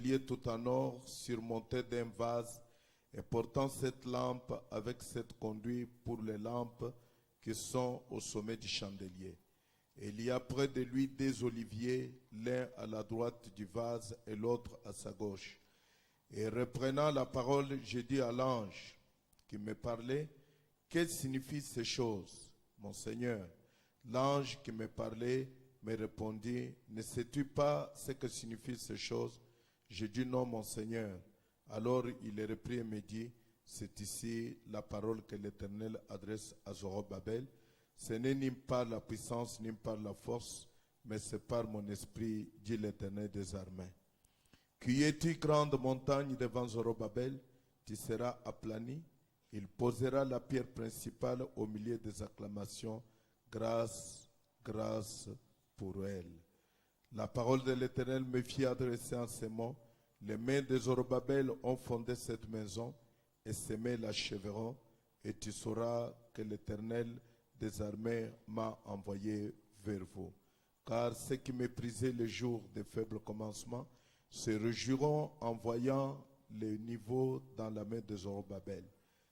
chandelier tout en or surmonté d'un vase et portant cette lampe avec cette conduite pour les lampes qui sont au sommet du chandelier. Et il y a près de lui des oliviers, l'un à la droite du vase et l'autre à sa gauche. Et reprenant la parole, j'ai dit à l'ange qui me parlait, que signifient ces choses, mon Seigneur? L'ange qui me parlait me répondit, ne sais-tu pas ce que signifient ces choses? J'ai dit non, mon Seigneur. Alors il reprit et me dit, c'est ici la parole que l'Éternel adresse à Zorobabel. Ce n'est ni par la puissance, ni par la force, mais c'est par mon esprit, dit l'Éternel des armées. Qui es-tu, grande montagne devant Zorobabel? Tu seras aplani. Il posera la pierre principale au milieu des acclamations. Grâce, grâce pour elle. La parole de l'Éternel me fit adresser en ces mots. Les mains de Zorobabel ont fondé cette maison et ces mains l'achèveront. Et tu sauras que l'Éternel des armées m'a envoyé vers vous. Car ceux qui méprisaient le jour des faibles commencements se réjouiront en voyant le niveau dans la main de Zorobabel.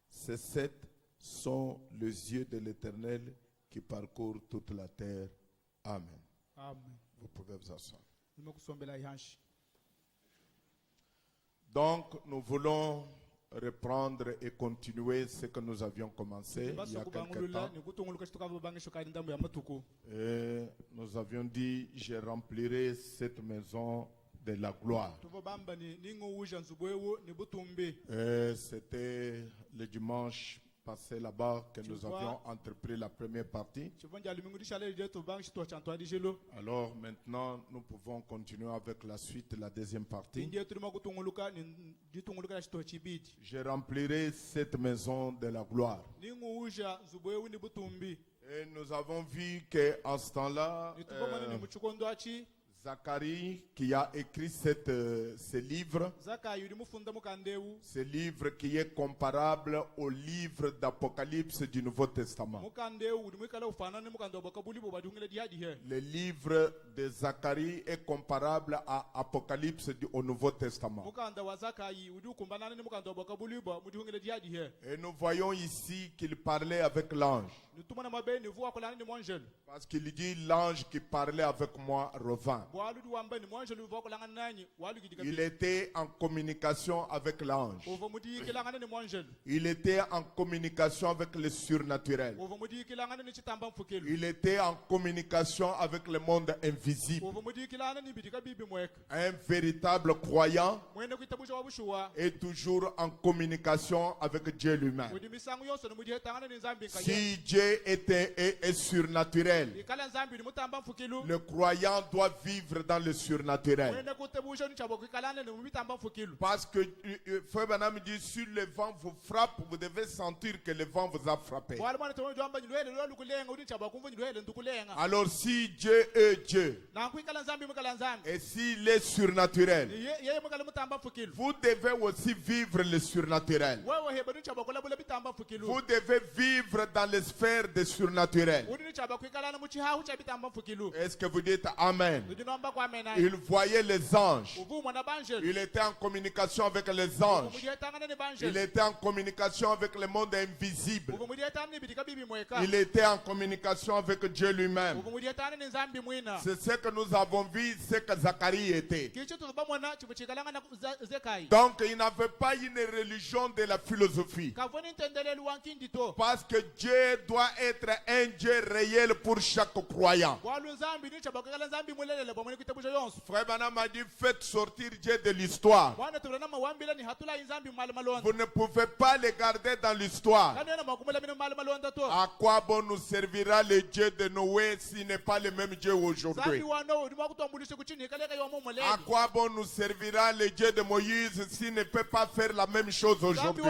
Ces 7 sont les yeux de l'Éternel qui parcourent toute la terre. Amen. Amen. Vous pouvez vous asseoir. Nimekusomela ihanshi. Donc, nous voulons reprendre et continuer ce que nous avions commencé il y a quelque temps. Et nous avions dit, je remplirai cette maison de la gloire. Et c'était le dimanche passé là-bas que nous avions entrepris la première partie. Alors maintenant, nous pouvons continuer avec la suite, la deuxième partie. Je remplirai cette maison de la gloire. Et nous avons vu qu'en ce temps-là, Zacharie qui a écrit ce livre qui est comparable au livre d'Apocalypse du Nouveau Testament. Le livre de Zacharie est comparable à Apocalypse au Nouveau Testament. Et nous voyons ici qu'il parlait avec l'ange. Parce qu'il dit, l'ange qui parlait avec moi revint. Il était en communication avec l'ange. Il était en communication avec le surnaturel. Il était en communication avec le monde invisible. Un véritable croyant est toujours en communication avec Dieu lui-même. Si Dieu est surnaturel, le croyant doit vivre dans le surnaturel. Parce que Frère Branham dit, si le vent vous frappe, vous devez sentir que le vent vous a frappé. Alors si Dieu est Dieu, et s'il est surnaturel, vous devez aussi vivre le surnaturel. Vous devez vivre dans les sphères des surnaturels. Est-ce que vous dites Amen? Il voyait les anges. Il était en communication avec les anges. Il était en communication avec le monde invisible. Il était en communication avec Dieu lui-même. C'est ce que nous avons vu, ce que Zacharie était. Donc il n'avait pas une religion de la philosophie. Parce que Dieu doit être un Dieu réel pour chaque croyant. Frère Branham a dit, faites sortir Dieu de l'histoire. Vous ne pouvez pas le garder dans l'histoire. À quoi bon nous servira le Dieu de Noé s'il n'est pas le même Dieu aujourd'hui? À quoi bon nous servira le Dieu de Moïse s'il ne peut pas faire la même chose aujourd'hui?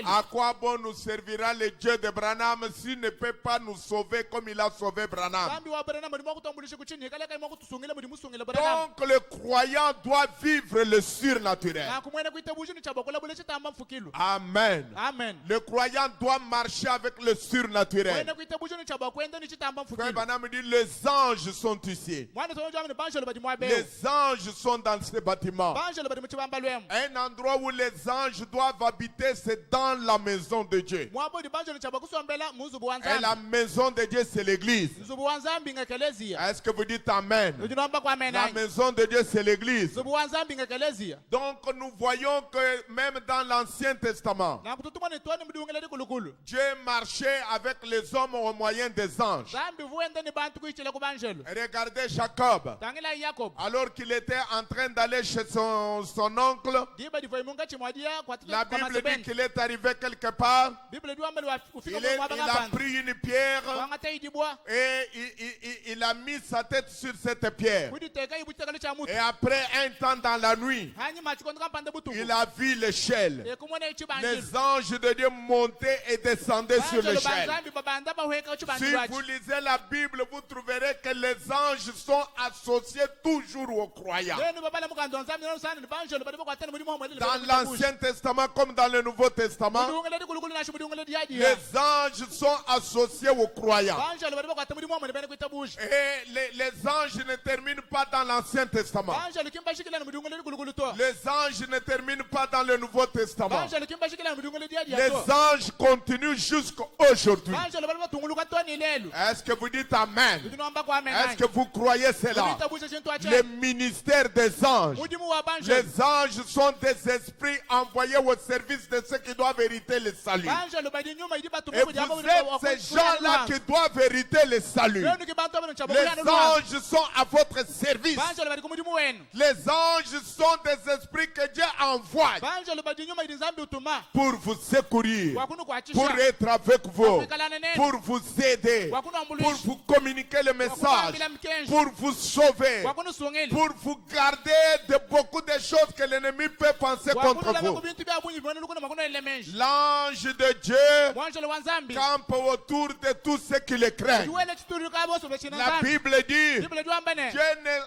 À quoi bon nous servira le Dieu de Branham s'il ne peut pas nous sauver comme il a sauvé Branham? Donc le croyant doit vivre le surnaturel. Amen. Le croyant doit marcher avec le surnaturel. Frère Branham dit, les anges sont ici. Les anges anges sont dans ces bâtiments. banjalo bali mu kibamba lwemu Un endroit où les anges doivent habiter, c'est dans la maison de Dieu. mwabodi banjalo chaba kusombela muzubu wa Et la nzambi maison de Dieu, c'est l'église. muzubu wa nzambi ngekeleziya Est-ce que vous dites Amen? ujinomba kwa La amena maison de Dieu, c'est l'église. muzubu wa nzambi ngekeleziya Donc nous voyons que même dans l'Ancien Testament, na kututuma ni toni mudungele kulukulu Dieu marchait avec les hommes au moyen des anges. zambi vuende ni bantu kuichile ku banjalo Regardez Jacob. tangila Yakob Alors qu'il était en train d'aller chez son oncle, diba divoi munga chimwadia kwa la kwa Bible dit maseben qu'il est arrivé quelque part. Bible diwa mbele wa Il, ufika il kwa a banga pris une pierre wangata idibwa et il a mis sa tête sur cette pierre. kudi teka ibuteka cha mutu Et après un temps dans la nuit, hanyi machikondo kampande butu il a vu l'échelle. ekumone chibanjalo Les anges de Dieu montaient et descendaient sur banjalo l'échelle. banzambi babanda bahweka Si chibanjalo vous lisez la Bible, vous trouverez que les anges sont associés toujours aux croyants. lenu babala mukando nzambi no sana ni banjalo badi bakwatana muri mo Dans l'Ancien Testament comme dans le Nouveau Testament, mudungele kulukulu na shibudungele diadi les anges sont associés aux croyants. banjalo badi bakwatana muri mo bene kuitabushi Et les anges ne terminent pas dans l'Ancien Testament. banjalo kimbashikila mudungele kulukulu to Les anges ne terminent pas dans le Nouveau Testament. banjalo kimbashikila mudungele diadi Les to anges continuent jusqu'à aujourd'hui. banjalo badi batunguluka toni lelu Est-ce que vous dites Amen? ujinomba kwa amena Est-ce que vous croyez cela? kuitabushi chintu acha Le ministère des anges. mudimu wa banjalo Les anges sont des esprits envoyés au service de ceux qui doivent hériter le salut. banjalo badi nyuma idi Et batumbu vous êtes ces gens-là qui doivent hériter le salut. lenu kibantu bano chabo Les anges sont à votre service. banjalo badi kumudimu wenu Les anges sont des esprits que Dieu envoie banjalo badi nyuma idi nzambi utuma pour vous secourir, wakunu pour kuachisha être avec vous, wakuikalana nenu pour vous aider, wakunu pour ambulishi vous communiquer le message, wakuambila mkenji pour vous sauver, wakunu sungili pour vous garder de beaucoup de choses que l'ennemi peut penser contre wakunu langa vous. kubintu bya bunyi bwenu lukuna makunu elemenji L'ange de Dieu mwanjalo wa nzambi campe autour de tous ceux qui le craignent. duwele chituru kabo so bechina La nzambi Bible dit, Bible duambane Dieu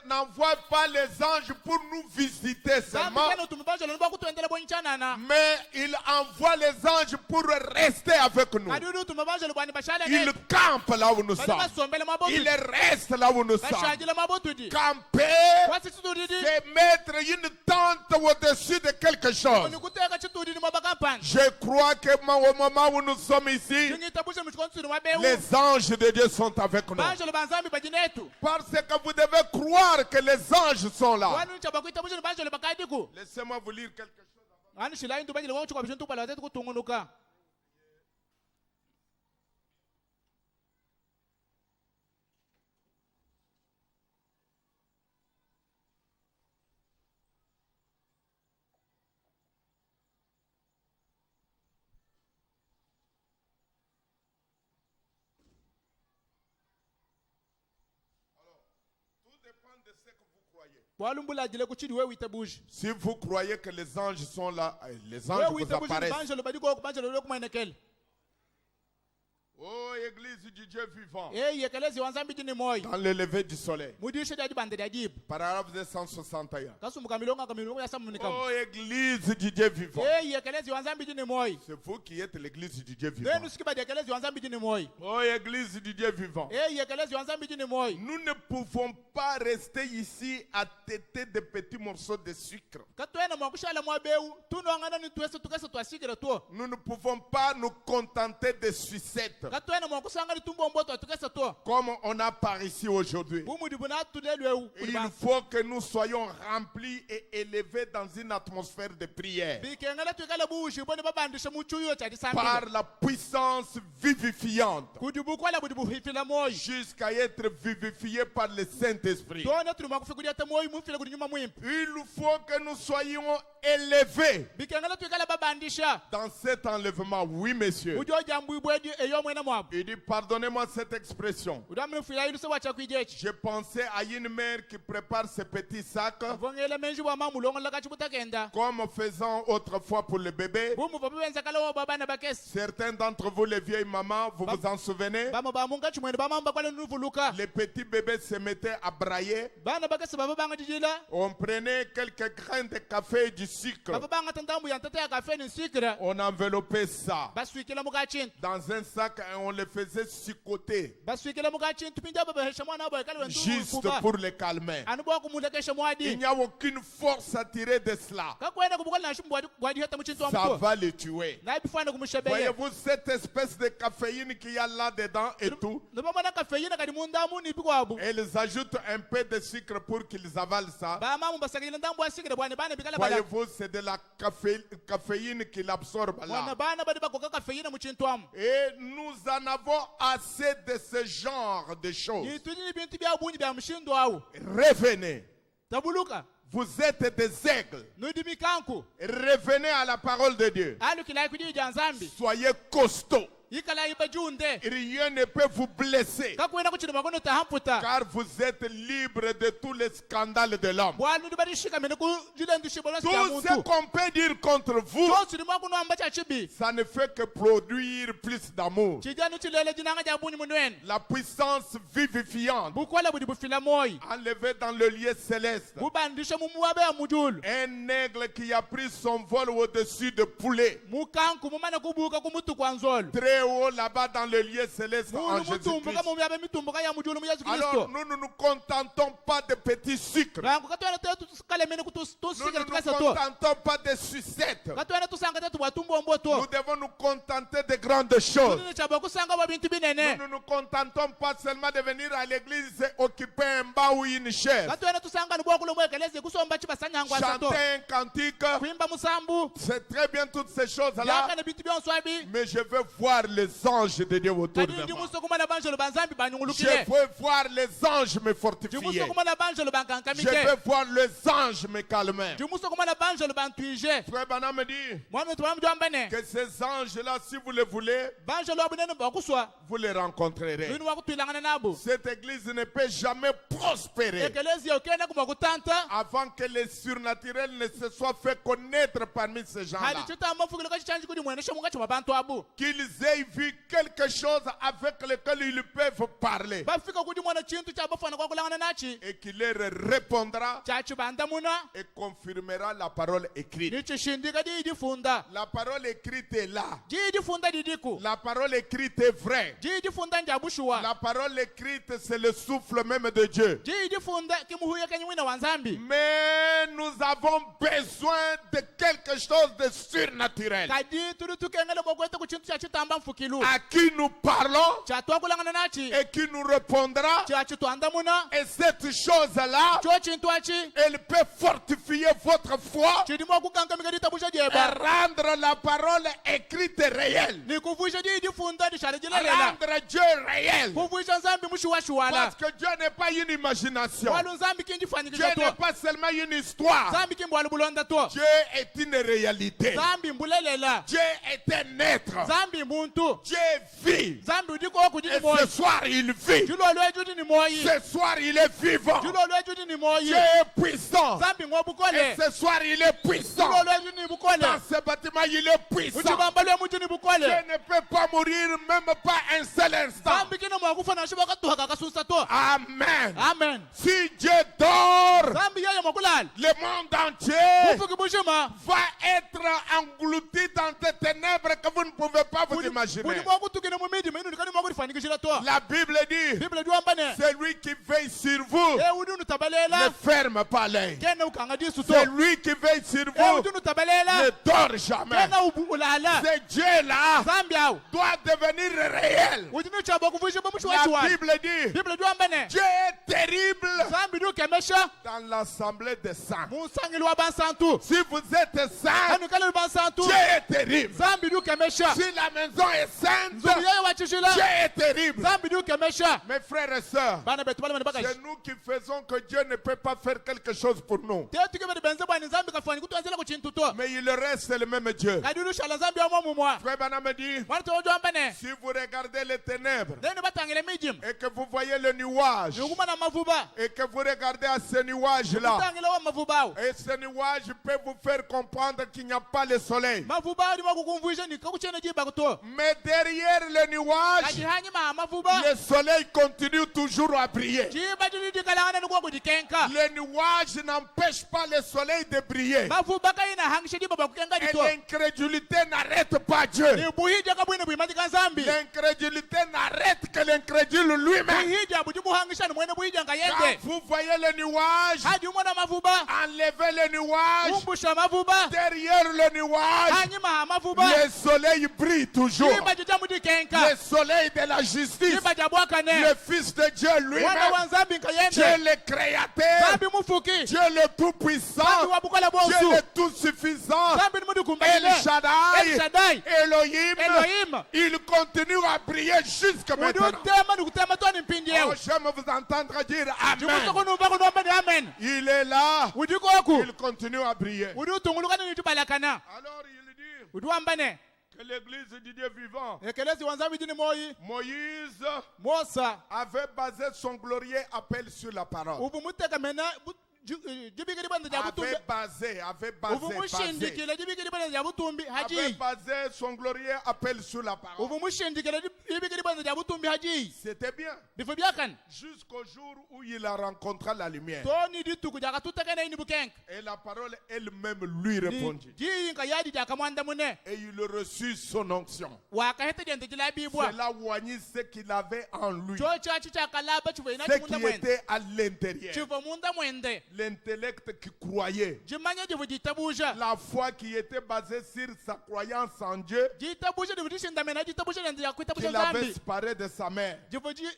n'envoie pas les anges pour nous visiter nzambi seulement, kana utuma banjalo nuba kutwendele bonchanana mais il envoie les anges pour rester avec nous. kadi utuma banjalo bwani bashala Il ne campe là où nous bali sommes. basombele mabotu Il reste là où nous sommes. bashajile mabotu di Camper, kwasi chituru di c'est mettre une tente au-dessus de quelque chose. ni kuteka chituru di mabakampani Je crois que au moment où nous sommes ici, ngitabushe mchikonsuru mabewu les anges de Dieu sont avec nous. banjalo banzambi bajinetu Parce que vous devez croire que les anges sont là. wanu chaba kuitabushe ni banjalo bakadiku Laissez-moi vous lire quelque chose. anu shila intu banjalo wakuchukwa bishintu pala watatu kutungunuka Tout dépend de ce que vous croyez. walumbulajile kuchidi we witabushe Si vous croyez que les anges sont là, les we anges vous witabushe ni apparaissent. banjalo badiko banjalo lokumainekele Oh, Église du Dieu vivant, yekelezi wanzambi dini moyo dans le lever du soleil. mudishe jadi bande dajibu Paragraphe 161. kasumuka milonga kamilonga yasamunika Oh, Église du Dieu vivant. yekelezi wanzambi dini moyo C'est vous qui êtes l'Église du Dieu vivant. lenu sikiba yekelezi wanzambi dini moyo Oh, Église du Dieu vivant. yekelezi wanzambi dini moyo Nous ne pouvons pas rester ici à têter des petits morceaux de sucre. katwena mwakushala mwabeu tunongana ni twese tukese twasikira tuo Nous ne pouvons pas nous contenter de sucettes katwena mwakusanga ni tumbo mboto tukese tuo comme on a par ici aujourd'hui. bumudi buna tulelwe Il faut que nous soyons remplis et élevés dans une atmosphère de prière bikengala twikala bushi boni babandisha muchuyo chadi par sambile la puissance vivifiante kudibukwala budibuhifila moyo jusqu'à être vivifié par le Saint-Esprit. tona tuli mwakufikuriya ta moyo mufile kudi nyuma mwimpi Il faut que nous soyons élevés bikengala twikala babandisha dans cet enlèvement. Oui, monsieur. ujo jambu ibwedi eyo mwena mwabu Il dit, pardonnez-moi cette expression. udamnufila ilu sewa chakwijechi Je pensais à une mère qui prépare ses petits sacs vongela menji bwa mamulongo lakachi butakenda comme faisant autrefois pour le bébé. bumu babenza kala babana bakesi Certains d'entre vous, les vieilles mamans, vous vous en souvenez? bama bamunga chimwene bamamba kwale nuvuluka Les petits bébés se mettaient à brailler. bana bakesi baba banga jijila On prenait quelques grains de café et du sucre. baba bangata ndambu ya ntata ya kafe ni sucre On enveloppait ça baswikile muka chintu dans un sac et on le faisait sucoter baswikile muka chintu pinja baba hesha mwana abo ekali wentu juste pour le calmer. anubwa kumulekesha Il mwadi n'y a aucune force à tirer de cela. kakwenda kubukala na shumbu wadi hata mchintu wa Ça mko va le tuer. na bifana kumshebeye Voyez-vous cette espèce de caféine qu'il y a là-dedans et tout. ndoba mwana kafeyina kali mundamu ni bikwabu Ils ajoutent un peu de sucre pour qu'ils avalent ça. ba mamu basakile ndambu asikire bwana bana bikala bala Voyez-vous, c'est de la caféine qu'il absorbe mwana là. bana badi bakoka kafeyina mchintu amu Et nous en avons assez de ce genre de choses. ni tudini bintu bya bunyi bya mshindo awu Revenez. tabuluka Vous êtes des aigles. nudimi kanku Revenez à la parole de Dieu. alu kilai kujija nzambi Soyez costauds. yikala yiba junde Rien ne peut vous blesser. kakwenda kuchira makono tahamputa Car vous êtes libre de tous les scandales de l'homme. bwana ndibadi shika mene ku jile ndishibolo sia Tout ce muntu qu'on peut dire contre vous, tosi ni mwakuno ambacha chibi ça ne fait que produire plus d'amour. chijanu chilele jinanga ja bunyi munwen La puissance vivifiante, bukwala budi bufila moyi enlevée dans le lieu céleste. bubandishe mumuwabe ya mujulu Un aigle qui a pris son vol au-dessus de poulet. mukanku mumana kubuka kumutu kwa nzolo Très haut là-bas dans le lieu céleste en munu mutumbuka Jésus-Christ. muyabe mitumbuka ya mujulu mu Yesu Alors Kristo nous ne nous contentons pas de petits sucres. rangu katwana tetu tusikale mene Nous ne kutusikale nous tukasa to contentons pas de sucettes. katwana tusanga tetu bwatumbo mbo Nous to devons nous contenter de grandes choses. tunene chaba kusanga ba bintu binene Nous ne nous contentons pas seulement de venir à l'église et occuper un banc ou une chaise. katwana tusanga ni bwakulo mwekeleze kusomba chibasanyangwa sato Chanter un cantique, kuimba musambu c'est très bien toutes ces choses-là. yakana bintu byonswabi Mais je veux voir les anges de Dieu autour de kadi ndi moi. musokumana banjolo banzambi Je banyungulukile veux voir les anges me ndi fortifier. musokumana banjolo Je bankankamike veux voir les anges me calmer. ndi musokumana banjolo bantwije Frère Branham me dit mwana wetu bamujwambane que ces anges-là, si vous les voulez, banjolo abunene bakuswa vous les rencontrerez. lwini wakutwilangana nabo Cette église ne peut jamais prospérer ekelezi okenda kumwakutanta avant que les surnaturels ne se soient fait connaître parmi ces gens-là. hadi chitamafukilo kachichanji kudi mweneshe munga chwa bantu abu Qu'ils aient vu quelque chose avec lequel ils peuvent parler bafika kudi mwana chintu chabafana kwakulangana nachi et qui leur répondra chachibanda muna et confirmera la parole écrite. nichishindika didifunda La parole écrite est là. didifunda didiku La parole écrite est vraie. didifunda njabushuwa La parole écrite, c'est le souffle même de Dieu. didifunda kimuhuya kenyimwina wanzambi Mais nous avons besoin de quelque chose de surnaturel. kadi tuli tukengele kokwete ku chintu chachitamba mfukilu À qui nous parlons chatwakulangana nachi et qui nous répondra. chachitwanda muna Et cette chose-là, cho chintu achi elle peut fortifier votre foi chidimo kukankamika ditabusha et jeba rendre la parole écrite réelle. nikuvusha didifunda dishalijilelela Rendre Dieu réel. kuvusha nzambi mushiwashiwala Parce que Dieu n'est pas une imagination. walu nzambi Dieu kinjifanyikisha n'est to pas seulement une histoire. nzambi kimbwalu bulonda to Dieu est une réalité. nzambi mbulelela Dieu est un être. nzambi muntu Dieu vit. nzambi udiko kudi Et ni moyi ce soir, il vit. julo lweju ni moyi Ce soir, il est vivant. julo lweju ni moyi Dieu est puissant. nzambi Et ngobukole ce soir, il est puissant. julo lweju ni bukole Dans ce bâtiment, il est puissant. uchibamba lwemuju ni Dieu bukole ne peut pas mourir, même pas un seul instant. nzambi kina mwakufa na shiba katuhaka kasusa to Amen. amen Si Dieu dort, nzambi yeye mwakulala le monde entier bufuki bushima va être englouti dans des ténèbres que vous ne pouvez pas vous kudi imaginer. mwakutukine mu midima inu nikani mwakulifanikishira to La Bible dit, biblia juambane celui qui veille sur vous udi unutabalela ne ferme pas l'œil. kena ukanga disu to Celui qui veille sur vous udi unutabalela ne dort jamais. kena ulala Ce Dieu-là nzambi awu doit devenir réel. udi nuchaba kuvusha La bamushiwashiwala Bible dit, biblia juambane Dieu est terrible nzambi dukemesha dans l'assemblée des saints. munsangili wa bansantu Si vous êtes saint, anu kaleli bansantu Dieu est terrible. nzambi dukemesha Si la maison est sainte, nzungu yeye wachishila Dieu est terrible. nzambi dukemesha Mes frères et sœurs, bana betu bale bakashi c'est nous qui faisons que Dieu ne peut pas faire quelque chose pour nous. tetuke bali benze bwani nzambi kafani kutwanzela ku chintu to Mais il reste le même Dieu. kadi lushala nzambi amwa mumwa Frère Branham me dit, mwana to juambane si vous regardez les ténèbres nene batangile mijim et que vous voyez le nuage nukuma na mavuba et que vous regardez à ce nuage-là, batangile wa mavuba awu et ce nuage peut vous faire comprendre qu'il n'y a pas le soleil. mavuba ali makukumvuisha nikakuchene jiba kuto Mais derrière le kadi nuage, hanyuma mavuba le soleil continue toujours à briller. jiba jilidikalangana nukuwa kudikenka Le nuage n'empêche pas le soleil de briller. mavuba kaina hangisha di baba kukenga Et dito l'incrédulité n'arrête pas Dieu. ni buhija kabwine buimatika nzambi L'incrédulité n'arrête que l'incrédule lui-même. buhija buji buhangisha ni mwene buhija Quand ngayende vous voyez le nuage, hadi umona mavuba enlevez le nuage. umbusha mavuba Derrière le nuage, hanyuma ha mavuba le soleil brille toujours. iba jija mudikenka Le soleil de la justice, iba jabwakane le Fils de Dieu wana lui-même, wa nzambi Dieu nkayende le Créateur, nzambi mufuki Dieu le Tout-Puissant, nzambi wabukola Dieu bonsu le Tout-Suffisant, nzambi ni El mudikumbalile El Shaddai, Shaddai Elohim, Elohim il continue à briller jusque maintenant. udutema nikutema twani mpindi Oh, yewe j'aime vous entendre dire Amen. jikusokunumva kunomba ni amen Il est là, udikoku il continue à briller. udutungulukana nitubalakana Alors il dit uduambane que l'église du Dieu vivant, ekelezi wa nzambi jini moyi Moïse mosa avait basé son glorieux appel sur la parole. ubu mutekamena jibikili bwanza ja butumbi Avait ubu mushindikile jibikili bwanza ja butumbi haji basé son glorieux appel sur la parole. ubu mushindikile jibikili bwanza ja butumbi haji C'était bien. bifo byakana Jusqu'au jour où il a rencontré la lumière. toni dituku jaka tutakana ini bukenka Et la parole elle-même lui répondit. jiyinka yadi jaka mwanda mune Et il reçut son onction. wakahete jente jila bibwa Cela voignit ce qu'il avait en lui. cho chachi chakalaba chivo ina Ce chimunda qui mwende était à l'intérieur. chivo munda mwende L'intellect qui croyait. jimanya jivu jitabusha La foi qui était basée sur sa croyance en Dieu. jitabusha jivu jishindamena jitabusha jente jakuitabusha Qu'il avait zambi séparé de sa mère. jivu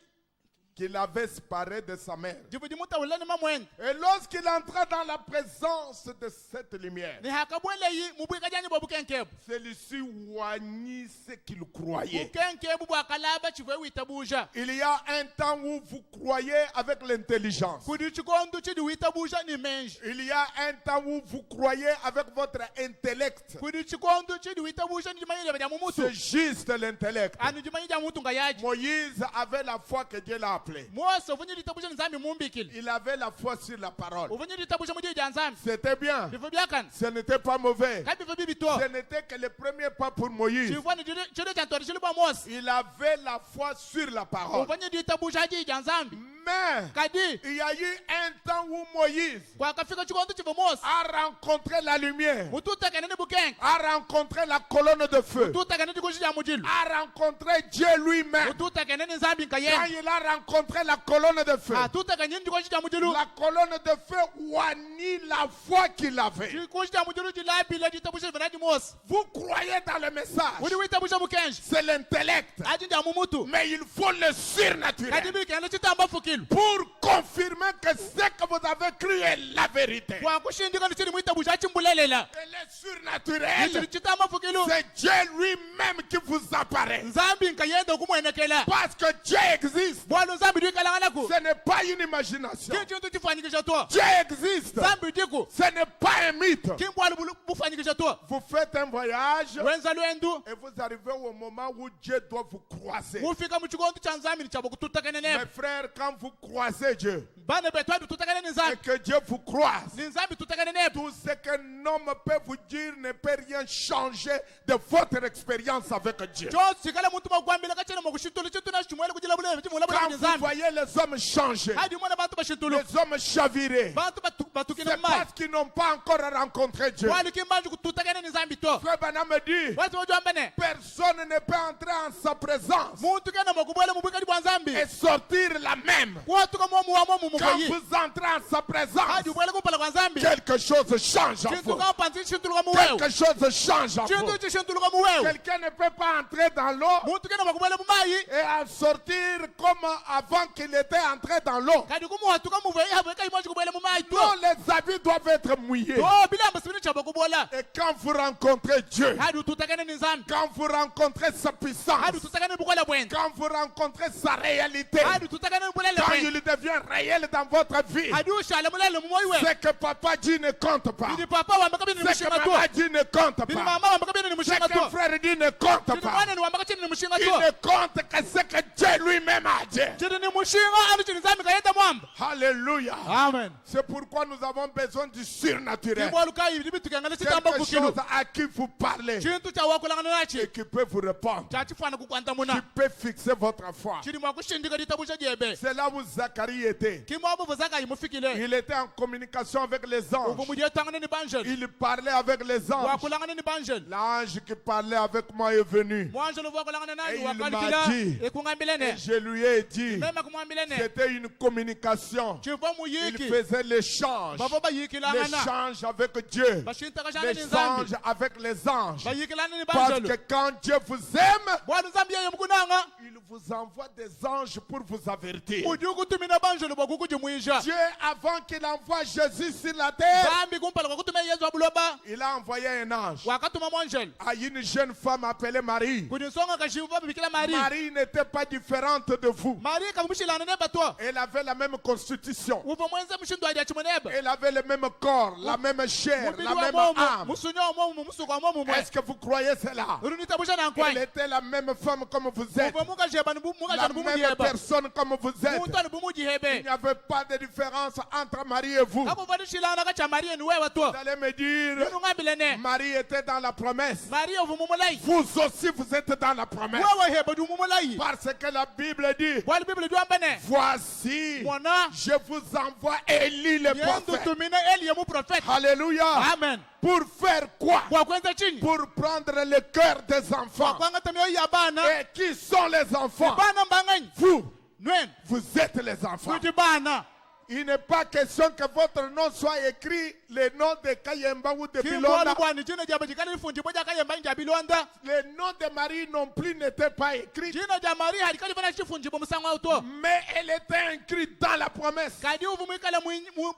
Qu'il avait séparé de sa mère. jimutawulani mamwende Et lorsqu'il entra dans la présence de cette lumière, ni hakabweleyi mubwika janyi bwa bukenkebu celui-ci voignit ce qu'il croyait. bukenkebu bwakalaba chivu witabusha Il y a un temps où vous croyez avec l'intelligence. kudi chikondu chidi witabusha ni menji Il y a un temps où vous croyez avec votre intellect. kudi chikondu chidi witabusha ni jimanyile bya mumutu C'est juste l'intellect. anu jimanyile mutu ngayaji Moïse avait la foi que Dieu l'a appelé. Mose uvunyile itabusha nzambi mumbikile Il avait la foi sur la parole. uvunyile itabusha mujiji ja nzambi C'était bien. bifo byakana Ce n'était pas mauvais. kadi bifo bibito Ce n'était que le premier pas pour Moïse. chivwani chidi chantori chili bwa Mose Il avait la foi sur la parole. uvunyile itabusha haji ja nzambi Mais kadi il y a eu un temps où Moïse kwakafika chikondu chivo Mose a rencontré la lumière, mututakane ni bukenka a rencontré la colonne de feu, mututakane chikushi ja mujilu a rencontré Dieu lui-même. mututakane ni nzambi Quand nkayenda il a rencontré la colonne de feu, atutakane ni chikushi ja mujilu la colonne de feu oignit la foi qu'il avait. chikushi ja mujilu chilabile chitabusha vinaji Mose Vous croyez dans le message, udi witabusha bukenji c'est l'intellect, aji ja mumutu mais il faut le kadi surnaturel bikene chitamba fukilu pour confirmer que ce que vous avez cru est la vérité. kwakushindikana chili mwitabusha chimbulelela Et le surnaturel, chili chitamba fukilu c'est Dieu lui-même qui vous apparaît. nzambi nkayenda okumwenekela Parce que Dieu existe. bwalo nzambi dwikalanganaku Ce n'est pas une imagination. chintu chifanyikisha to Dieu existe. nzambi diku Ce n'est pas un mythe. kimbwalo bufanyikisha to Vous faites un voyage wenza lwendu et vous arrivez au moment où Dieu doit vous croiser. mufika mu chikondo cha nzambi nichabo kututakane Mes nepo frères, quand vous croisez Dieu bana betu adu tutakane ni et nzambi que Dieu vous croise, ni nzambi tutakane nepo tout ce qu'un homme peut vous dire ne peut rien changer de votre expérience avec Dieu. chose chikala muntu magwambila kachena makushitulu chitu na chimwele kujila bulebe chimwela Quand bulebe vous nzambi voyez les hommes changer, hadi mwana bantu bashitulu les hommes chavirer, bantu batukina c'est mai parce qu'ils n'ont pas encore rencontré Dieu. wali kimbanju kututakane ni nzambi to Frère Branham me dit, watu wajwambane personne ne peut entrer en sa présence muntu kana makubwele mubwikali bwa nzambi et sortir la même. kwatu kama muwamo Quand mumukoyi vous entrez en sa présence, hadi ubwele kupala kwa nzambi quelque chose change en chintu vous. kama panzi chintuluka muweu Quelque chose change en vous. chintu chishintuluka muweu Quelqu'un ne peut pas entrer dans l'eau muntu kana makubwele mumayi et en sortir comme avant qu'il était entré dans l'eau. kadi kumuhatuka muveyi habweka imoji kubwele mumayi to Non, les habits doivent être mouillés. to bilamba sibini chabo kubola Et quand vous rencontrez Dieu, hadi ututakane ni nzambi quand vous rencontrez sa puissance, hadi ututakane bukola bwenda quand vous rencontrez sa réalité, hadi ututakane bulele quand bwenda il devient réel dans votre vie, hadi ushala mulele mumoyi we ce que papa dit ne compte compte pas. bidi papa wambaka bini ni Ce que mushinga maman to dit ne compte bidi pas. mama wambaka bini ni Ce mushinga qu'un to frère dit ne compte bidi pas. mwana ni wambaka chini ni mushinga Il to ne compte que ce que Dieu lui-même a dit. chini ni mushinga anu chini zambi kayeta mwamba. Alléluia. Amen. C'est pourquoi nous avons besoin du surnaturel. Kibwaluka hivi bibi tukangala chitamba Quelque kukilu chose à qui vous parlez chintu cha wakulangana et nachi qui peut vous répondre, chachifana kukwanta qui muna peut fixer votre foi. chiri mwakushindika litabusha jebe C'est là où Zacharie était. kimwabu vuzaka imufikile Il était en communication avec les anges. uvu mudiye tangana ni banjel Il parlait avec les anges. wakulangana ni banjel L'ange qui parlait avec moi est venu. mwanjel uvu wakulangana Et nani il m'a wakalikila dit, et ekungambilene je lui ai dit, mema kumwambilene c'était une communication. chiva Il muyiki faisait l'échange. bavo bayikilangana L'échange avec Dieu. bashintaka ni nzambi L'échange avec les anges. bayikilana ni Parce banjel que quand Dieu vous aime, bwana nzambi yeye mkunanga il vous envoie des anges pour vous avertir. udi kutumina banjel bwakukuji muisha Dieu, avant qu'il envoie Jésus sur la terre, zambi kumpala kwakutumia yesu abuloba il a envoyé un ange wakatuma mwanjel à une jeune femme appelée Marie. kunisonga kashiva bibikila mari Marie n'était pas différente de vous. mari kamushilana neba to Elle avait la même constitution. uvo mwenze mshindo ali achimuneba Elle avait le même corps, la même chair, mubili la wa même momu âme. musunyo wa momu musuko wa momu mwe Est-ce que vous croyez cela? urunitabusha na Elle nkwai était la même femme comme vous êtes. uvo mukajeba La mukajana même bumujeba personne comme vous êtes. muntu ani Il bumujihebe n'y avait pas de différence entre Marie et vous. akuvanishilana kacha maria ni wewe to Vous allez me dire, unungambilene Marie était dans la promesse. maria uvu mumulai Vous aussi, vous êtes dans la promesse. wewe hebe du mumulai Parce que la Bible dit, bwali bibili duambene voici, mwana je vous envoie Élie le yendu prophète. tumine eli ye muprofeti Alléluia. amen Pour faire quoi? bwakwenza chini Pour prendre le cœur des enfants. bwakwangata mioyo ya bana Et qui sont les enfants? bana mbanganyi Vous, nwen vous êtes les enfants. kuti bana Il n'est pas question que votre nom soit écrit, le nom de Kayemba ou de Bilonda. kimbolu bwani chino jaba chikali lifunjibwa jakayemba nja bilonda Le nom de Marie non plus n'était pas écrit, chino ja maria halikali fana chifunjibwa musango auto mais elle était inscrite dans la promesse. kadi uvu mwikala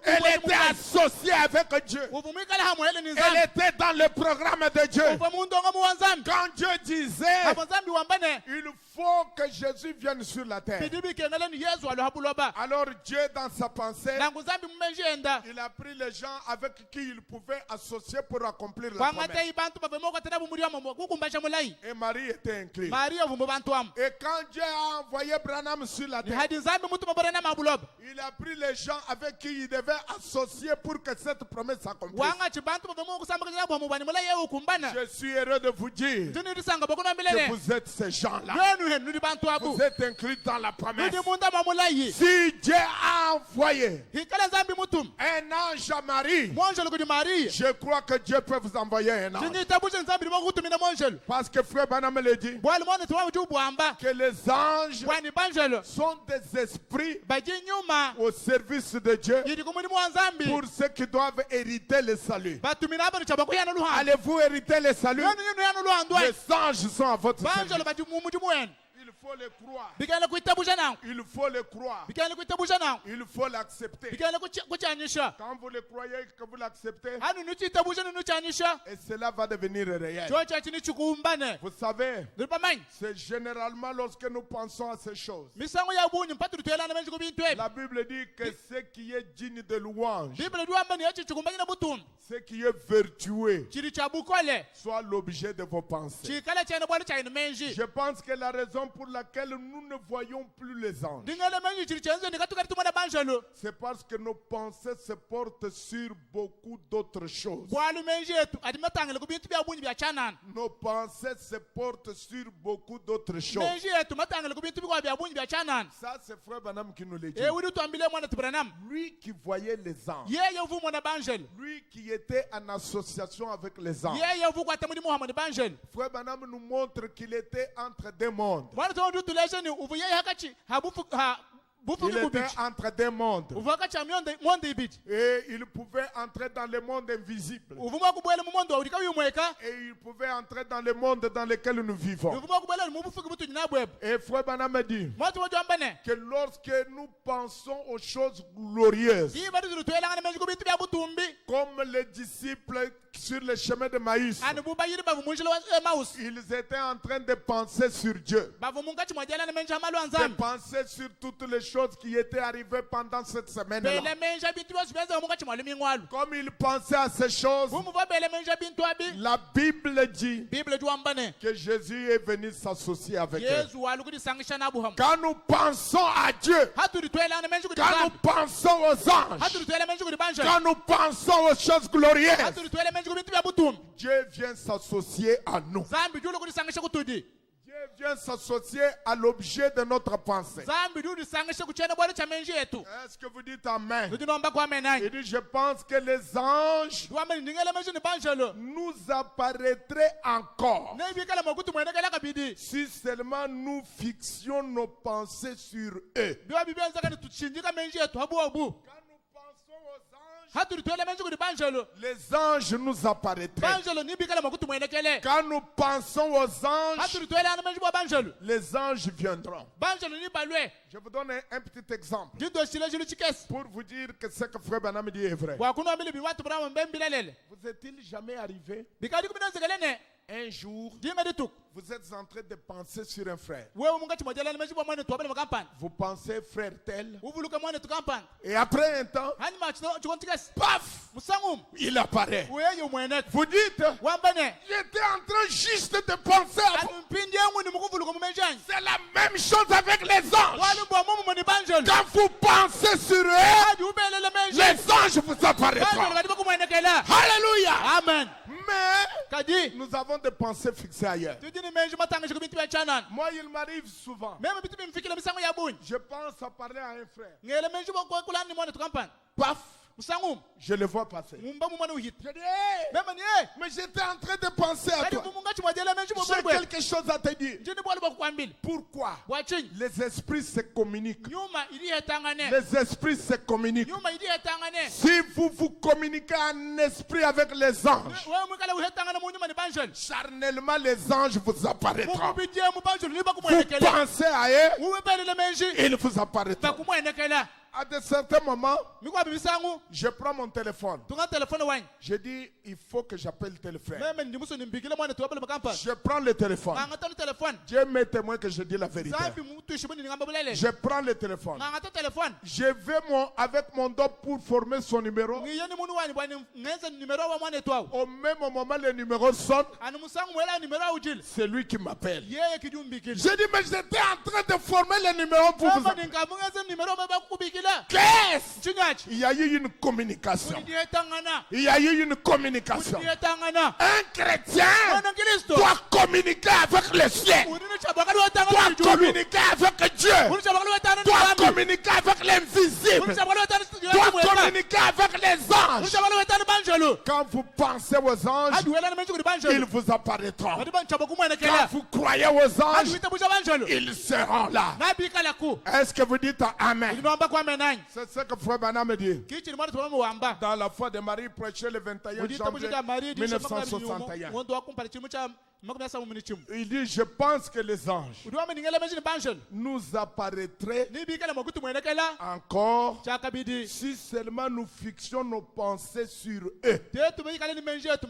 Elle était associée avec Dieu. uvu mwikala hamwele ni Elle nzambi était dans le programme de Dieu. uvu mundonga muwanzambi Quand Dieu disait, abo nzambi wambane il faut que Jésus vienne sur la terre. bidibi kengele ni yesu alo habuloba Alors Dieu, dans sa pensée, nangu nzambi mmenjenda il a pris les gens avec qui il pouvait associer pour accomplir la kwangate promesse. ibantu bavemokatena bumuri wamo kukumbasha mulai Et Marie était incline. maria uvu mubantu wamo Et quand Dieu a envoyé Branham sur la ni terre, hadi nzambi mutu maborena mabuloba il a pris les gens avec qui il devait associer pour que cette promesse s'accomplisse. wanga chibantu bavemokusambakazina bwa mubani mulai yewu kumbana Je suis heureux de vous dire ndinirisanga que bokunambilene vous êtes ces gens-là. lwenu henu nudi bantu wabu Vous êtes inclus dans la promesse. nudi munda mamulayi Si Dieu a envoyé hikala nzambi mutum un ange à Marie, mwanjelo kudi maria je crois que Dieu peut vous envoyer un ange. ndinitabushe nzambi limakutumina mwanjelo Parce que frère Branham le dit, bwali mwana tiwamu tubwamba que les anges bwani banjelo sont des esprits baji nyuma au service de Dieu yidi kumulimu wa nzambi pour ceux qui doivent hériter le salut. batumina abanu chabakuyana luhanda Allez-vous hériter le salut? lwenu yenu yanu luhandwe Les anges sont à votre banjelo service. baji mumujimu wenu Il faut le croire. bikaenda kuitabusha nangu Il faut le croire. bikaenda kuitabusha nangu Il faut l'accepter. bikaenda kuchanyisha Quand vous le croyez, que vous l'acceptez, hanu nuchitabusha nuchanyisha et cela va devenir réel. chocha chini chikuumbane Vous savez, ndiripamanyi c'est généralement lorsque nous pensons à ces choses. misango ya bunyu mpatu tutwelana menji kubintu ebi La Bible dit que ce qui est digne de louange, biblia liwamba ni echi chikumbanyina butumbi ce qui est vertueux, chili cha bukole soit l'objet de vos pensées. chikala chene bwali chaine menji Je pense que la raison pour laquelle nous ne voyons plus les anges, ndingale menji chili chenzo ndikatukati tumana banjelo c'est parce que nos pensées se portent sur beaucoup d'autres choses. bwali menji etu atimatangele kubintu bya bunyu bya chanana Nos pensées se portent sur beaucoup d'autres choses. menji etu matangele kubintu bikwa bya bunyu bya chanana Ça, c'est Frère Branham qui nous le dit. ewiri twambile mwana tibranam Lui qui voyait les anges, yeye uvu mwana banjelo lui qui était en association avec les anges. yeye uvu kwata mudi muhammad banjelo Frère Branham nous montre qu'il était entre deux mondes. mwana tondu tulesheni uvu yeye hakachi habufu ha bufu Il était kubichi entre deux mondes. uvu hakachi monde ibiti Et il pouvait entrer dans le monde invisible. uvu mwakubwele mu monde waulika uyumweka Et il pouvait entrer dans le monde dans lequel nous vivons. uvu mwakubwele mu bufu kubutu nyinabwebo Et Frère Branham dit mwatu wajambane que lorsque nous pensons aux choses glorieuses, iba tuzulu twelangana menji kubintu bya butumbi comme les disciples sur le chemin de Maïs, ani buba yiri bavu munjilo Emmaus ils étaient en train de penser sur Dieu. bavu mungati mwajala menja malu De anzambi penser sur toutes les choses qui étaient arrivées pendant cette semaine-là. bele menja bintu basubenza mungati mwalu mingwalu Comme ils pensaient à ces choses, bumuva bele menja bintu abi la Bible dit bible juambane que Jésus est venu s'associer avec eux. yesu walu kuti sangisha na buham Quand nous pensons à Dieu, haturi twela na menja kuti quand nous zambi pensons aux anges, haturi twela menja kuti banja quand nous pensons aux choses glorieuses, haturi twela menja kuti bintu bya butum Dieu vient s'associer à nous. zambi julu kuti sangisha kutudi Dieu vient s'associer à l'objet de notre pensée. zambi julu sangisha kuchena bwana cha menja yetu Est-ce que vous dites Amen? kuti nomba kwa menani Il dit, je pense que les anges duambe ndingela menja ni banjalo nous apparaîtraient encore ne bikala makutu mwenekela kabidi si seulement nous fixions nos pensées sur eux. biwa bibenza kani tuchinjika menja yetu habu habu Quand nous pensons aux anges, haturi twela menja kuti banjalo les anges nous apparaîtraient. banjalo ni bikala makutu mwenekele Quand nous pensons aux anges, haturi twela na menja bwa banjalo les anges viendront. banjalo ni balwe Je vous donne un petit exemple dido shile julu chikesi pour vous dire que ce que Frère Branham dit est vrai. bwa kuno ambili biwatu brama mbembilelele Vous est-il jamais arrivé bikadi kubinanzekelene un jour, dinga dituk vous êtes en train de penser sur un frère. wewe mungati mwajala na menja bwa mwane tuwabele makampani Vous pensez frère tel, uvuluka mwane tukampani et après un temps, hani machino chikon chikesi paf, musangum il apparaît. weye umwenet Vous dites, wambane j'étais en train juste de penser à vous. anu mpindi yangu ni mukuvuluka mumenjanyi C'est la même chose avec les anges. wali mbwa mumu mwani banjalo Quand vous pensez sur eux, hadi ubelele menja les anges vous banjalo apparaîtront. kadi bakumwenekela Alléluia. amen Mais kadi nous avons des pensées fixées ailleurs. tudini menja matangisha kubintu bya chanani Moi, il m'arrive souvent. meme bitu bimfikile misango ya bunyi Je pense à parler à un frère. ngele menja bwakulani ni mwane tukampani Paf, musangum je le vois passer. mumba mumwane uhita Je dis, hey, meme ni mais j'étais en train de penser à kadi toi. mumungati mwajala menja J'ai bwabwe quelque chose à te dire. njini bwali bwakukwambili Pourquoi? bwachinyi Les esprits se communiquent. nyuma ili hetangane Les esprits se communiquent. nyuma ili hetangane Si vous vous communiquez en esprit avec les anges, wewe mwikala uhetangane mu nyuma ni banjalo charnellement les anges vous apparaîtront. mukubidie mu banjalo ni Vous bakumwenekela pensez à eux, uwebelele menji ils vous apparaîtront. bakumwenekela À de certains moments, mikwabi misangu je prends mon téléphone. tunga telefone wanyi Je dis, il faut que j'appelle tel frère. meme ndimuso nimbikile mwane tuwabele makampani Je prends le téléphone. ngangata le telefone Dieu m'est témoin que je dis la vérité. zambi mutu shibuni ngamba bulele Je prends le téléphone. ngangata telefone Je vais avec mon dos pour former son numéro. ngiyeni munu wani bwani ngenze numero wa mwane twawo Au même moment, le numéro sonne. ani musangu mwela numero ujile C'est lui qui m'appelle. yeye kijumbikile Je dis, mais j'étais en train de former le numéro pour vous mama appeler. ningamungeze numero baba kukubikila Qu'est-ce? chinyachi Il y a eu une communication. ulidietangana Il y a eu une communication. ulidietangana Un chrétien mwana kristo doit communiquer avec le ciel. udini chabakali Doit wetangana juju communiquer avec Dieu. udini chabakali wetangana Doit nami communiquer avec l'invisible. udini chabakali wetangana Doit communiquer avec les udini anges. chabakali wetangana banjalo Quand vous pensez aux anges, hadi welana menji kuti banjalo ils vous apparaîtront. hadi banchaba Quand kumwenekela vous croyez aux hadi anges, witabusha banjalo ils seront là. nabikala ku Est-ce que vous dites Amen? udinomba kwamenanyi C'est ce que Frère Branham me dit. kichini mwana tuwame wamba Dans la foi de Marie prêchée le 21 janvier 1961. mwondo wakumpala chilimu cha makumi asa mumini chimu Il dit, je pense que les anges udiwame ningele menji ni banjalo nous apparaîtraient nibikala mwakuti mwenekela encore chakabidi si seulement nous fixions nos pensées sur eux. tetu bikale ni menji yetu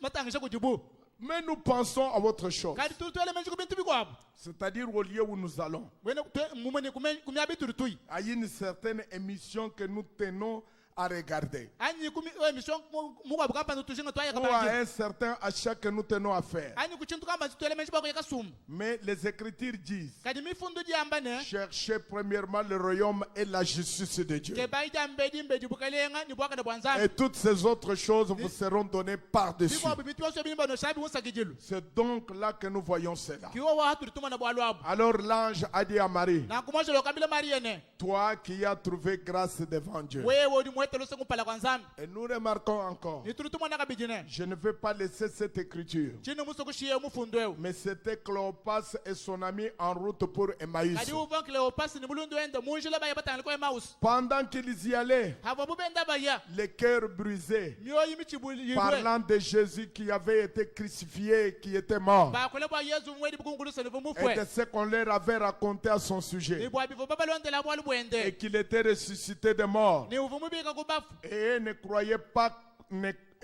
matangisha kujibu Mais nous pensons à autre chose, kadi tutwele menji kubintu bikwabo c'est-à-dire au lieu où nous allons, wene mumene kumyabitu tui à une certaine émission que nous tenons à regarder, anyi kumi emission mukwabu kampani tushinga twaya ou à kabanji un certain achat que nous tenons à faire. anyi kuchintu kamba tutwele menji bako yakasumu Mais les Écritures disent, kadi mifundu diambane cherchez premièrement le royaume et la justice de Dieu. ke baida mbedi mbedi bukalenga ni bwaka da bwanzambi Et toutes ces autres choses vous seront données par-dessus. bikwabu bitu waso bimba no shabi usakijilu C'est donc là que nous voyons cela. kiwo wa hatu tuma na bwalwabu Alors l'ange a dit à Marie, na kumosho lokambile mariene toi qui as trouvé grâce devant Dieu. wewe odi mwetelo sengupala kwa nzambi Et nous remarquons encore, ni tuma na kabijine je ne vais pas laisser cette écriture, chini muso kushiye mufundu wewe mais c'était Cléopas et son ami en route pour Emmaüs. kadi uvan Cléopas ni mulundu ende munjila baya batangliko Emmaus Pendant qu'ils y allaient, havo bubenda baya les cœurs brisés, mioyi michibuli parlant de Jésus qui avait été crucifié et qui était mort, bakole bwa yesu mwedi bukungulusa nivo et mufwe de ce qu'on leur avait raconté à son sujet, ibwa bifo baba londela bwa et lubwende qu'il était ressuscité de mort. ni uvumu bika kubafu Et eux ne croyaient pas,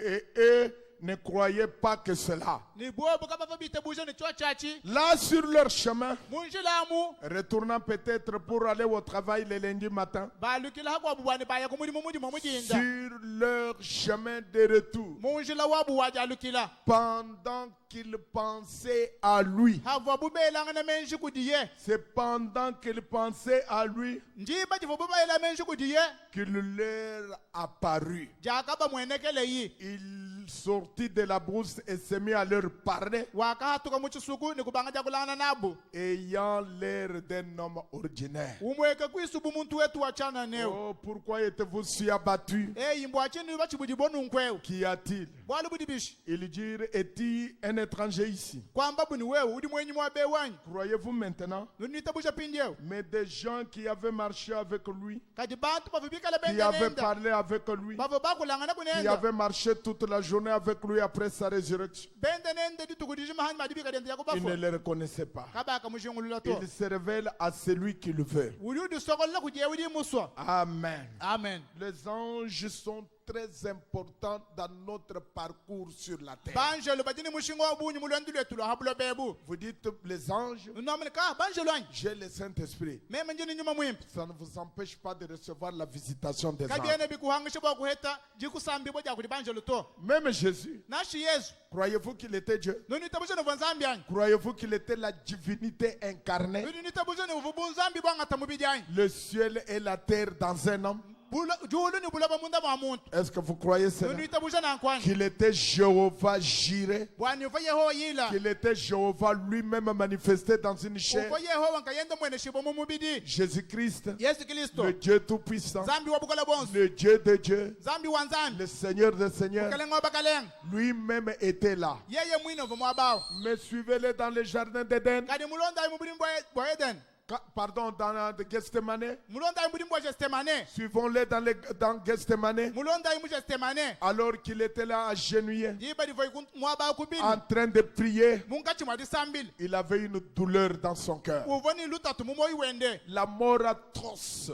Et eux ne croyaient pas que cela. ni bobo kaba vabite buje ni chwa chachi Là, sur leur chemin, munjilamu retournant peut-être pour aller au travail le lundi matin, balukila hakwa bubani baya kumudi mumudi mumudinda sur leur chemin de retour, munjila wabu waja alukila pendant qu'ils pensaient à lui, hava bubela ngana menji kudiye c'est pendant qu'ils pensaient à lui njiba jivo bubela menji kudiye qu'il leur apparut. jakaba mwenekele yi Il sortit de la brousse et se mit à leur parler, wakahatuka muchisuku ni kubanga jakulana nabu ayant l'air d'un homme ordinaire. umweke kwisubu muntu wetu wachana neo Oh, pourquoi êtes-vous si abattu? yimbo achini bachibudi bonu nkweu Qu'y a-t-il? bwali budi bishi Ils dirent, est-il un étranger ici? kwamba buni wewe udi mwenyi mwa bewanyi Croyez-vous maintenant? nunita busha pindiyo Mais des gens qui avaient marché avec lui, kati bantu bavibikala qui avaient bengenenda parlé avec lui, bavo bakulangana qui kunenda avaient marché toute la journée avec lui après sa résurrection, bende nende ditukudiji mahani madibika dende ils ne yakubafo le reconnaissaient pas. kabaka mushingulula to Il se révèle à celui qui le veut. uli udi sokolla kujiye udi muswa Amen. amen Les anges sont très importants dans notre parcours sur la terre. banjelo badini mushingo wabunyi mulwendu lwetu lwa habulo bebu Vous dites les anges, unomene ka banjelo anyi j'ai le Saint-Esprit. meme njini nyuma mwimpi Ça ne vous empêche pas de recevoir la visitation des anges. kabyene bikuhangishe bwa kuheta jikusambibwa jakuli banjelo to Même Jésus, nashi yesu croyez-vous qu'il était Dieu? nunita bushe novo nzambi anyi Croyez-vous qu'il était la divinité incarnée? nunita bushe novubu nzambi bwangata mubidi anyi Le ciel et la terre dans un homme? julu ni bulaba munda mwa muntu Est-ce que vous croyez cela? nunita bushe nankwanyi Qu'il était Jéhovah Jireh, bwani uva yehowa yila qu'il était Jéhovah lui-même manifesté dans une chair. uva yehowa nkayenda mwene shibo mumubidi Jésus-Christ, yesu kristo le Dieu Tout-Puissant, nzambi wa bukola bonso le Dieu de Dieu, nzambi wa nzambi le Seigneur des Seigneurs, kalenga wa bakalenga lui-même était là. yeye mwino vo mwabawo Mais suivez-le dans le jardin d'Éden, kadi mulonda ayi mubudi bwa eden pardon, dans le Gethsemane. mulonda ayi mubudi bwa gestemane Suivons-le dans Gethsemane, mulonda ayi mu gestemane alors qu'il était là agenouillé, ndiba divo mwabawo kubili en train de prier. munkachi mwa disambili Il avait une douleur dans son cœur. uvoni lutatu mumoyi wende La mort atroce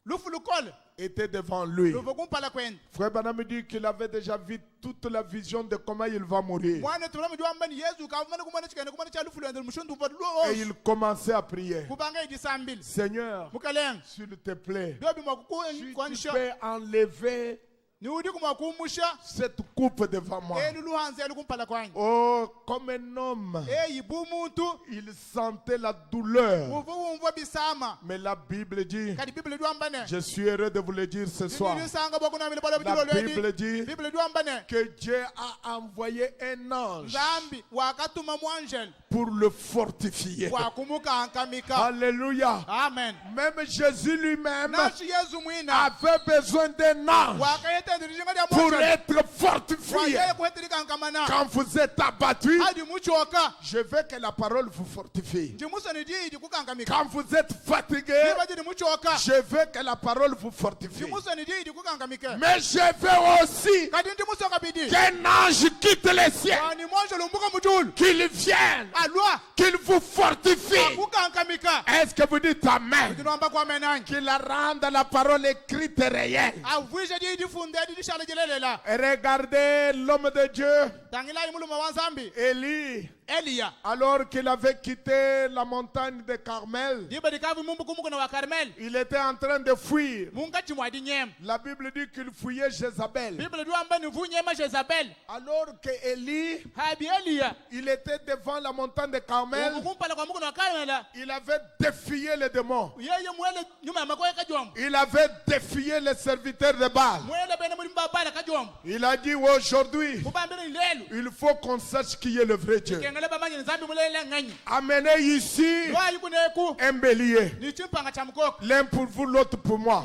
lufu lukole était devant lui. luvo kumpala kwenda Frère Branham me dit qu'il avait déjà vu toute la vision de comment il va mourir. mwana tulamu jwambani yesu kavumana kumana chikene kumana cha lufu lwende mushundu uva Et il commençait à prier. kubanga idisambili Seigneur, mukalenga s'il te plaît, dobi si tu mwakukwanisha peux enlever ni udi kumwakumusha cette coupe devant moi. elu luhanzi elu kumpala kwanyi Oh, comme un homme, yibu muntu il sentait la douleur. uvu wumva bisama Mais la Bible dit, kadi bibili jwambane je suis heureux de vous le dire ce soir, lisanga bokunamile bala la bidilo Bible lwedi dit bibili jwambane que Dieu a envoyé un ange nzambi wakatuma mwanjeli pour le fortifier. wakumukankamika Alléluia. amen Même Jésus lui-même nashi yesu mwina avait besoin d'un ange wakayetendirishinga lya pour mwanjeli être fortifié. wayeye kuhetilikankamana Quand vous êtes abattu, adi muchoka je veux que la parole vous fortifie. ndi musoni diidi kukankamika Quand vous êtes fatigué, diba didi muchoka je veux que la parole vous fortifie. ndi musoni diidi kukankamike Mais je veux aussi kadi ndi musoka bidi qu'un ange quitte les cieux, wani mwanjeli umbuka mujulu qu'il vienne, alwa qu'il vous fortifie. akukankamika Est-ce que vous dites Amen? ndinomba kwamenanyi Qu'il rende la parole écrite et réelle. avwishe diidi funde didi shala jilelela Regardez l'homme de Dieu, tangilayi muluma wa nzambi Élie, eliya alors qu'il avait quitté la montagne de Carmel. diba dikavi mumbukumukuna wa karmeli Il était en train de fuir. munkachi mwa dinyema La Bible dit qu'il fuyait Jézabel. bibili jwamba ni vunyema jezabeli Alors que Élie, habi eliya il était devant la montagne de Carmel, ukumpala kwa mukuna wa karmela il avait défié les démons. yeye mwele nyuma ya makoye kajombo Il avait défié les serviteurs de Baal. mwele bene muli mbabala kajombo Il a dit aujourd'hui, kubambile lelu il faut qu'on sache qui est le vrai Dieu. kengele bamanyi nzambi mulele nganyi Amenez ici lwayi kuneku un bélier, ni chimpanga cha mukoko l'un pour vous, l'autre pour moi.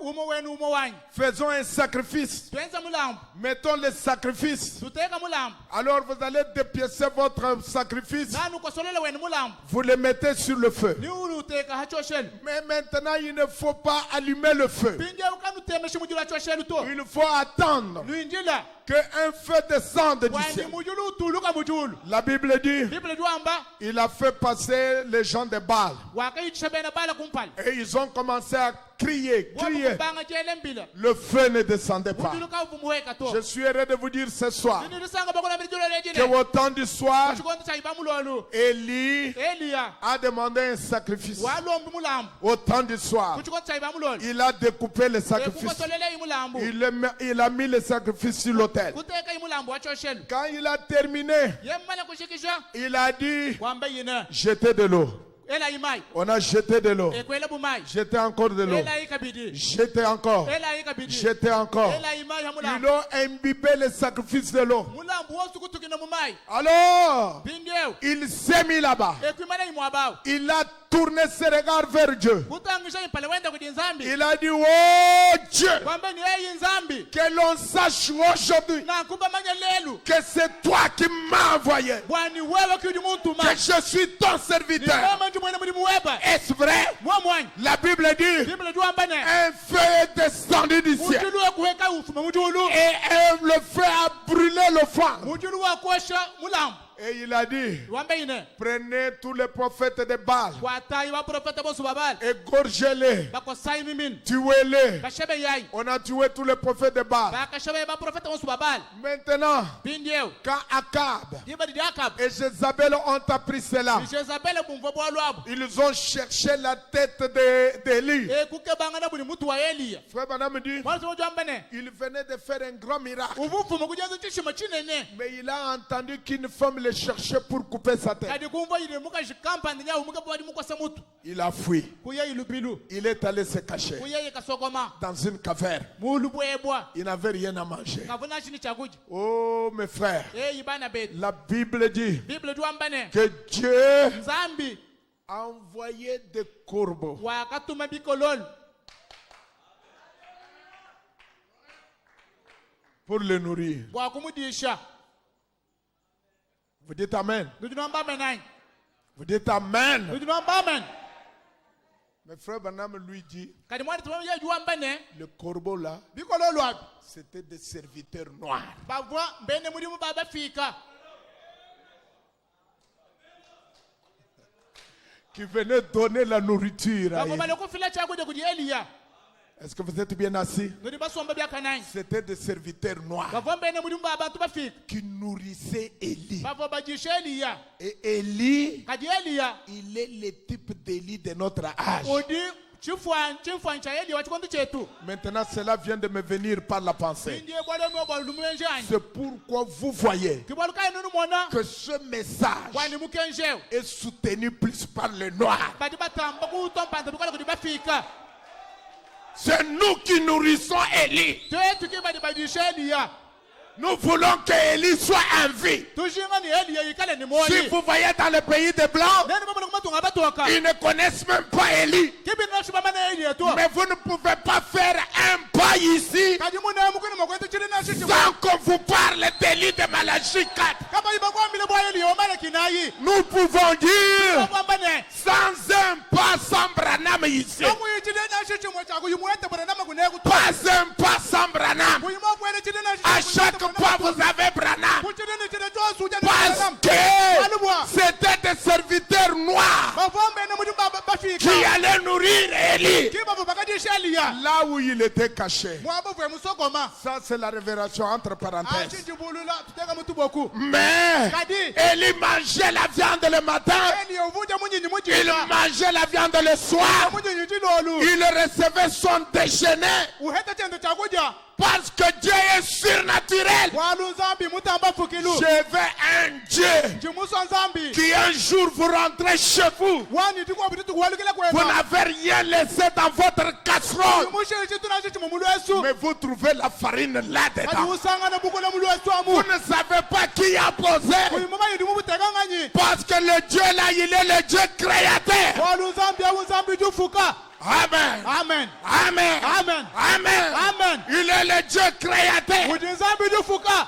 umo wenu umo wanyi Faisons un sacrifice. twenza mulambo Mettons le sacrifice. tuteka mulambo Alors vous allez dépiécer votre sacrifice. nanu ukosolele wenu mulambo Vous le mettez sur le feu. ni uli uteka hachoshelu Mais maintenant, il ne faut pas allumer le feu. pinje ukanutemeshi mujulu achoshelu to Il faut attendre luinjila qu'un feu descende du wani ciel. mujulu utuluka mujulu La Bible dit, bibili jwamba il a fait passer les gens de Baal. wakayitisha bene bala kumpala Et ils ont commencé à crié, Wa crié. mukubanga jele mbila. Le feu ne descendait pas. Mutuluka uvumuweka to. Je suis heureux de vous dire ce soir Nini lisanga bakona bijulo que lejile. au temps du soir, Chikondo cha ibamulolu. Élie Elia. a demandé un sacrifice. Walombi mulambo. Au temps du soir, Kuchikondo cha ibamulolu. il a découpé les sacrifices. Kukotolele imulambo. Il a mis les sacrifices sur l'autel. Kuteka imulambo wachoshelu. Quand il a terminé, Yemmala kushikisha. il a dit, Kwamba yina. jetez de l'eau. Ela imai. On a jeté de l'eau. Ekwela bumai. Jetez encore de l'eau. Ela ikabidi. Jetez encore. Ela ikabidi. Jetez encore. Ela imai ya Ils mulambo. ont imbibé les sacrifices de l'eau. Mulambo wosu kutukina mumai. Alors, Bindieu. il s'est mis là-bas. Ekwimana imwabao. Il a tourné ses regards vers Dieu. Kutangisha impale wenda kudi nzambi. Il a dit, oh Dieu, Kwamba ni yeye nzambi. que l'on sache aujourd'hui Na kumba manya lelu. que c'est toi qui m'as envoyé. Bwani wewe kudi muntu ma. Que je suis ton Ni serviteur. kama ntu mwene muri muweba. Est-ce vrai? Mwa mwani. La Bible dit, Biblia tuambane. un feu est descendu du ciel. Mujulu wa kuweka ufuma mujulu. Et le feu a brûlé le foie. Mujulu wa kuosha mulambo. Et il a dit, Wambe ine. prenez tous les prophètes de Baal, Kwatai wa profeta bosu babal. égorgez-les, Bako sai mimin. tuez-les. Bashebe yai. On a tué tous les prophètes de Baal. Bakashebe ba profeta bosu babal. Maintenant, Bindieu. quand Akab Diba di akab. et Jézabel ont appris cela, Jezabel bumvo bwa lwabo. ils ont cherché la tête d'Élie. Kuke bangana buli mutu wa Elia. Frère Branham me dit, Mwanzo tuambane. il venait de faire un grand miracle. Uvufu mukujaza chishima chinene. Mais il a entendu qu'une femme le cherchait pour couper sa tête. Kadi kumva ile muka jikampa ndinya umuka bwa muka samutu. Il a fui. Kuya ilubilu. Il est allé se cacher Kuya ikasogoma. dans une caverne. Mulu bwebwa. Il n'avait rien à manger. Kavuna chini chakuji. Oh mes frères, Ibana bet. la Bible dit Bible tuambane. que Dieu Nzambi a envoyé des corbeaux wakatuma bikololo pour le nourrir. bwa kumudisha. Vous dites Amen. Ndunomba menai. Vous dites Amen. Ndunomba men. Mais frère Branham lui dit, Kadi mwani tuambye juambane. le corbeau là, Bikololo abi. c'était des serviteurs noirs. Bavwa mbene mulimu baba fika. Qui venaient donner la nourriture à Bavwa Élie. bale kufila chakuja kudi Elia. Est-ce que vous êtes bien assis? Nudi basomba bya kanai. C'était des serviteurs noirs Bavwa mbene mulimu baba tu bafika. qui nourrissaient Élie. Bavwa bajisha Elia. Et Élie, Kadi Elia. il est le type d'Élie de notre âge. Odi chifwan cha Elia wachikondo chetu. Maintenant, cela vient de me venir par la pensée. Ndiye bwale mwa bwa lumuenjani. C'est pourquoi vous voyez Kibaluka nunu mona. que ce message Kwani mukenjeo. est soutenu plus par les Noirs. Badi batamba kutompanda bukala kudi bafika. C'est nous qui nourrissons Élie. Tetu kibadi bajisha Elia. Nous voulons que Élie soit en vie. Tujinga ni Elia yikale ni Si moyi. vous voyez dans le pays des Blancs, Nene mama kumatunga batoka. ils ne connaissent même pas Élie. Kibi na shibama na Elia to. Mais vous ne pouvez pas faire un pas ici Kadi muna mukuni makwete chini na shishi. sans qu'on vous parle d'Élie de Malachie 4. Kama iba kwa mbile bwa Elia omale kinayi. Nous pouvons dire Kwamba ne. sans un pas sans Branham ici. Kamu yichide na shishi mwa chaku yumuete bwana nama kuneku to. Pas un pas sans Branham. Kuyima kwele chide na À shishi. chaque pas vous avez Branham. Kuchide ni chide to suja na Parce Branham. que c'était des serviteurs noirs Bavombe na mudu baba qui bafika. allaient nourrir Élie Kiba bakajisha Elia. là où il était caché. Mwabo vwe musokoma. Ça, c'est la révélation entre parenthèses. Achi bulula tuteka mutu boku. Mais Kadi. Élie mangeait la viande le matin, Elia uvuja munyinyi il mujinga. mangeait la viande le soir, Munyinyi chilolu. il recevait son déjeuner Uheta chendo chakuja. parce que Dieu est surnaturel. Walu nzambi mutamba fukilu. Je veux un Dieu Jimuso nzambi. qui un jour vous rentrez chez vous, Wani tikwa bitu kuwalikile vous kwema. n'avez rien laissé dans votre casserole, Jimushe chitu na chitu mumulwesu. mais vous trouvez la farine Kadi là-dedans. usanga na buko na mulwesu Vous amu. ne savez pas qui a posé, Kuyimama yidi mubuteka nganyi. parce que le Dieu là, il est le Dieu créateur. Walu nzambi ya nzambi jufuka. Amen. Amen. Amen. Amen. Amen. Amen. Il est le Dieu créateur. Uji nzambi jufuka.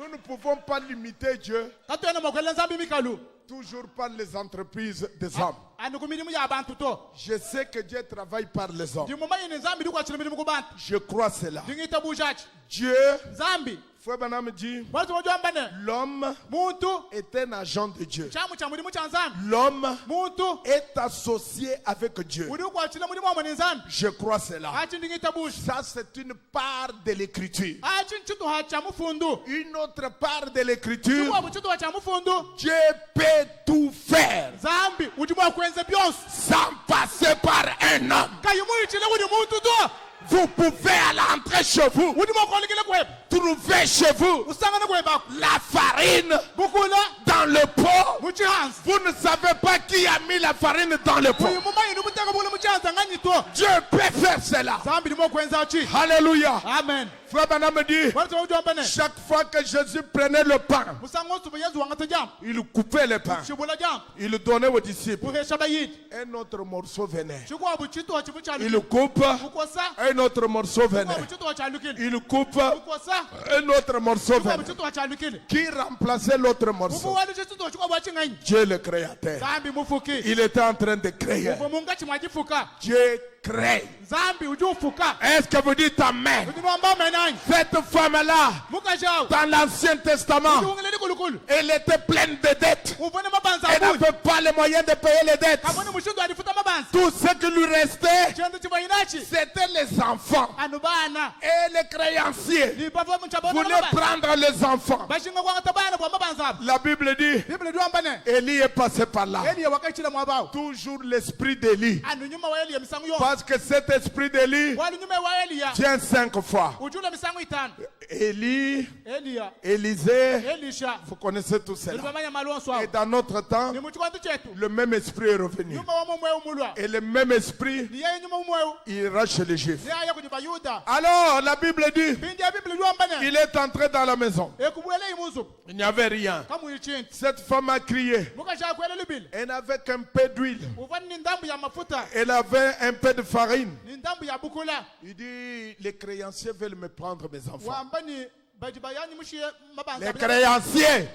Nous ne pouvons pas limiter Dieu ka tuyena makwele nzambi mikalu toujours par les entreprises des hommes. ani ku mirimu ya bantu to Je sais que Dieu travaille par les hommes. ndi mumanyi nzambi ndi kwachila mirimu ku bantu Je crois cela. ndingita bujachi Dieu, nzambi Frère Branham dit, bali tumajwambane l'homme muntu est un agent de Dieu. chamu cha mulimu cha nzambi L'homme muntu est associé avec Dieu. uli kwachila mulimu wa mwene nzambi Je crois cela. achi ndingita bush Ça, c'est une part de l'écriture. achi nchitu ha cha mufundu Une autre part de l'écriture, chikuwa buchitu ha cha mufundu Dieu peut tout faire nzambi udimu akwenze byonse sans passer par un homme. kayimuyichile kuli muntu to Vous pouvez aller entrer chez vous, udimu akolikile kuhepa trouver chez vous usangane kuhepako la farine bukula dans le pot. muchihansi Vous ne savez pas qui a mis la farine dans le pot. uyu mumanyi ndi muteka bukula muchihansi ngani to Dieu peut faire cela. nzambi ndimo kwenza chi Alléluia. amen Frère Branham me dit, bali tumajwambane chaque fois que Jésus prenait le pain, musango nsubu yezu wangata jambo il coupait le pain. chibula jambo Il donnait aux disciples. buhesha bayidi Un autre morceau venait. chikuwa buchitu ha chibu Il chalukile coupe, bukosa un autre morceau chikuwa venait. buchitu ha chalukile Il coupe, bukosa un autre morceau chikuwa venait. buchitu ha chalukile Qui remplaçait l'autre morceau? ubuwali chitu chikuwa bwachinganyi Dieu le créateur. nzambi mufuki Il était en train de créer. uvu munga chimwajifuka Dieu crée. nzambi uji ufuka Est-ce que vous dites amen? udimwamba menanyi Cette femme-là, mukajawo dans l'Ancien Testament, udiwungile likulukulu elle était pleine de dettes. uvone mabanza Elle abuli n'avait pas les moyens de payer les dettes. kabone mushindu adifuta mabanza Tout ce qui lui restait, chindu chivainachi c'était les enfants. anu bana Et les créanciers libava muchabona voulaient prendre les enfants. bashinga kwangata bana bwa mabanza abo La Bible dit, biblia ndiwambane Élie est passé par là. eliya wakachila mwabawo Toujours l'esprit d'Élie. anu nyuma wa eliya misango yonse Parce que cet esprit d'Élie wali nyuma wa eliya tient 5 fois. ujula misango itano Élie, eliya Élisée, elisha vous connaissez tout cela. ulivamanya malonso Et abo dans notre temps, ni muchikwandi chetu le même esprit est revenu. nyuma wa mumweu mulwa Et le même esprit ni yeye nyuma mumweu ira chez les Juifs. ni aya kuni bayuda Alors, la Bible dit, bindi ya biblia ndiwambane il est entré dans la maison. ekubwele imuzu Il n'y avait rien. kamuyichintu Cette femme a crié. mukashaka kwele libile Elle n'avait qu'un peu d'huile. uvani ni ndambu ya mafuta Elle avait un peu de farine. ni ndambu ya bukula Il dit, les créanciers veulent me prendre mes enfants. wambani bajibayani mushiye mabanza Les créanciers,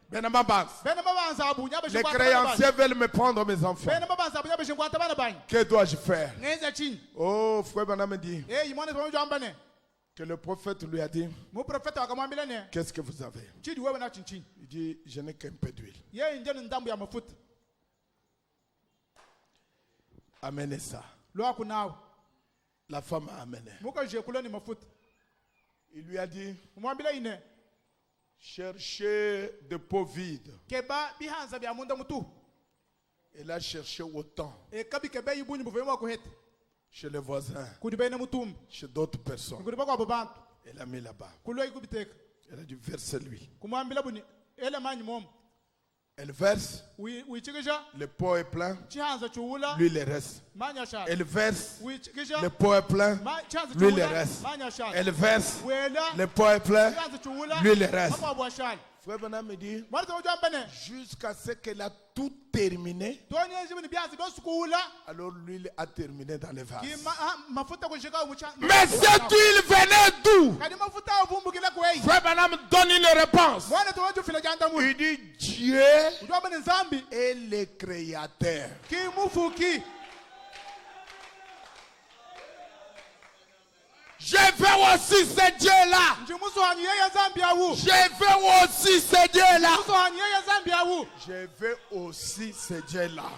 bene mabanza. bene mabanza abu nyabe Les shingwata bana banyi créanciers veulent me prendre mes enfants. bene mabanza abu nyabe shingwata bana banyi Que dois-je faire? ngeza chini Oh, frère Branham dit imwana tumajwambane que le prophète lui a dit, mu profeta wakamwambia ne qu'est-ce que vous avez? chidi wewe na chinchini Il dit, je n'ai qu'un peu d'huile. yeye ndio ni ndambu ya mafuta Amenez ça. lwako nawe La femme a amené. mukaje kula ni mafuta Il lui a dit, umwambia ine cherchez des pots vides. keba bihanza bya munda mutu Elle a cherché autant kabi keba ibunyi buvemo kuhete chez les voisins, kudi bene mutumba chez d'autres personnes. kudi bakwa bantu Elle a mis là-bas. kulwa ikubiteka Elle a dit, versez-lui. kumwambia buni ele manyi mom Elle verse, wichikisha le pot est plein, chihanza chuula l'huile reste. manya shaka Elle verse, wichikisha le pot est plein, chihanza l'huile chuula reste. manya shaka Elle verse, wela le pot est plein, chihanza chuula l'huile reste. bakwa bwashali Frère Branham me dit, mwana tumajwambane jusqu'à ce qu'elle a tout terminé, tonyenje buni byanzi byosukula alors l'huile a terminé dans les vases. mafuta kushika Mais cette huile venait d'où? kadi mafuta avumbukile kwei Frère Branham donne une réponse. mwana tumajufila janda mu Il dit, Dieu ujwambane nzambi est le créateur. kimufuki Je veux aussi ce Dieu-là. njimusohanyi yeye nzambi awu Je veux aussi ce Dieu-là. musohanyi yeye nzambi awu Je veux aussi ce Dieu-là.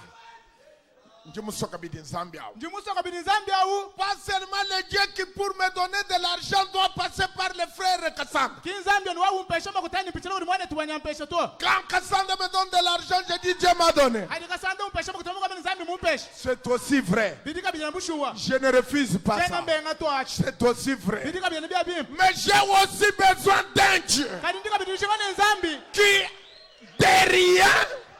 njimusoka bini nzambi awu Pas seulement le Dieu qui pour me donner de l'argent doit passer par le frère Kassanda. ki nzambi ni wawumpesha makutani pichira uri mwana tuwanyampesha to Quand Kassanda me donne de l'argent, je dis Dieu m'a donné. hadi kasanda umpesha makutani kwa nzambi mumpesha C'est aussi vrai. bidika bijana bushuwa Je ne refuse pas tena ça. mbenga to achi C'est aussi vrai. bidika bijana bya bim Mais j'ai aussi besoin d'un Dieu kadi ndika bidisha kana nzambi qui, de rien,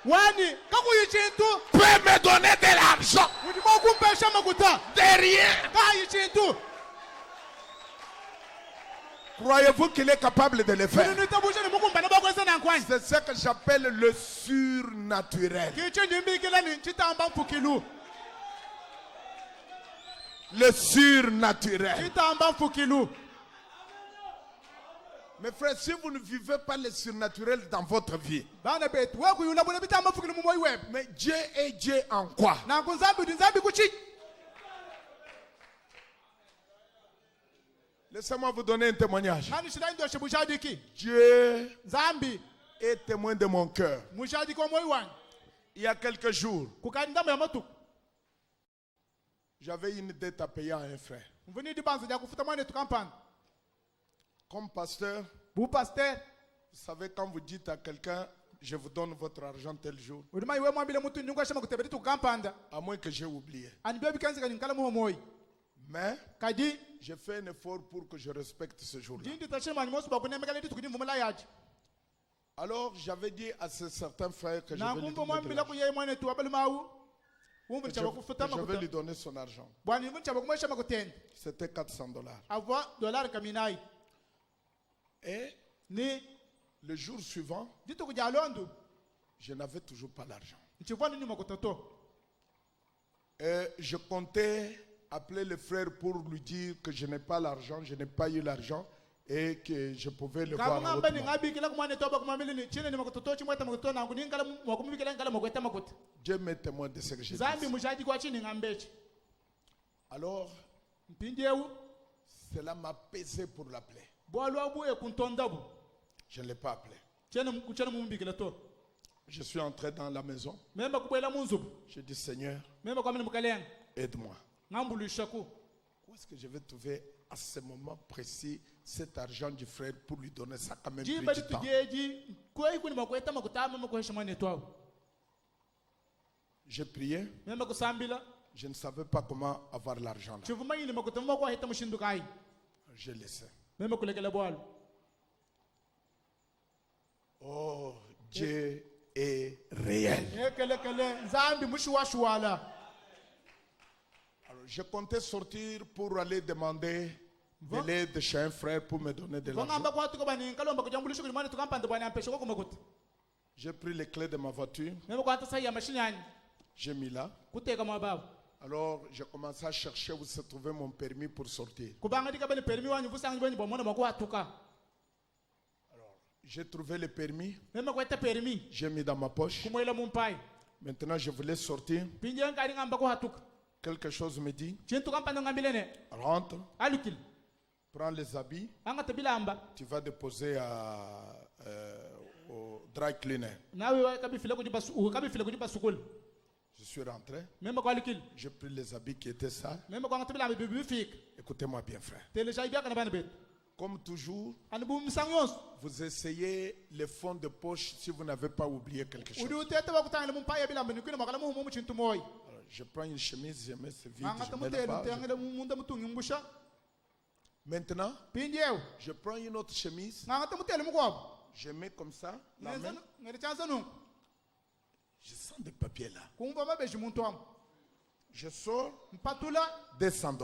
wani kakuyi chintu peut me donner de l'argent. udi mokumpesha makuta De rien. kayi chintu Croyez-vous qu'il est capable de le faire? nitabusha ni mukumpana bakwesa na nkwani C'est ce que j'appelle le surnaturel. kicho ndimbikila ni chitamba mfukilu Le surnaturel. chitamba mfukilu Mes frères, si vous ne vivez pas le surnaturel dans votre vie, bana betu we kuyula bune bitamba fukile mu moyo web mais Dieu est Dieu en quoi? na kunzambi ndi nzambi kuchi. Laissez-moi vous donner un témoignage. Nani shida ndo shibushadiki. Dieu Nzambi est témoin de mon cœur. mushadiki wa moyo wangu. Il y a quelques jours, Kukani ndamba ya matu. j'avais une dette à payer à un frère. Mvuni di banza ya kufuta mwane tukampana. Comme pasteur, Bu pasteur vous savez, quand vous dites à quelqu'un, je vous donne votre argent tel jour, udima iwe mwambile mutu nyunga shema kutebeti tukampanda. à moins que j'ai oublié. Ani bia bikanzi kaninkala mu moyo. Mais Kadi j'ai fait un effort pour que je respecte ce jour-là. jindi tashema ni mosu bakunemeka leti tukuni mvumela yaji. Alors j'avais dit à ce certain frère que je Na vais lui kumbo donner, mwambila kuye mwane tu abali mawu. Umbu que chaba kufuta je vais makuta. lui donner son argent. Bwani mvu chaba kumwesha makutenda. C'était $400. Avoir dollar kaminai. Et Ni le jour suivant, ditu kuja londo. je n'avais toujours pas l'argent. Nchivwani nyuma kutato. Et je comptais appeler le frère pour lui dire que je n'ai pas l'argent, je n'ai pas eu l'argent et que je pouvais le voir Kama ngamba ni autrement. ngabi kila kumane toba kumamili ni chine ni makutoto chimweta makutoto na nguni ngala mwakumibikela ngala mwakweta makuta. Dieu m'est témoin de ce que j'ai Zambi dit. mushadi kwa chini ngambechi. Alors, Mpindi ewu cela m'a pesé pour l'appeler. bwalo abuye kuntondabu. Je ne l'ai pas appelé. Chene kuchana mumbikela to. Je suis entré dans la maison. Memba kubwela munzubu. J'ai dit, Seigneur, Memba kwa mini mukalenga. aide-moi. Ngambulu ishaku. Où est-ce que je vais trouver à ce moment précis cet argent du frère pour lui donner ça quand même pris Jimba du temps? ditujeji kwa ikuni makweta makutama makwesha mwane twawo. J'ai prié. Memba kusambila. Je ne savais pas comment avoir l'argent là. Chivuma yini makutama kwa hita mushindukai. J'ai laissé. Memba kulekela bwalo. Oh, Dieu est réel. Ekelekele nzambi mushuwashuwala. Alors, je comptais sortir pour aller demander de l'aide chez un frère pour me donner de l'argent. Vangamba kwa tuko bani kalomba kujambulisha kuli mwana tukampanda bwana ampesha kwa kumakuta. J'ai pris les clés de ma voiture, Memba kwa hata sahi ya mashini yani. j'ai mis là. Kuteka mwababu. Alors, j'ai commencé à chercher où se trouvait mon permis pour sortir. Kubanga dika bani permi wanyu vusangi bani bomona makwa tuka. J'ai trouvé le permis, Memba kwa hata permi. j'ai mis dans ma poche. Kumwela mumpai. Maintenant, je voulais sortir. Pinje ngari ngamba kwa hatuka. Quelque chose me dit, Chintu kampanda ngambilene. rentre, Alukil. prends les habits, Anga tabilamba. tu vas déposer au dry cleaner. Nawe kabifile kujiba sukul. Je suis rentré, Memba kwa alukil. j'ai pris les habits qui étaient sales. Memba kwa tabilamba bibi fik. Écoutez-moi bien, frère. Telesha ibia kana bana bet. Comme toujours, Anibu msangos. vous essayez les fonds de poche si vous n'avez pas oublié quelque chose. Udi utete wakutanga mumpai bilamba nikuna makala mu chintu moy. Alors, je prends une chemise, je mets ce vide, Anga je mets le tamutele bas. tangela munda mutungi mbusha. Maintenant, Pinjew. je prends une autre chemise, Anga tamutele mukwabo. je mets comme ça la main. Ngere chanza nu. Je sens des papiers là. Kumva mabeji muntu am. Je sors Mpatula $200.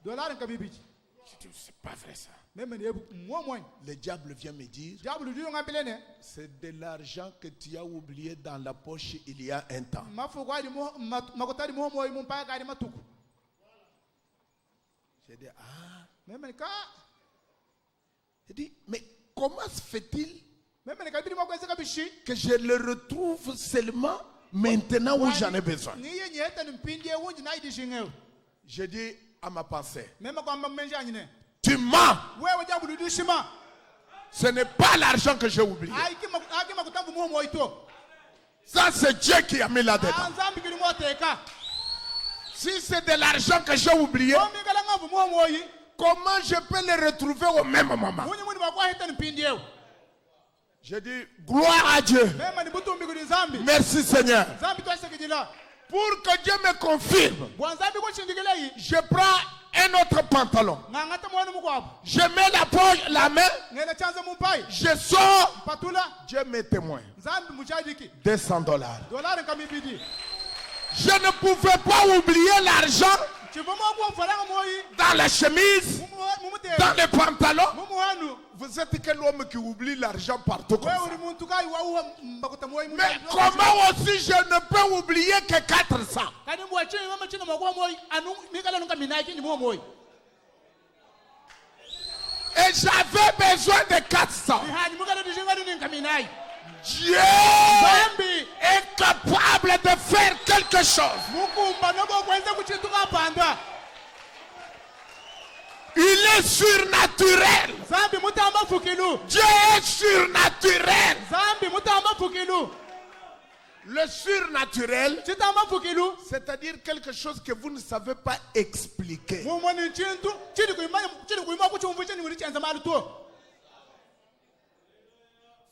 dollar nkabibiji. Je dis, c'est pas vrai ça. Meme ne mwa. Le diable vient me dire, Diablo du ngabilene. c'est de l'argent que tu as oublié dans la poche il y a un temps. Mafuko ali makotari mo moy mumpa kali matuku. J'ai dit, ah. Meme ka. J'ai dit, mais comment se fait-il Meme ne kabiri makweza kabishi. que je le retrouve seulement maintenant où j'en ai besoin? Niye nyeta nimpindie wunji na idi jingeo. J'ai dit à ma pensée, Meme kwa mmenja nyine. tu mens. Wewe diablo du shima. Ce n'est pas l'argent que j'ai oublié. Aki makutambu mo moy to. Ça, c'est Dieu qui a mis là-dedans. Anzambi kili moteka. Si c'est de l'argent que j'ai oublié, Omi kala ngavu mo moyi. comment je peux le retrouver au même moment? Wunyi muni bakwa hita nimpindie. J'ai dit, gloire à Dieu. Meme ni butumbi kuli zambi. Merci Seigneur. Zambi to sekijila. Pour que Dieu me confirme, Bwanzambi ko chindikele yi. je prends un autre pantalon. Ngangata mwana mukwabo. Je mets la poche, la main, Ngene chanza mumpai. je sors. Patula. Dieu m'est témoin. Zambi mujadiki. $200. Dollar nkamibidi. Je ne pouvais pas oublier l'argent Chivomo kwa mfaranga moyi. dans la chemise, dans les pantalons. Mumuhanu. Vous êtes quel homme qui oublie l'argent partout comme Wewe ça? uri muntu kai wa uwa mbakuta moyi mu. Mais comment aussi je ne peux oublier que 400? Kani mwa chini mama chini mwa moyi anu mikala nunga minaki ni moyi. Et j'avais besoin de 400. Ihani mukalo dijinga duninga minai. Dieu Zambi. est capable de faire quelque chose. Mukumba nobo kwenza kuchituka panda. Il est surnaturel. Zambi mutamba fukilu. Dieu est surnaturel. Zambi mutamba fukilu. Le surnaturel, Chitamba fukilu. c'est-à-dire quelque chose que vous ne savez pas expliquer. Mumoni chintu chiri kuima kuchumvu chini ulichenza mali tu.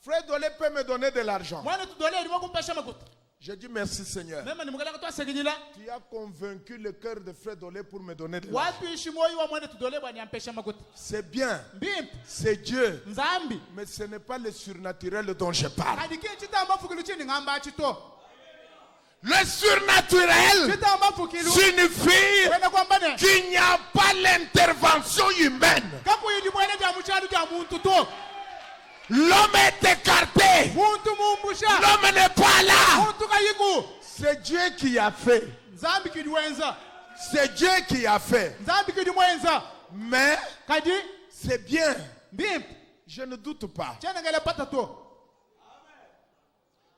Frère Dolé peut me donner de l'argent. Mwana tudole ilimo kumpesha makuta. Je dis merci Seigneur. Mema nimukala kutwa segidila. Tu as convaincu le cœur de Frère Dolé pour me donner de l'argent. Watu ishimoyi wa mwana tudole bwana yampesha makuta. C'est bien. Mbimpi. C'est Dieu. Nzambi. Mais ce n'est pas le surnaturel dont je parle. Kadiki chitamba fukilu chini ngamba chito. Le surnaturel Chitamba fukilu. signifie Wena kwambane. qu'il n'y a pas l'intervention humaine. Kapu yidi mwene ja muchadu ja muntu to. L'homme est écarté. Muntu mumbusha. L'homme n'est pas là. Muntu kayiku. C'est Dieu qui a fait. Nzambi kidwenza. C'est Dieu qui a fait. Nzambi kidwenza. Mais Kadi. c'est bien. Mbimpi. Je ne doute pas. Chena ngale pata to.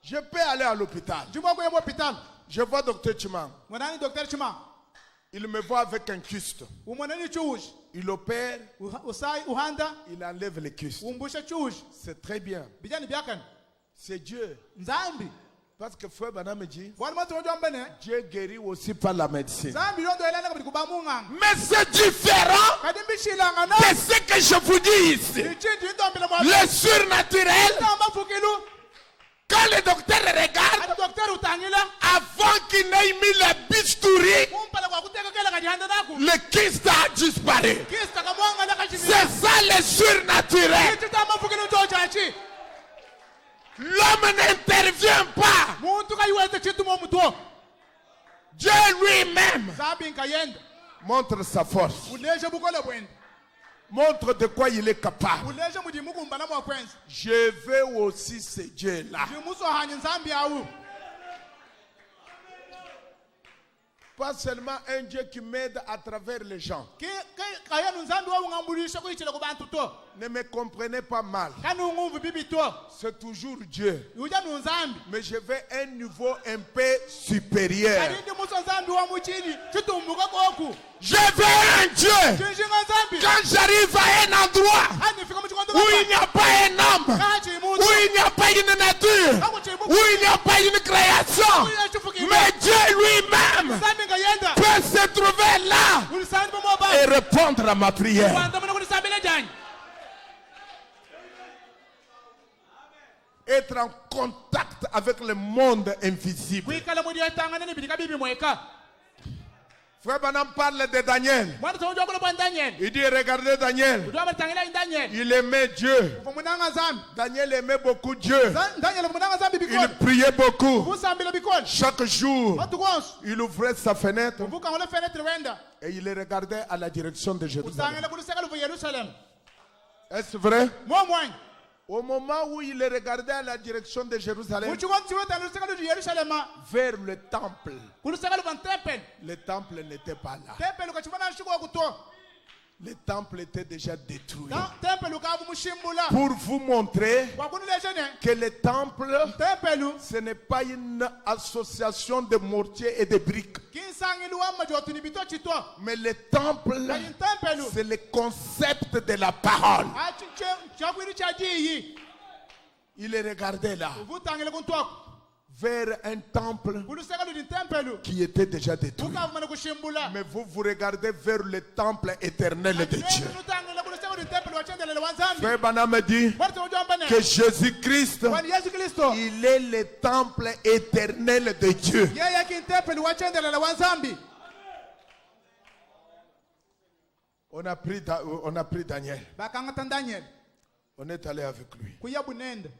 Je peux aller à l'hôpital. Jumwa kwa hospital. Je vois Docteur Chimang. Mwanani Dr. Chima. Il me voit avec un kyste. Umwanani chuj. Il opère. Usai uhanda. Il enlève le kyste. Umbusha chuj. C'est très bien. Bijani byakan. C'est Dieu. Nzambi. Parce que Frère Bana me dit, Bwana matu wajwa mbene. Dieu guérit aussi par la médecine. Nzambi yondo elana kabidi kubamunga. Mais c'est différent Kadi mbishilanga na. de ce que je vous dis ici. Ichindi ndombele mwa. Le surnaturel, Tamba fukilu. quand le docteur regarde, Ati docteur utangila. avant qu'il n'ait mis la bistouri, Kumpala kwa kuteka kela kadi handa naku. le kyste a disparu. Kista kamwanga na kashimia. C'est ça le surnaturel. Ichi tamba fukilu chochachi. L'homme n'intervient pas. Muntu kayiwete chitu mo muto. Dieu lui-même Nzambi nkayenda. montre sa force. Uleje bukola bwenda. Montre de quoi il est capable. Uleje mudimu kumbana mwa kwenza. Je veux aussi ce Dieu-là. Jimuso hanyi Nzambi awu. Pas seulement un Dieu qui m'aide à travers les gens. Kayanu Nzambi wa ungambulisha kuichile kubantu to. Ne me comprenez pas mal. Kanu ngumvu bibi to. C'est toujours Dieu. Uja nu Nzambi. Mais je veux un niveau un peu supérieur. Kalindi muso Nzambi wa muchini. Chitumbuka koku. Je veux un Dieu. Chinjinga Nzambi. Quand j'arrive à un endroit Hani fika muchikondo où il n'y a pas un homme, Kachi où mutu. il n'y a pas une nature, où il n'y a pas une création, mais Dieu lui-même Nzambi ngayenda. peut se trouver là Ulisani bomo ba. et répondre à ma prière. Wanda mwana kulisabele jani. Être en contact avec le monde invisible. Kuikala mudi yatangana ni bidika bibi mweka. Frère Banam parle de Daniel. Mwana tawajwa kula bwana Daniel. Il dit, regardez Daniel. Udwa batangila Daniel. Il aimait Dieu. Kumunanga Nzambi. Daniel aimait beaucoup Dieu. Daniel kumunanga Nzambi Il bikoni. priait beaucoup. Kusambila bikoni. Chaque jour, Watu konsu. il ouvrait sa fenêtre Kuvuka ngole fenetre wenda. et il regardait à la direction de Jérusalem. Utangila kuliseka lufu Yerusalem. Est-ce vrai? Mwa mwani. Au moment où il regardait à la direction de Jérusalem, Uchukwa ntiwe tanu luseka lufu Yerusalem. vers le temple, Kuliseka lufu tempel. le temple n'était pas là. Tempel ukachimana nshiko kuto. Le temple était déjà détruit. Tempel ukavu mushimbula. Pour vous montrer Wakunilejene. que le temple, Tempelu. ce n'est pas une association de mortiers et de briques. Kinsangilu wa majotu ni bito chito. Mais le temple, Kani tempelu. c'est le concept de la parole. Chakwiri chajiyi. Il regardait là, Uvutangile kuntwako. vers un temple Kuliseka lufu tempelu. qui était déjà détruit. Ukavu mana kushimbula. Mais vous regardez vers le temple éternel de Dieu. Utangile kuliseka lufu tempelu wachendelele wa Nzambi. Frère Bana me dit Watu tawajwa mbane. que Jésus-Christ, Kwani Yesu Kristo. il est le temple éternel de Dieu. Yeye kintempelu wachendelele wa Nzambi. On a pris Daniel. Bakangata Daniel. On est allé avec lui. Kuyabu nende.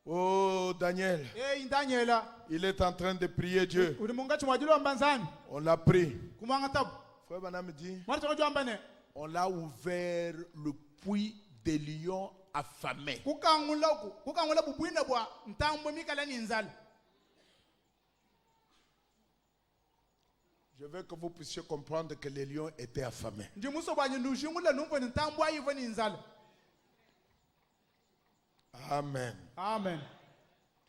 Oh Daniel, Daniela. il est en train de prier Dieu. Ulimunga chumwajilo mbanzani. On l'a pris. Kumanga tabu. Frère Bana me dit, Watu tawajwa mbane. on l'a ouvert le puits des lions affamés. Kukangula bubwina bwa ntambo mikala ninzala. Je veux que vous puissiez comprendre que les lions étaient affamés. ndi muso bwanyi nushingula numvo ni ntambo ayivo ni inzala. Amen. Amen.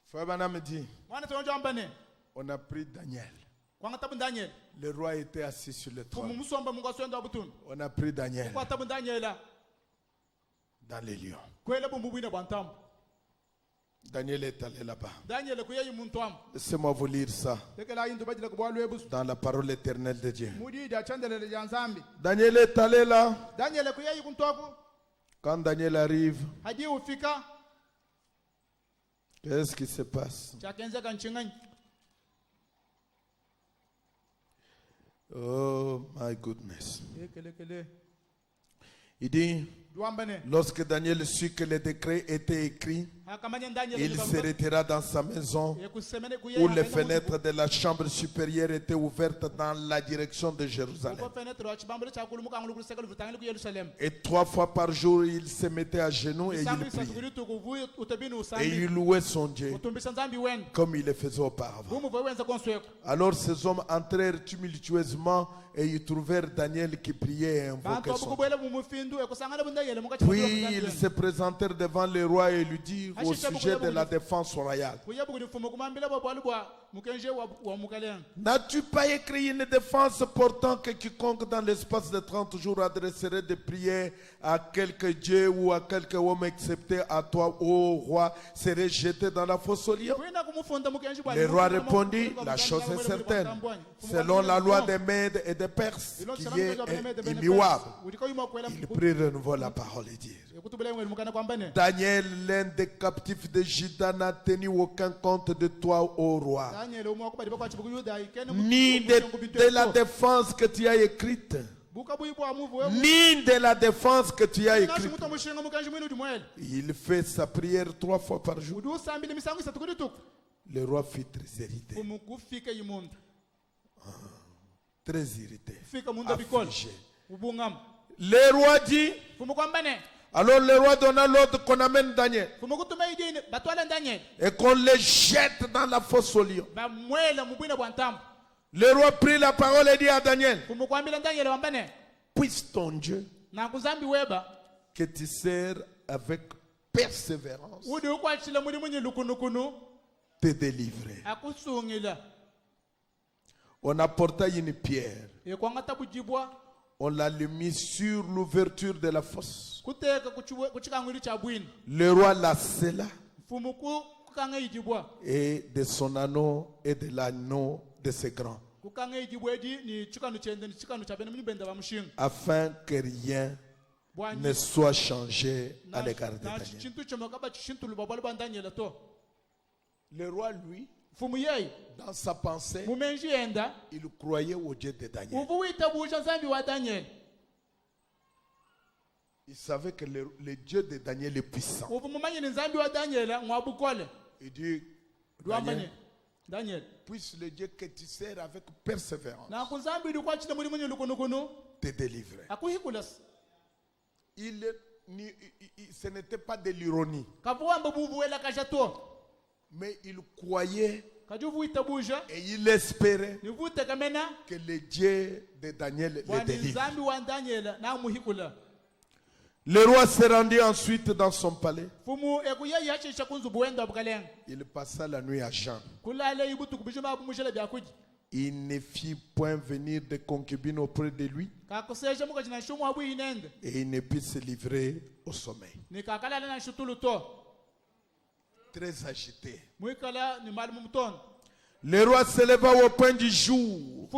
Frère Branham dit, Mwana tonjo ambane. on a pris Daniel. Kwanga tabu Daniel. Le roi était assis sur le Fumu trône. musomba mungu aswenda abutun. On a pris Daniel Kwa tabu Daniela. dans les lions. Kwela bumbu bwina bwantambo. Daniel est allé là-bas. Daniel kuyeyi muntwam. Laissez-moi vous lire ça Tekela yindu bajila kubwa lwebusu. dans la parole éternelle de Dieu. Mudi da chandele ya nzambi. Daniel est allé là. Daniel kuyeyi kuntwaku. Quand Daniel arrive, Hadi ufika. qu'est-ce qui se passe? Chakenza kanchingani. Oh my goodness. Kele. Il dit, Duambane. lorsque Daniel sut que le décret était écrit, Akamanya Daniel. il se retira dans sa maison où les fenêtres de la chambre supérieure étaient ouvertes dans la direction de Jérusalem. Et 3 fois par jour, il se mettait à genoux et il priait. Et il louait son Dieu comme il le faisait auparavant. Alors ces hommes entrèrent tumultueusement et ils trouvèrent Daniel qui priait et invoquait son Dieu. Puis ils se présentèrent devant le roi et lui dirent au sujet de la défense royale. N'as-tu pas écrit une défense portant que quiconque dans l'espace de 30 jours adresserait des prières à quelque Dieu ou à quelque homme excepté à toi, ô roi, serait jeté dans la fosse aux lions? Le roi répondit, la chose est certaine. Selon la loi des Mèdes et des Perses, qui est immuable, il prit de nouveau la parole et dit, Daniel, l'un des captifs de Juda, n'a tenu aucun compte de toi, ô roi, ni de la défense que tu as écrite, ni de la défense que tu as écrite. Il fait sa prière 3 fois par jour. Le roi fut très irrité. Très irrité. Affligé. Le roi dit, alors le roi donna l'ordre qu'on amène Daniel et qu'on le jette dans la fosse aux lions. Le roi prit la parole et dit à Daniel, puisse ton Dieu que tu sers avec persévérance te délivrer. On apporta une pierre. On l'a mis sur l'ouverture de la fosse. Le roi la scella et de son anneau et de l'anneau de ses grands, afin que rien ne soit changé à l'égard de Daniel. Le roi, lui, dans sa pensée, il croyait au Dieu de Daniel. Il savait que le Dieu de Daniel est puissant. Il dit, Daniel, puisse le Dieu que tu sers avec persévérance te délivrer. Ce n'était pas de l'ironie, mais il croyait et il espérait que le Dieu de Daniel le délivre. Le roi se rendit ensuite dans son palais. Il passa la nuit à Jean. Il ne fit point venir de concubines auprès de lui et il ne put se livrer au sommeil. Très agité. Le roi se leva au point du jour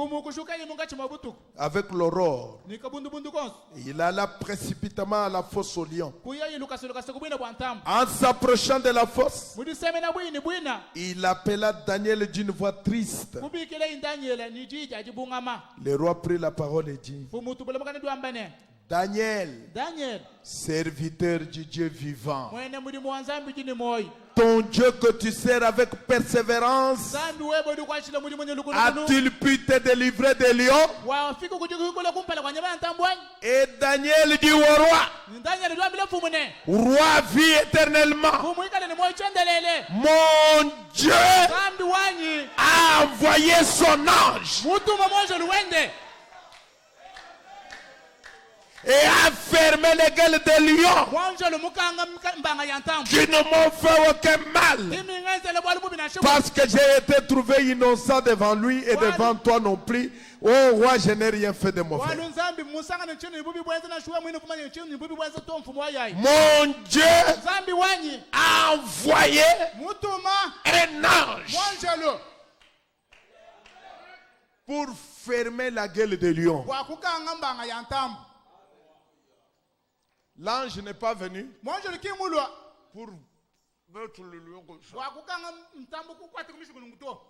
avec l'aurore. Il alla précipitamment à la fosse aux lions. En s'approchant de la fosse, il appela Daniel d'une voix triste. Le roi prit la parole et dit, Daniel, Daniel serviteur du Dieu vivant, mwene mulimu wa nzambi jini moyo ton Dieu que tu sers avec persévérance, nzambi webo ndikwashila mulimu nyelukulu a-t-il pu te délivrer des lions? wafika kujikukula kumpala kwa nyama ntambwani Et Daniel dit au roi, Daniel lwambile fumune roi, vis éternellement. fumu ikale ni moyo chendelele Mon Dieu nzambi wanyi a envoyé son ange mutuma mwanjo luwende et a fermé les gueules des lions mwanjo lumukanga mbanga ya ntambu qui ne m'ont fait aucun mal. imi ngenzele bwali bubi na shibu Parce que j'ai été trouvé innocent devant lui et devant toi non plus. Oh roi, je n'ai rien fait de mauvais. walu nzambi musanga ni chini bubi bwenze na shuwa mwini kumanya chini bubi bwenze to mfumu wa yayi Mon Dieu nzambi wanyi a envoyé mutuma un ange mwanjo pour fermer la gueule des lions. wakukanga mbanga ya ntambu L'ange n'est pas venu mwanjo kimulwa pour mettre le lion comme ça. wakukanga ntambu kukwati kumishikulu to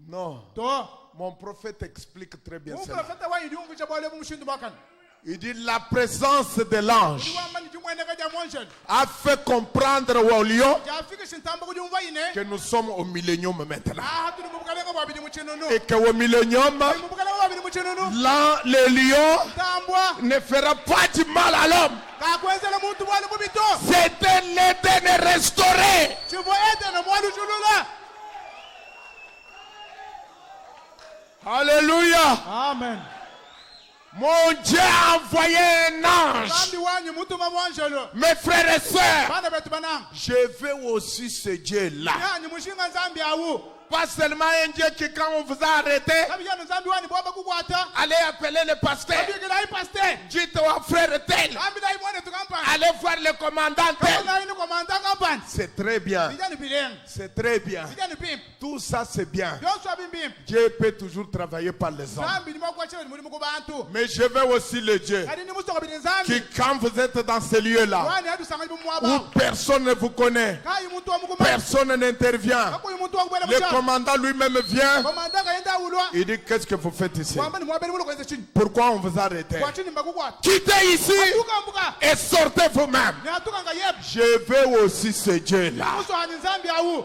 Non. to Mon prophète explique très bien cela. uprofeta wanyi ndiumvucha bwale bumushindu bakana Il dit la présence de l'ange ndiwamba ndimweneka ja mwanjo a fait comprendre au lion jafikisha ntambu kujumva ine que nous sommes au millénium maintenant. tuli mubukalenga bwabili muchinunu Et qu'au millénium, mubukalenga bwabili muchinunu là, le lion tambwa ne fera pas du mal à l'homme. kakwenzela muntu bwali bubito C'était l'Éden restauré. chivo edene mwalu chulula Alléluia. amen Mon Dieu a envoyé un ange. nzambi wanyi mutuma mwanjelo Mes frères et sœurs, bana betu bananga je veux aussi ce Dieu-là. yanyi mushinga nzambi awu Pas seulement un Dieu qui, quand on vous a arrêté, kabijana nzambi wani bwaba kukwata allez appeler le pasteur. kabikila i pasteur Dites au frère tel, ambi dai mwene tukampani allez voir le commandant tel. kona ini komanda kampani C'est très bien. bijani bilenga C'est très bien. bijani pimp Tout ça, c'est bien. byonso abimbimp Dieu peut toujours travailler par les hommes. nzambi nimakwachela mulimu kubantu Mais je veux aussi le Dieu kadi nimusokobili qui, nzambi quand vous êtes dans ces lieux-là, wani adusanga limu où mwaba personne ne vous connaît, kayi muntu wamukumba personne n'intervient, kakuyi muntu wakubela le mucha commandant lui-même vient, komanda kayenda ulwa il dit qu'est-ce que vous faites ici? wamba ni mwabeli mulo kwenze chini Pourquoi on vous a arrêté? kwachini mbakukwata Quittez ici tukambuka et sortez vous-même. ni atuka nga yeb Je veux aussi ce Dieu-là. muso hani nzambi awu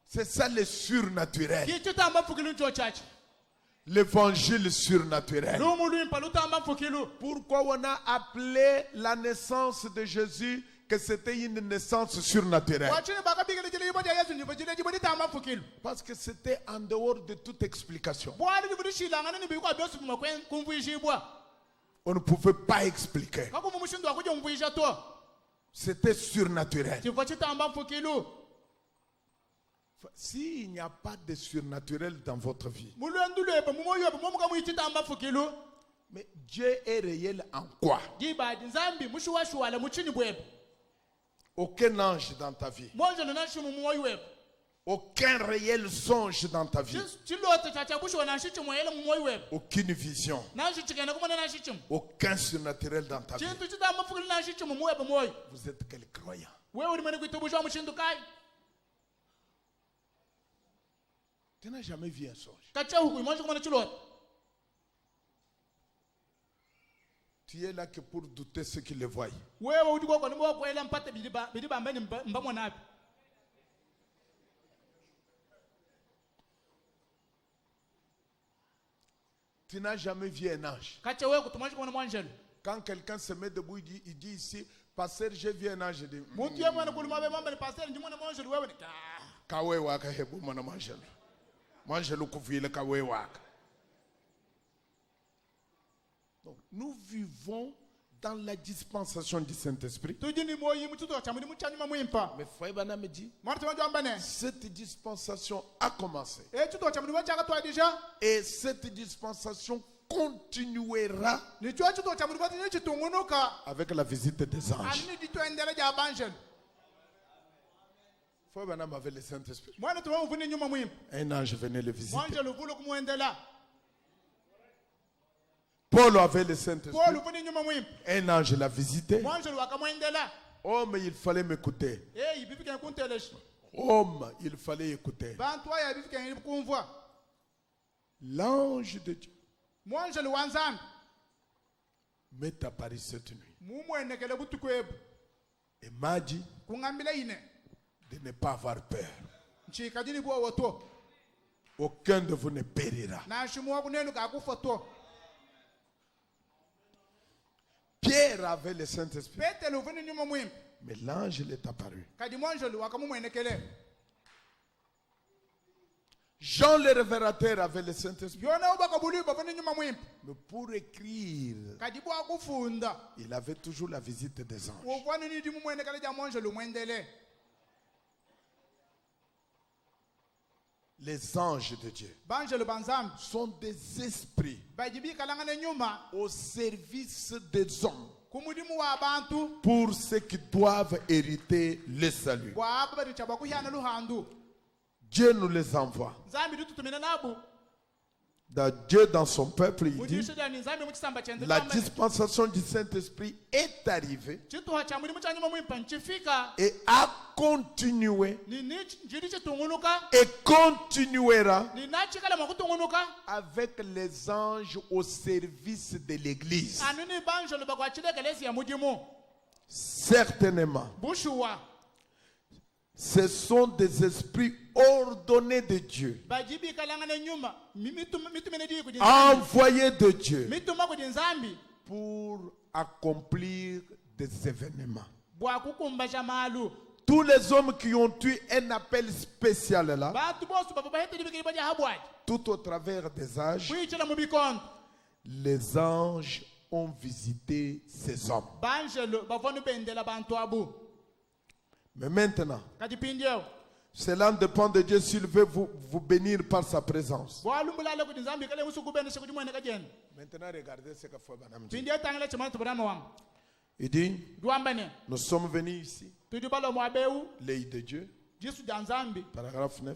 C'est ça le surnaturel. kichitamba mfukilu ncho chachi L'évangile surnaturel. lumu lwimpa lutamba mfukilu Pourquoi on a appelé la naissance de Jésus que c'était une naissance surnaturelle? kwachini bakabikile jile yibo ja yesu nivo jile jibo litamba mfukilu Parce que c'était en dehors de toute explication. bwali livulishilangana ni bikwa byosi buma kumvuyishibwa On ne pouvait pas expliquer. kakuva mushindu wakuja mvuyisha to C'était surnaturel. chivo chitamba mfukilu S'il n'y a pas de surnaturel dans votre vie, mulwendu lwepa mumoyopa momuka muyichitamba mfukilu mais Dieu est réel en quoi? jibadi nzambi mushuwashuwala muchini bwepa Aucun ange dans ta vie. mwanjelo nashimu mumoyi wepa Aucun réel songe dans ta vie. chiloto chachabushiwa nashichimu ele mumoyi wepa Aucune vision. nashichikene kumana nashichimu Aucun surnaturel dans ta vie. chintu chitamba mfukilu nashichimu muwepa moyi Vous êtes quel croyant? wewe ulimene kuitubushwa muchintu kai Tu n'as jamais vu un songe. kachehuku imwanji kumana chiloto Tu es là que pour douter ceux qui le voient. wewe utikoko nimbokwela mpate bilibambeni mbamwonapi Tu n'as jamais vu un ange. kache wewe kutumwanji kumana mwanjelo Quand quelqu'un se met debout, il dit ici, pasteur, j'ai vu un ange. Il dit, muntu ye mwana kuluma be mamba ni pastor ndimwana mwanjelo wewe ni kawe waka hebu mwana manjelo. Manjelo kuvile kawe waka. Donc, nous vivons dans la dispensation du Saint-Esprit. tujini moyi mututo chamuni muchanyuma mwimpa Mais frère Bana me dit, mwana tumanjo ambane cette dispensation a commencé. tuto chamuni wachaka twa deja Et cette dispensation continuera nicho tuto chamuni wati ni chitungunuka avec la visite des anges. ani ditwendele ja banjelo Frère Bana avait le Saint-Esprit. mwana tuwa uvuni nyuma mwimpa Un ange venait le visiter. mwanjelo vulo kumwendela Paul avait le Saint-Esprit. Paul uvuni nyuma mwimpa Un ange l'a visité. mwanjelo wakamwendela Oh, mais il fallait m'écouter. ibifike kunteleshi Homme, il fallait écouter. bantu aya ibifike kumvwa L'ange de Dieu Mwanjelo wa Nzambi m'est apparu cette nuit mumwenekele butuku ebu et m'a dit kungambile ine de ne pas avoir peur. nchika dini bwo woto Aucun de vous ne périra. na shimuwa kunenu kakufa to. Pierre avait le Saint-Esprit, Petelo uvuni nyuma mwimpi mais l'ange l'est apparu. kadi mwanjelo wakamumwenekele. Jean le révélateur avait le Saint-Esprit, Yona ubaka buli bavuni nyuma mwimpi mais pour écrire, kadi bwa kufunda il avait toujours la visite des anges. wovani ni dimu mwenekele ja mwanjelo mwendele. Les anges de Dieu Banjelo banzambi sont des esprits bajibika langane nyuma au service des hommes kumudimu wa abantu pour ceux qui doivent hériter le salut. bwa aba bari chaba kuhyana luhandu. Dieu nous les envoie. Nzambi dututumina nabu Dieu dans son peuple, il dit, mudisho dani nzambi mukisamba chende la dispensation du Saint-Esprit est arrivée chituha cha mudimu cha nyuma mwimpa nchifika et a continué ni njiri chitungunuka et continuera ni nachikala mwakutungunuka avec les anges au service de l'Église. anu ni banjelo bakwachidekelezi ya mudimu Certainement, bushuwa ce sont des esprits ordonnés de Dieu, bajibika langane nyuma mitumene di kudi nzambi envoyés de Dieu mituma kudi nzambi pour accomplir des événements. bwa kukumba cha malu Tous les hommes qui ont eu un appel spécial là, batu bosu baba bahete dibikiri baja habwaji tout au travers des âges, kuichela mubikondo les anges ont visité ces hommes. banjelo bavonu bendela bantu abu Mais maintenant, kadi pindio cela dépend de Dieu s'il veut vous bénir par sa présence. bwa lumbulale kudi nzambi kale musuku bende sekudi mwene kajeni Maintenant, regardez ce que fait Madame dit. pindio tangile chama tubrama wam Il dit, duambane nous sommes venus ici, tudi balo mwabeu l'œil de Dieu, jisu ja nzambi paragraphe 9.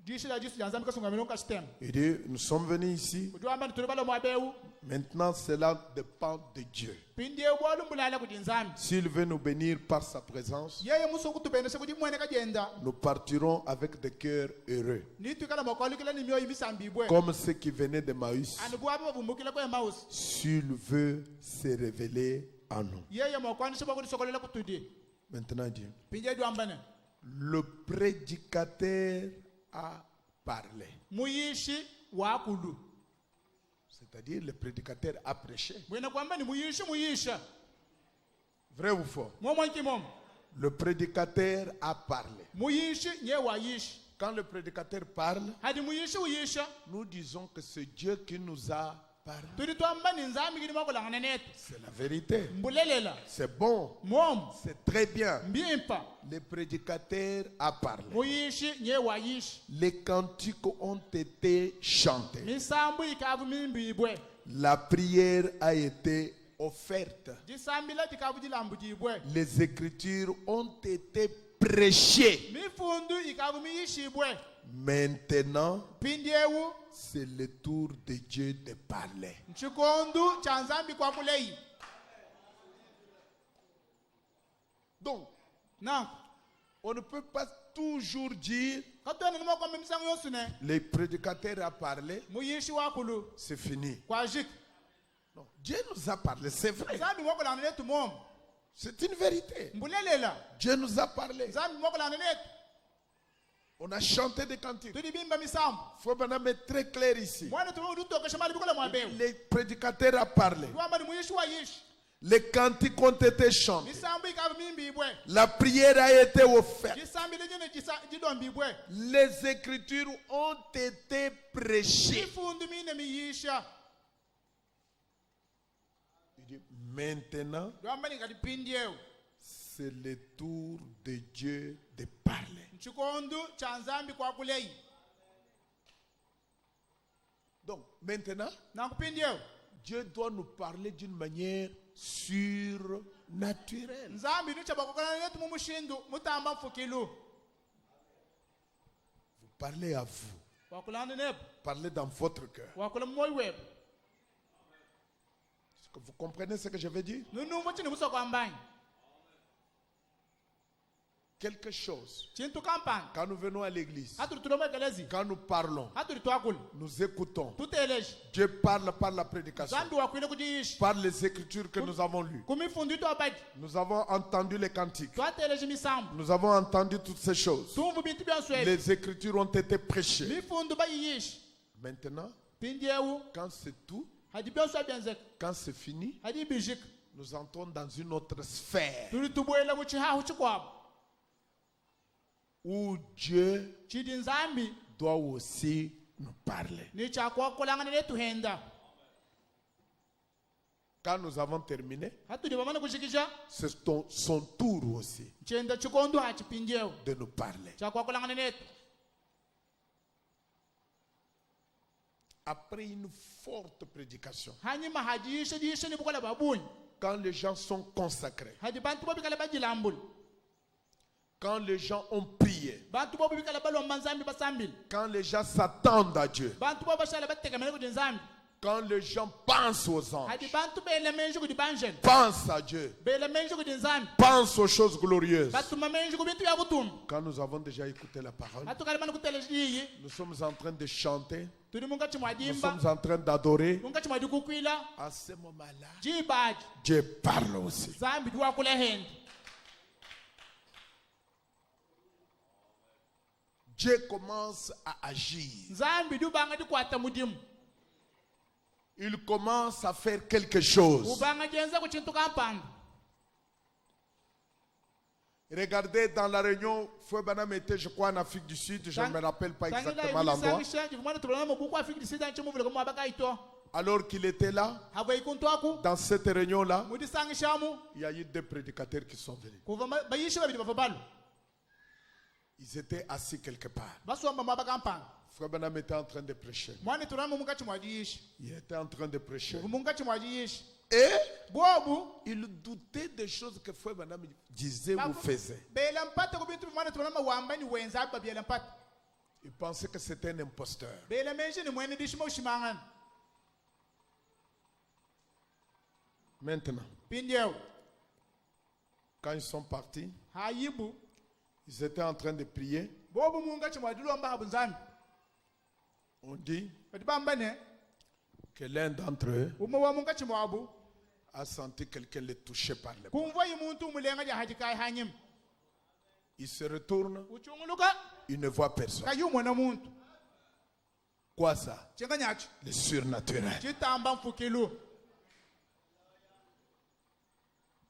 jisu ja nzambi kasunga milonga stem Il dit, nous sommes venus ici, duambane tudi balo mwabeu maintenant cela dépend de Dieu. pindio bwa lumbulale kudi nzambi S'il veut nous bénir par sa présence, yeye musuku tubende sekudi mwene kajenda nous partirons avec des cœurs heureux, ni tukala makolikela ni myoyo misambi bwe comme ceux qui venaient de Maïs. anu bwa bavumbukile kwa Emmaus S'il veut se révéler en nous. yeye mwakwandisha bwa kudi sokolela kutudi Maintenant, Dieu. pindio duambane Le prédicateur a parlé. muyishi wakulu C'est-à-dire le prédicateur a prêché. bwena kwamba ni muyisha Vrai ou faux? momwanki momo Le prédicateur a parlé. muyishi nye wayishi Quand le prédicateur parle, hadi muyishi uyisha nous disons que c'est Dieu qui nous a parlé. tudi twamba ni nzambi kidi mwakulangana netu C'est la vérité. mbulelela C'est bon. momo C'est très bien. mbimpa Le prédicateur a parlé. muyishi nye wayishi Les cantiques ont été chantés. misambu ikavu mimbibwe La prière a été offerte. jisambila jikavu jilambu jibwe Les écritures ont été prêchées. mifundu ikavu miyishibwe Maintenant, pindiewu c'est le tour de Dieu de parler. nchikondu cha nzambi kwa kuleyi Donc, na on ne peut pas toujours dire katwene nima kwa mimisango yosune le prédicateur a parlé, muyishi wakulu c'est fini. kwa jik Non, Dieu nous a parlé, c'est vrai. nzambi mwakulangana netu momo C'est une vérité. mbulelela Dieu nous a parlé. nzambi mwakulangana netu On a chanté des cantiques. tudi bimba misambu Il faut maintenant mettre très clair ici. mwana tumudutokesha mali bikola mwabewu Le prédicateur a parlé. twamba ni muyishi wayishi Les cantiques ont été chantés. misambu ikavu mimbibwe La prière a été offerte. jisambi lenyene jidombibwe Les écritures ont été prêchées. mifundu mine miyisha Il dit, maintenant, twamba ni ngati pindiewu c'est le tour de Dieu de parler. nchikondu cha nzambi kwa kuleyi Donc, maintenant, nakupindiewu Dieu doit nous parler d'une manière surnaturelle. nzambi nuchabakokana netu mumushindu mutamba mfukilu Vous parlez à vous. wakulana nepu Parlez dans votre cœur. wakula mumoyi wepu Est-ce que vous comprenez ce que je veux dire? nunumva chini musokwambanyi quelque chose. chintu kampani Quand nous venons à l'église, haturi tuloma ekelezi quand nous parlons, haturi twakula nous écoutons. tuteleji Dieu parle par la prédication, zambi wakwile kujiishi par les écritures que nous avons lues. kumifundo itwabadi Nous avons entendu les cantiques. twateleji misambo Nous avons entendu toutes ces choses. tumvu bintu byanswebi Les écritures ont été prêchées. mifundo bayiyishi Maintenant, pindi ewu quand c'est tout, hadi byanswa byenzeka quand c'est fini, hadi bijika nous entrons dans une autre sphère tuli tubuyela muchihahu chikwabo où Dieu chidi nzambi doit aussi nous parler. ni chakwakolangana netuhenda Quand nous avons terminé, hatuli bamana kushikisha c'est son tour aussi chenda chikondo hachipindi ewu de nous parler. chakwakolangana netu Après une forte prédication, hanyuma hajiyishe jiyishe ni bukola babunyi quand les gens sont consacrés, hadi bantu bobikala bajilambula quand les gens ont prié, bantu bobo bikala balomba nzambi basambile quand les gens s'attendent à Dieu, bantu bobo bashala bategemele kuti nzambi quand les gens pensent aux anges, hadi bantu belemenje kuti banjeni pensent à Dieu, belemenje kuti nzambi pensent aux choses glorieuses. batuma menje ku bintu bya kutuma Quand nous avons déjà écouté la parole, hatukali mani kuteleji iyi nous sommes en train de chanter, tuli mungati nous mwadimba sommes en train d'adorer. mungati mwadi kukwila À ce moment-là, jibaji Dieu parle aussi. nzambi diwakula hendi Dieu commence à agir. nzambi diubanga dikwata mudimu Il commence à faire quelque chose. ubanga jenza ku chintu kampanda Regardez, dans la réunion, Foué Banam était, je crois, en Afrique du Sud. Je ne me rappelle pas exactement l'endroit. Alors qu'il était là, dans cette réunion-là, il y a eu deux prédicateurs qui sont venus. Ils étaient assis quelque part. Foué Banam était en train de prêcher. Il était en train de prêcher. Et il doutait des choses que Foué Banam disait ou faisait. Il pensait que c'était un imposteur. Maintenant, quand ils sont partis, ils étaient en train de prier. On dit que l'un d'entre eux a senti quelqu'un le toucher par le bras. Il se retourne, il ne voit personne. Quoi ça? Le surnaturel.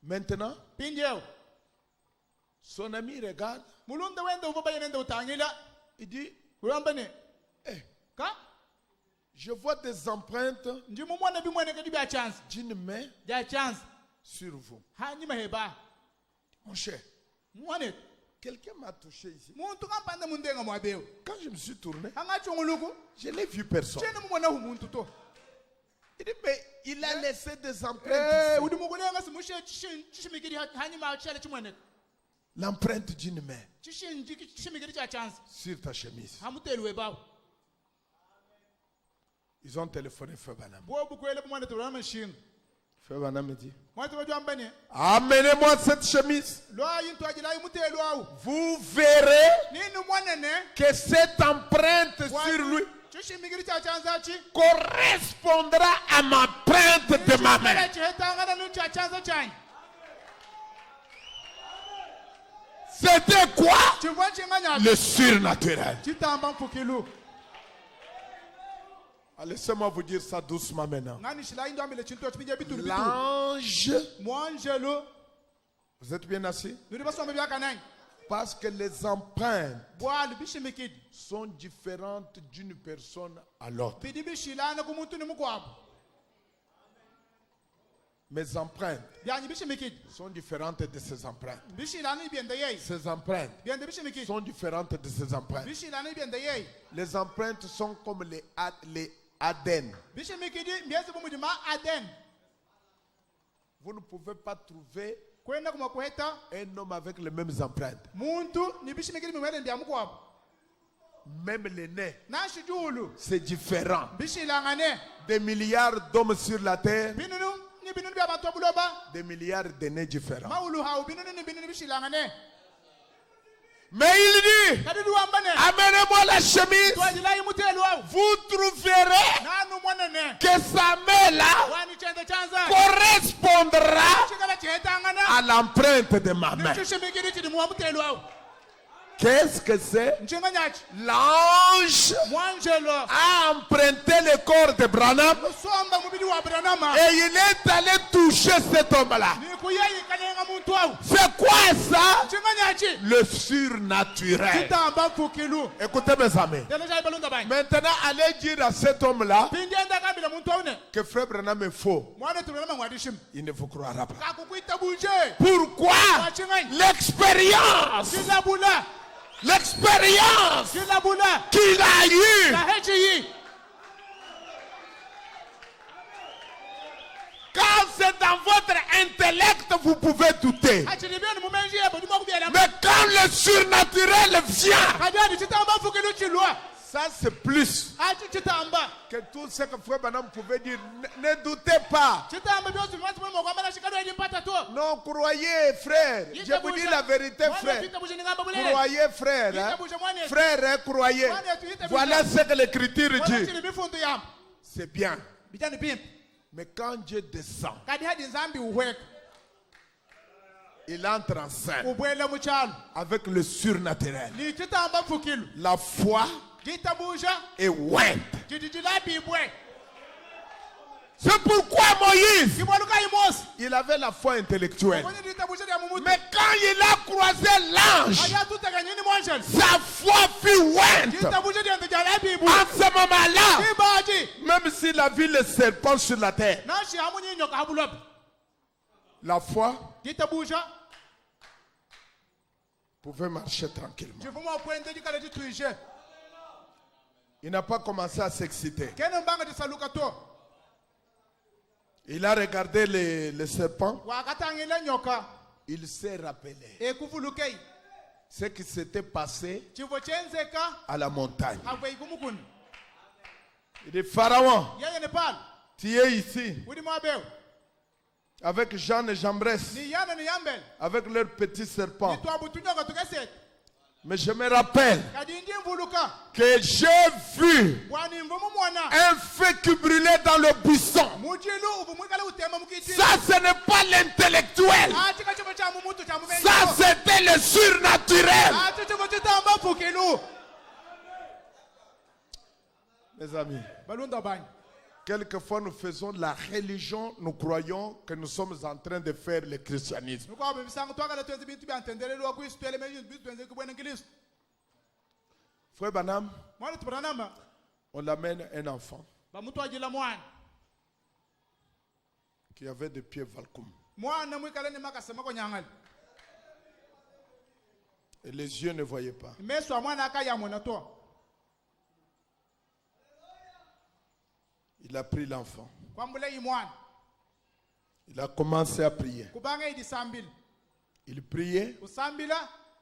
Maintenant, son ami regarde, il dit, eh, je vois des empreintes d'une main sur vous. Mon cher, quelqu'un m'a touché ici. Quand je me suis tourné, je n'ai vu personne. Il dit, mais il a laissé des empreintes ici. L'empreinte d'une main sur ta chemise. Ils ont téléphoné Feu Banam. Feu Banam me dit, amenez-moi cette chemise. Vous verrez que cette empreinte sur lui correspondra à ma empreinte de ma main. C'était quoi? Le surnaturel. Laissez-moi vous dire ça doucement maintenant. L'ange, vous êtes bien assis? Parce que les empreintes sont différentes d'une personne à l'autre. Mes empreintes sont différentes de ces empreintes. Ces empreintes sont différentes de ces empreintes. Les empreintes sont comme les ADN. Vous ne pouvez pas trouver un homme avec les mêmes empreintes. Même les nez, c'est différent. Des milliards d'hommes sur la terre, des milliards de nez différents. Mais il dit, kadi luambane amenez-moi la chemise. twajila imutelu wao Vous trouverez nanu mwanene que sa main là wani chende chanza correspondra chikala chetangana à l'empreinte de ma main. nichushimikiri chidi muamutelu wao Qu'est-ce que c'est? nchinga nyachi L'ange mwanjelo a emprunté le corps de Branham somba mubili wa Branham et il est allé toucher cet homme-là. nikuyayikalenga muntu wao C'est quoi ça? nchinga nyachi Le surnaturel. kitamba fukilu Écoutez mes amis. teleja ibalunda bani Maintenant, allez dire à cet homme-là pindienda kabila muntu waune que frère Branham est faux. mwana tubelema ngwadishim Il ne vous croira pas. kakukuita buje Pourquoi? wachingani L'expérience. kilabula L'expérience kilabula qu'il a eue. na hechi Quand c'est dans votre intellect, vous pouvez douter. achilibieni mumenji yebo ndimo kubyela Mais quand le surnaturel vient, kajani chitamba fukilu chilwa ça c'est plus achi chitamba que tout ce que frère Branham pouvait dire. Ne doutez pas. chitamba byosi mwati mwema kwambala shikalo yipata to Non, croyez, frère. Je vous dis la vérité, frère. Croyez, frère. Hein? Frère, hein, croyez. Voilà ce que l'Écriture dit. C'est bien. Mais quand Dieu descend, il entre en scène avec le surnaturel. La foi est ointe. C'est pourquoi Moïse, il avait la foi intellectuelle. Mais quand il a croisé l'ange, sa foi fut ointe. En ce moment-là, même s'il a vu le serpent sur la terre, la foi pouvait marcher tranquillement. Il n'a pas commencé à s'exciter. Il a regardé le serpent. Il s'est rappelé ce qui s'était passé à la montagne. Il dit, Pharaon, tu es ici avec Jeanne et Jambres, avec leur petit serpent. Mais je me rappelle que j'ai vu un feu qui brûlait dans le buisson. Ça, ce n'est pas l'intellectuel. Ça, c'était le surnaturel. Mes amis, quelquefois nous faisons la religion, nous croyons que nous sommes en train de faire le christianisme. Frère Branham, on amène un enfant qui avait des pieds valcoum. Et les yeux ne voyaient pas. Il a pris l'enfant. Il a commencé à prier. Il priait, il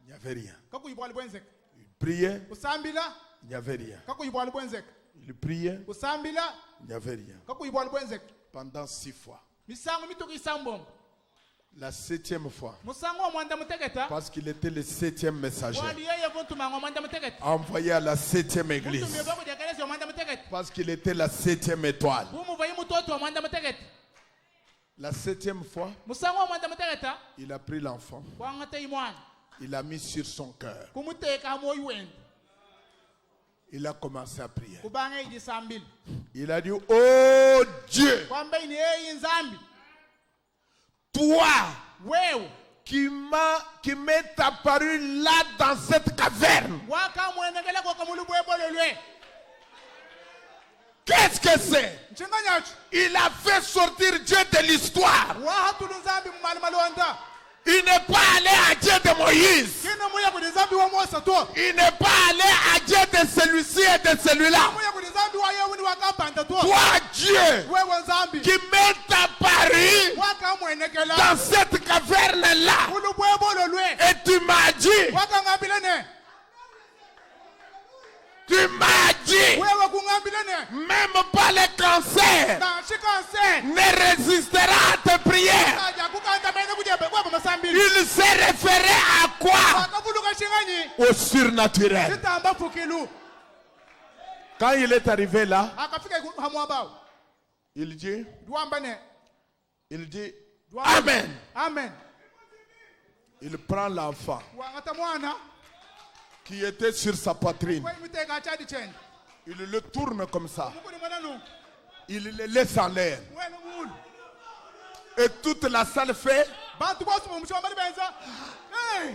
n'y avait rien. Il priait, il n'y avait rien. Il priait, il n'y avait rien. Pendant 6 fois. La 7e fois. Parce qu'il était le 7e messager. Envoyé à la 7e église. Parce qu'il était la 7e étoile. La 7e fois, il a pris l'enfant. Il l'a mis sur son cœur. Il a commencé à prier. Il a dit, oh Dieu, toi qui m'est apparu là dans cette caverne, qu'est-ce que c'est? Il a fait sortir Dieu de l'histoire. Il n'est pas allé à Dieu de Moïse. Il n'est pas allé à Dieu de celui-ci et de celui-là. Toi, Dieu, qui m'est apparu dans cette caverne-là, et tu m'as dit, même pas le cancer ne résistera à tes prières. Il s'est référé à quoi? au surnaturel. chitamba mfukilu Quand il est arrivé là, akafika hamwabao il dit, duambane Amen. amen Il prend l'enfant wangata mwana qui était sur sa poitrine. kwa miteka chadi chen Il le tourne comme ça. mukuni mwana nu Il le laisse en l'air. wena mulu Et toute la salle fait. bantu bose mumshwa bali benza hey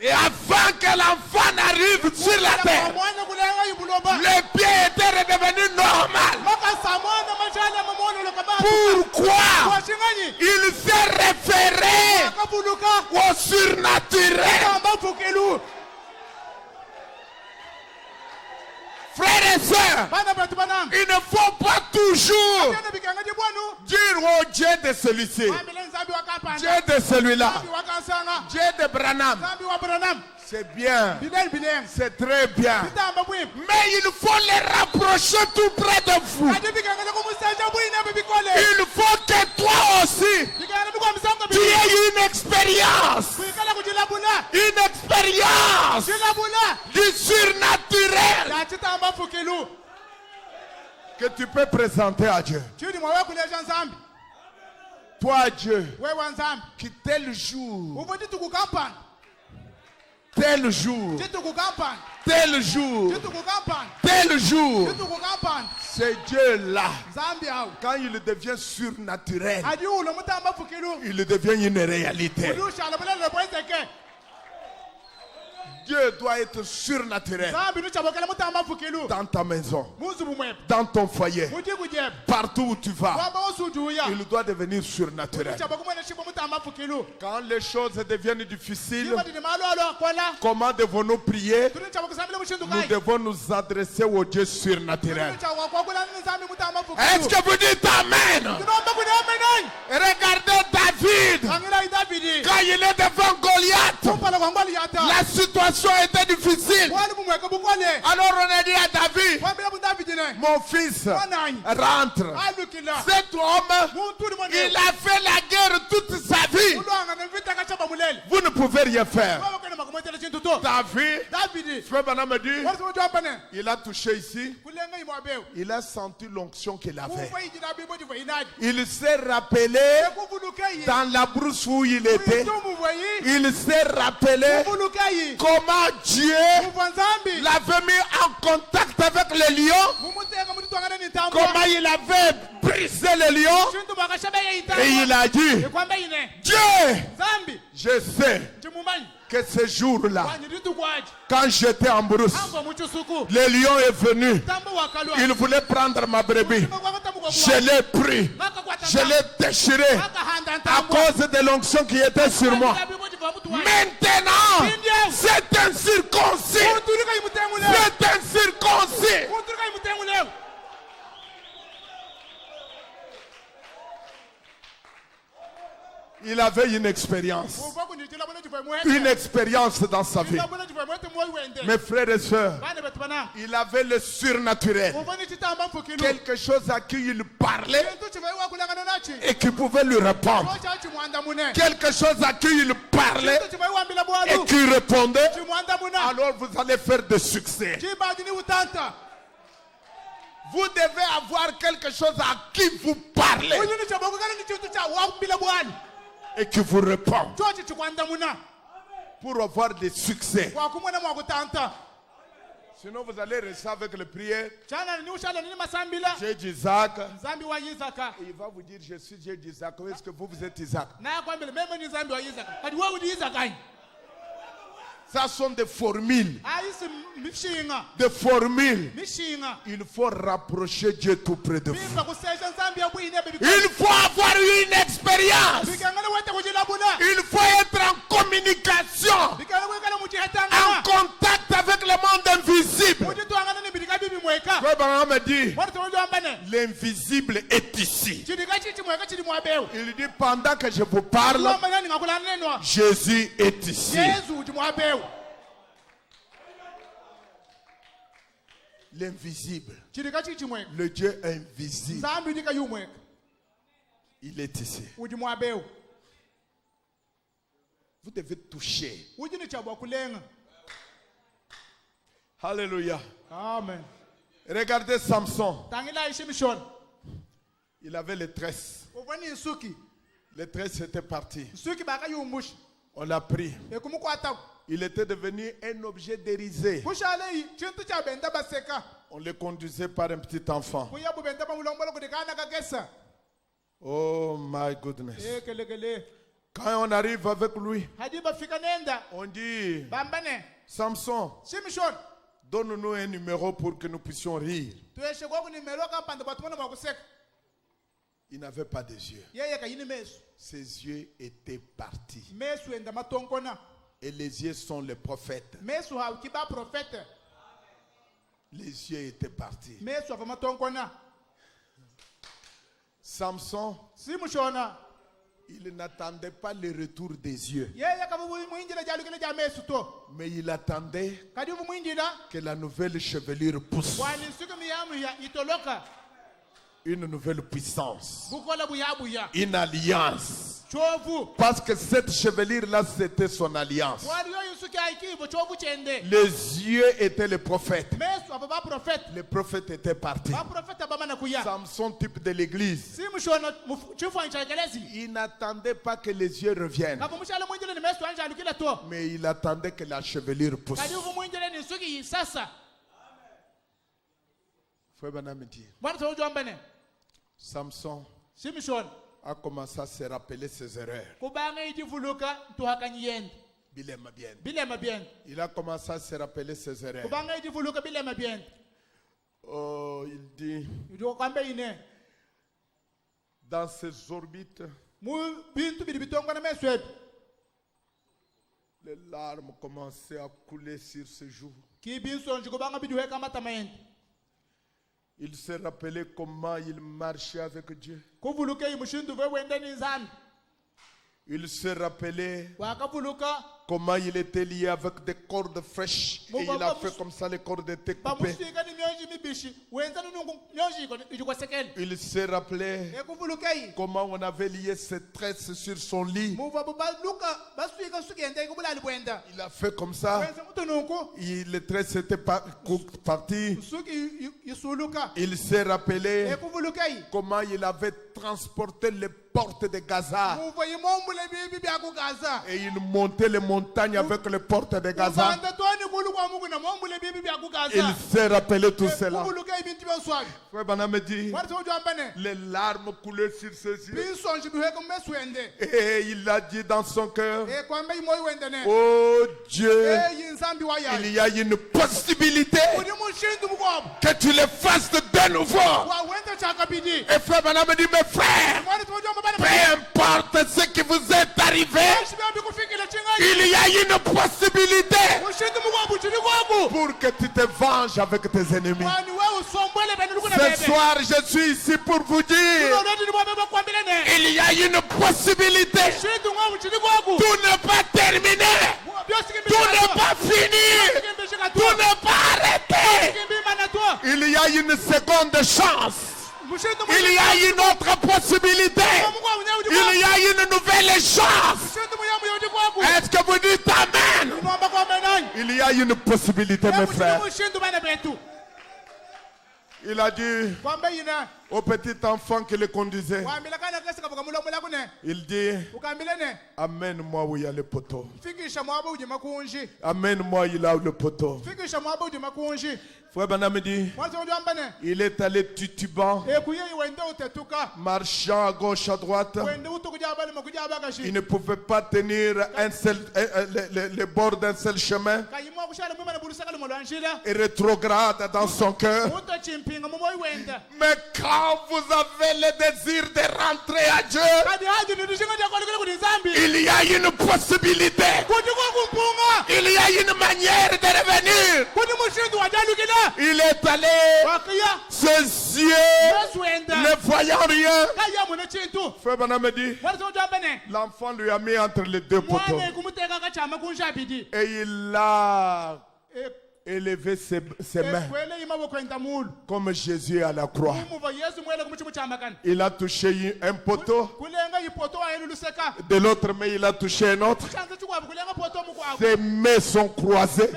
Et avant que l'enfant n'arrive sur la terre, mwana kulenga yibuloba le pied était redevenu normal. maka samwana mashana mamono lokaba Pourquoi washinganyi il s'est référé akabuluka au surnaturel? chitamba mfukilu Frères et sœurs, bana batu bananga il ne faut pas toujours tena bikanga di bwanu dire au Dieu de celui-ci, ambele nzambi wakapanda Dieu de celui-là, nzambi wakansanga Dieu de Branham. nzambi wa Branham C'est bien, bileng c'est très bien. chitamba bwim Mais il faut les rapprocher tout près de vous. adi bikanga ko musanja bwina bibikole Il faut que toi aussi, bikanga ko msanga tu aies une expérience. bikala kujilabula Une expérience jilabula du surnaturel ya chitamba mfukilu que tu peux présenter à Dieu. chini mwawe kuleja nzambi Toi, Dieu, wewe nzambi qui tel jour, uvuti tukukampani tel jour, titukukampani tel jour, titukukampani tel jour, titukukampani c'est Dieu-là. nzambi awu Quand il devient surnaturel, adi ulo mutamba mfukilu il devient une réalité. udushala bulele bwezeke Dieu doit être surnaturel nzambi nuchabokela mutamba mfukilu dans ta maison, muzi bumwepo dans ton foyer, muti kujepo partout où tu vas. waba osujuya Il doit devenir surnaturel. chabokumwene shibo mutamba mfukilu Quand les choses deviennent difficiles, ibati ni malo alo akola comment devons-nous prier? tuni chabokusambile Nous mushindukai devons nous adresser au Dieu surnaturel. chawakwakula nzambi mutamba Est-ce mfukilu que vous dites Amen? tinomba kuni amenenyi Regardez David. angila idavidi Quand il est devant Goliath, kumpala kwangwali yata la situation était difficile. wali bumweke bukole Alors on a dit à David, wambile budavidi ne mon fils, wananyi rentre. alukila Cet homme, muntu uli il mwane a fait la guerre toute sa vie. ulwanga nemvita kachaba mulele Vous ne pouvez rien faire. wabakene makumwetele chintu to David, davidi Frère Branham me dit, walisimojampane il a touché ici. kulenga imwabewu Il a senti l'onction qu'il avait. kufa ijina bibo jivo inadi Il s'est rappelé ekuvulukeyi dans la brousse où il était. uitumu vweyi Il s'est rappelé kuvulukeyi comment Dieu muva nzambi l'avait mis en contact avec le lion. mumuteka mutitwangane nitambwa Comment il avait brisé le lion. chintu mwakashabeye Et itambwa il a dit, ikwamba ine Dieu, nzambi je sais timumanyi que ce jour-là, wanyiritu kwaji quand j'étais en brousse, amba muchisuku le lion est venu. tamba wakalwa Il voulait prendre ma brebis. Je l'ai pris. Je l'ai déchiré à cause de l'onction qui était sur moi. Maintenant, c'est un circoncis. C'est un circoncis. Il avait une expérience. Une expérience dans sa vie. Mes frères et sœurs, il avait le surnaturel. Quelque chose à qui il parlait et qui pouvait lui répondre. Quelque chose à qui il parlait et qui répondait. Alors vous allez faire de succès. Vous devez avoir quelque chose à qui vous parlez et qui vous répond pour avoir des succès. Sinon vous allez rester avec les prières. J'ai d'Isaac. Il va vous dire je suis Dieu d'Isaac. Est-ce que vous êtes Isaac? Ça sont des formules. Des formules. Il faut rapprocher Dieu tout près de vous. Il faut avoir une expérience. Il faut être en communication, en contact avec le monde invisible. Me dit, l'invisible est ici. Il dit pendant que je vous parle, Jésus est ici. L'invisible, le Dieu invisible, il est ici. Vous devez toucher. Alléluia. Amen. Regardez Samson. Tangila ishimishon. Il avait les tresses. Uvani nsuki. Les tresses étaient parties. Nsuki baka yumush. On l'a pris. Ekumukwata. Il était devenu un objet dérisé. Kushalei chintu cha benda baseka. On le conduisait par un petit enfant. Kuya bubenda bamulombolo kudikana kagesa. Oh my goodness. Kelekele. Quand on arrive avec lui, Hadi bafika nenda. on dit, Bambane. Samson, Shimishon. donne-nous un numéro pour que nous puissions rire. Tueshe kwa kunimero kampanda batumana makuseka. Il n'avait pas de yeux. Yeye kayini mesu. Ses yeux étaient partis. Mesu enda matonkona. Et les yeux sont les prophètes. Mesu haukiba prophète. Les yeux étaient partis. Mesu ava matonkona. Samson, Simushona. il n'attendait pas le retour des yeux. Yeye kabu muinjila jalukile ja mesu to. Mais il attendait Kadi uvu muinjila. que la nouvelle chevelure pousse. Wani suku miyamu ya itoloka. Une nouvelle puissance. Bukola buya. Une alliance. Chovu. Parce que cette chevelure-là, c'était son alliance. Wani yo yusuki aikivo chovu chende. Les yeux étaient les prophètes. Mesu ava ba prophète. Les prophètes étaient partis. Ba prophète abamana kuya. Samson, type de l'église, Simushona chifu anchakelezi. il n'attendait pas que les yeux reviennent. Kabu mushala muinjila ni mesu anjalukile to. Mais il attendait que la chevelure pousse. Kadi uvu muinjila ni suki sasa. Frère Branham me dit, Bwana tojo ambane. Samson Simushona. a commencé à se rappeler ses erreurs. Kubanga itivuluka tuhakanyiyenda. Bilema bien. Bilema bien. Il a commencé à se rappeler ses erreurs. Kubanga itivuluka bilema bien. Oh, il dit, Idio kwambe ine. dans ses orbites, Mu bintu biri bitongo na mesu ebi. les larmes commençaient à couler sur ses joues. Ki binsonji kubanga bidiweka matamayenda. Il se rappelait comment il marchait avec Dieu. Kuvuluka imushindu vewende ni nzambi. Il se rappelait Wakavuluka. comment il était lié avec des cordes fraîches. Et il a fait comme ça, les cordes étaient coupées. Bamusika ni mionji mibishi. Wenza nungu mionji iko sekeli. Il se rappelait Ekuvuluka yi. comment on avait lié ses tresses sur son lit. Muva baluka basuika sugenda ikubulali bwenda. Il a fait comme ça. Wenza mutu nungu. Les tresses étaient parties. Suki yisuluka. Il se rappelait Ekuvuluka yi. comment il avait transporté les portes de Gaza. Muva yimombule bibi bya kugaza. Et il montait les montagnes avec les portes de Gaza. Uvanda toni kulu kwa Mungu na mombule bibi bya kugaza. Il se rappelait tout cela. Kuvuluka ibintu bya swali. Frère Branham me dit, Bwana tojo ambane. les larmes coulaient sur ses yeux. Binsonji biweka mesu wende. Et il a dit dans son cœur, Kwambe imoyi wende ne. oh Dieu, Yinzambi wa il yaya. y a une possibilité Udi mushindu mukwabu. que tu le fasses de nouveau. Wa wende chakabidi. Et frère Branham me dit, mes frères, Bwana tojo ambane. peu importe ce qui vous est arrivé, Shibabi kufikira chingaji. il y a une possibilité Mushindu mukwabu chiri kwabu. pour que tu te venges avec tes ennemis. Wani wewe usombwele bende lukuna Ce bebe. soir, je suis ici pour vous dire, Loloti ni mwabeba kwambile ne. il y a une possibilité. Mushindu mwabu chiri kwabu. Tout n'est pas terminé. Tout n'est pas fini. Tout n'est pas arrêté. Il y a une seconde chance. Il y a une autre possibilité. Il y a une nouvelle chance. Est-ce que vous dites Amen? Il y a une possibilité, mes frères. Il a dit au petit enfant qui le conduisait, il dit, amène-moi où il y a le poteau. Amène-moi où il y a le poteau. Frère Branham dit, il est allé titubant, marchant à gauche, à droite. Il ne pouvait pas tenir le bord d'un seul chemin. Et rétrograde dans son cœur. Mais quand vous avez le désir de rentrer à Dieu, il y a une possibilité. Il y a une manière de revenir. Il est allé, ses yeux ne voyant rien. Frère Branham dit, l'enfant lui a mis entre les deux poteaux. Et il a élevé ses mains comme Jésus à la croix. Il a touché un poteau. De l'autre main, il a touché un autre. Ses mains sont croisées.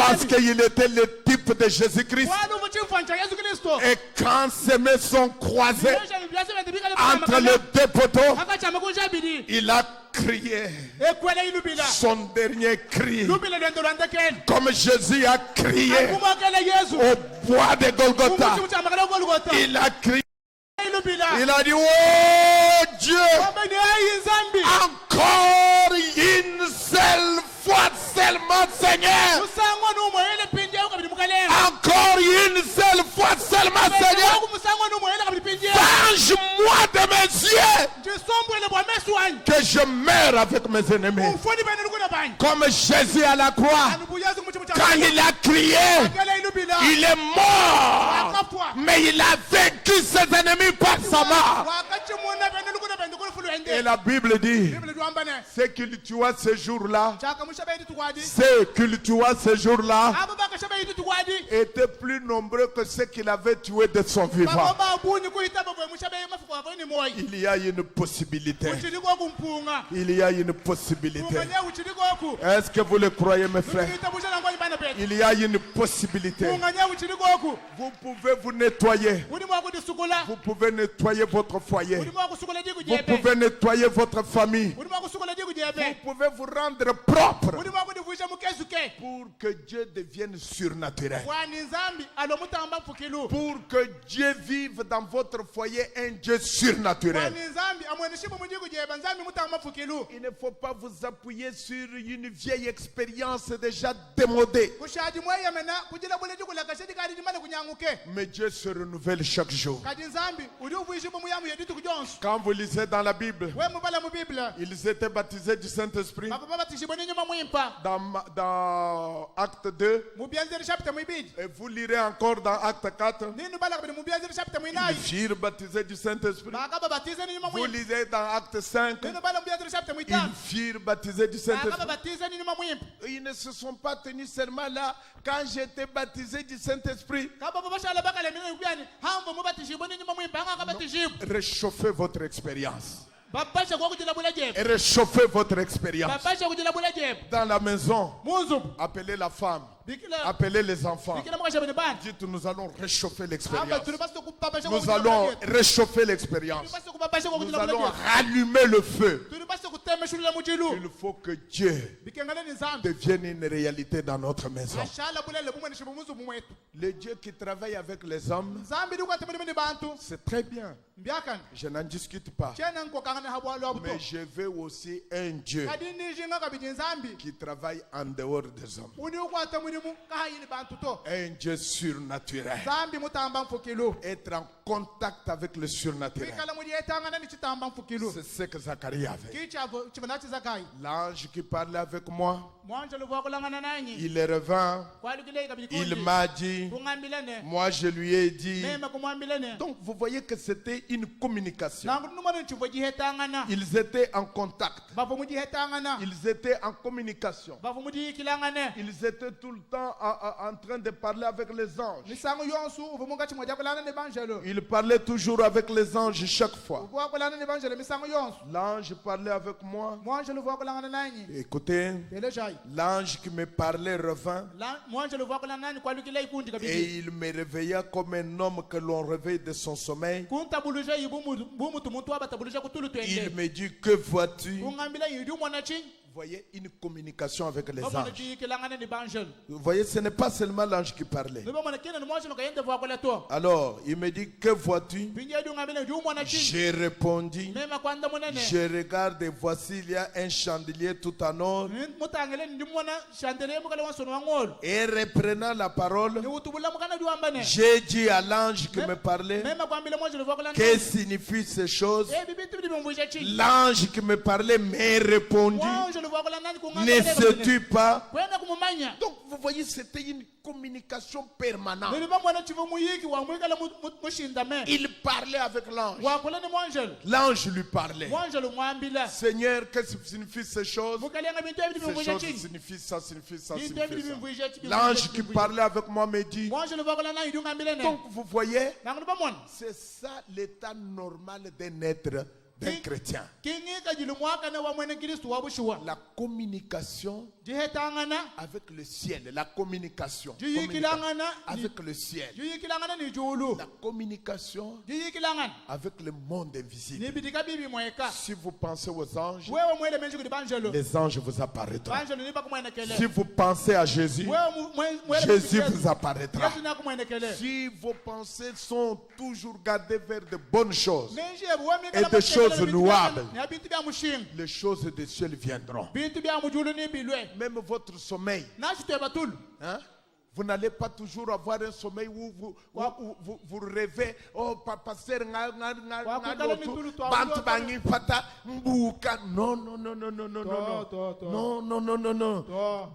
Parce qu'il était le type de Jésus-Christ. wali uvuchimfa nja Yesu Kristo Et quand ses mains sont croisées entre entre les deux poteaux, akajama kunjabili il a crié ekwele ilubila son dernier cri. lubila lwendo lwandekeni Comme Jésus a crié akumokele Yesu au bois de Golgotha. umuthi ujamakele Golgotha Il a crié. ilubila Il a dit, oh Dieu, abeni hayi nzambi encore une seule fois seulement, Seigneur. musangwa numoyele pinde ukabili mukalenga Encore une seule fois seulement, Seigneur. musangwa numoyele kabili pinde Venge-moi de mes yeux, ndisombwele bwamesu wanje que je meure avec mes ennemis. ufuni bene lukuna banye Comme Jésus à la croix, anubuyazi umuthi quand il a crié, akele ilubila il est mort. akapwa Mais il a vaincu ses ennemis par sa mort. wakachimuna bene lukuna bende kulufulu Et ende la Bible dit, bibili tuambane ce qu'il tua ce jour-là, chaka mushabeidi tukwadi ce qu'il tua ce jour-là, abo bakashabeidi tukwadi étaient plus nombreux que ceux qu'il avait tués de son vivant. baba bunyi kuitaba bwe mushabeyi mafuko wako ni moyi Il y a une possibilité. uchiliko kumpunga Il y a une possibilité. unganye uchiliko ku Est-ce que vous le croyez, mes frères? itabushana ngoni bana pete Il y a une possibilité. unganye uchiliko ku Vous pouvez vous nettoyer. uli mwako disukula Vous pouvez nettoyer votre foyer. uli mwako sukula diku Vous jebe pouvez nettoyer votre famille. uli mwako sukula diku Vous jebe pouvez vous rendre propre uli mwako divusha mukezuke pour que Dieu devienne surnaturel. wani nzambi alomutamba mfukilu Pour que Dieu vive dans votre foyer un Dieu surnaturel. wani nzambi amwenishimu mujiku jebe nzambi mutamba mfukilu Il ne faut pas vous appuyer sur une vieille expérience déjà démodée. kushaji mweye mena kujila bule diku lakashedi kadi dimane kunyanguke Mais Dieu se renouvelle chaque jour. kadi nzambi uli uvuishimu muyamu yeditu kujonsu Quand vous lisez dans la Bible, we mubala mu biblia ils étaient baptisés du Saint-Esprit. baba babatishibwe n'inyuma mwimpa Dans Acte 2, mubyenzeri chapter mwibidi et vous lirez encore dans Acte 4, ninu bala kabili mubyenzeri chapter ils mwinayi firent baptisés du Saint-Esprit. bakaba batize n'inyuma Vous mwimpa lisez dans Acte 5, ninu bala mubyenzeri chapter ils mwitanu firent baptisés du bakaba Saint-Esprit. batize n'inyuma mwimpa Ils ne se sont pas tenus seulement là quand j'étais baptisé du Saint-Esprit. kaba babashala bakale mina kubyani hambo mubatishibwe n'inyuma mwimpa anga kabatishibwe Réchauffez votre expérience. babasha kwa kujila bule jebe Et réchauffez votre expérience. babasha kujila bule jebe Dans la maison, munzu appelez la femme, bikila appelez les enfants. bikila mwashabene bani Dites, nous allons réchauffer amba l'expérience. tuli basi kubabasha kwa Nous kujila allons bule jebe réchauffer l'expérience. tuli basi kubabasha kwa Nous kujila bule allons jebe rallumer le feu. tuli basi kutemeshulila mujilu Il faut que Dieu bikengaleni nzambi devienne une réalité dans notre maison. ashala bulele bumwenishibu munzu bumwetu Le Dieu qui travaille avec les hommes, nzambi dikwatemulimi bantu c'est très bien. mbyakani Je n'en discute pas. chena nkokangane habwalo abuto Mais je veux aussi un Dieu kadi nishinga kabidi nzambi qui travaille en dehors des hommes. uni ukwata mulimu kahayini bantu to Un Dieu surnaturel. nzambi mutamba mfukilu Être en contact avec le surnaturel. kwikala muli etangana ni chitamba mfukilu C'est ce que Zacharie avait. kichavo chivana chizakayi L'ange qui parlait avec moi, mwanje luva kulangana nanyi il est revint, kwalukilei kabidi il kundi m'a dit, kungambilene moi je lui ai dit. mema kumwambilene Donc vous voyez que c'était une communication. nangu numana chivo jihetangana Ils étaient en contact. bavu mujihetangana Ils étaient en communication. bavu mujihikilangane Ils étaient tout le temps en train de parler avec les anges. misangu yonsu uvu munga chimoja kulana ni banjelo Ils parlaient toujours avec les anges chaque fois. uvuwa kulana ni banjelo misangu yonsu L'ange parlait avec moi. mwanje luva kulangana nanyi Écoutez, telejai l'ange qui me parlait revint mwanje luva kulana nanyi kwalukilei kundi et kabidi il me réveilla comme un homme que l'on réveille de son sommeil. kuntabuluje bumutu muntu abatabuluje kutulu Il twende me dit, que vois-tu? kungambila yidi umwana chi Vous voyez une communication avec les bamona anges. jihikilangane ni banjelo Vous voyez, ce n'est pas seulement l'ange qui parlait. bamona kina ni mwanje nokayende vuwa kula to Alors, il me dit, que vois-tu? pinje yidi ungambila yidi umwana chi J'ai répondu, mema kwanda munene je regarde et voici il y a un chandelier tout en or. mutangele ndi mwana chandelier mukale wansono wangolo Et reprenant la parole, ni utubula mukana diwambane j'ai dit à l'ange qui me parlait, mema kwambile mwanje luva kula que signifient ces choses? bibitu bimvuje chi L'ange qui me parlait m'a répondu, mwanje luva kula nani ne kungambile sais-tu pas? kwenda kumumanya Donc vous voyez, c'était une communication permanente. nili bamwana chivo muyiki wamwikala mushinda me Il parlait avec l'ange. wakula ni mwanjelo L'ange lui parlait. mwanjelo mwambila Seigneur, qu'est-ce que signifient ces choses? mukalenga bintu ebili Ces bimvuje choses chi signifient ça, signifient ça, bintu signifient ebili ça. bimvuje chi L'ange qui parlait avec moi me dit, mwanjelo vakula nani diungambile ne donc vous voyez, nangu bamwana c'est ça l'état normal d'un être, d'un chrétien. kingika jili mwaka ne wa mwene kristu wabushuwa La communication avec le ciel, la communication. Avec le ciel. La communication avec le monde invisible. Si vous pensez aux anges, les anges vous apparaîtront. Si vous pensez à Jésus, Jésus vous apparaîtra. Si vos pensées sont toujours gardées vers de bonnes choses et de choses louables, les choses du ciel viendront. Même votre sommeil, hein? Vous n'allez pas toujours avoir un sommeil où vous rêvez. Oh, pasteur, non,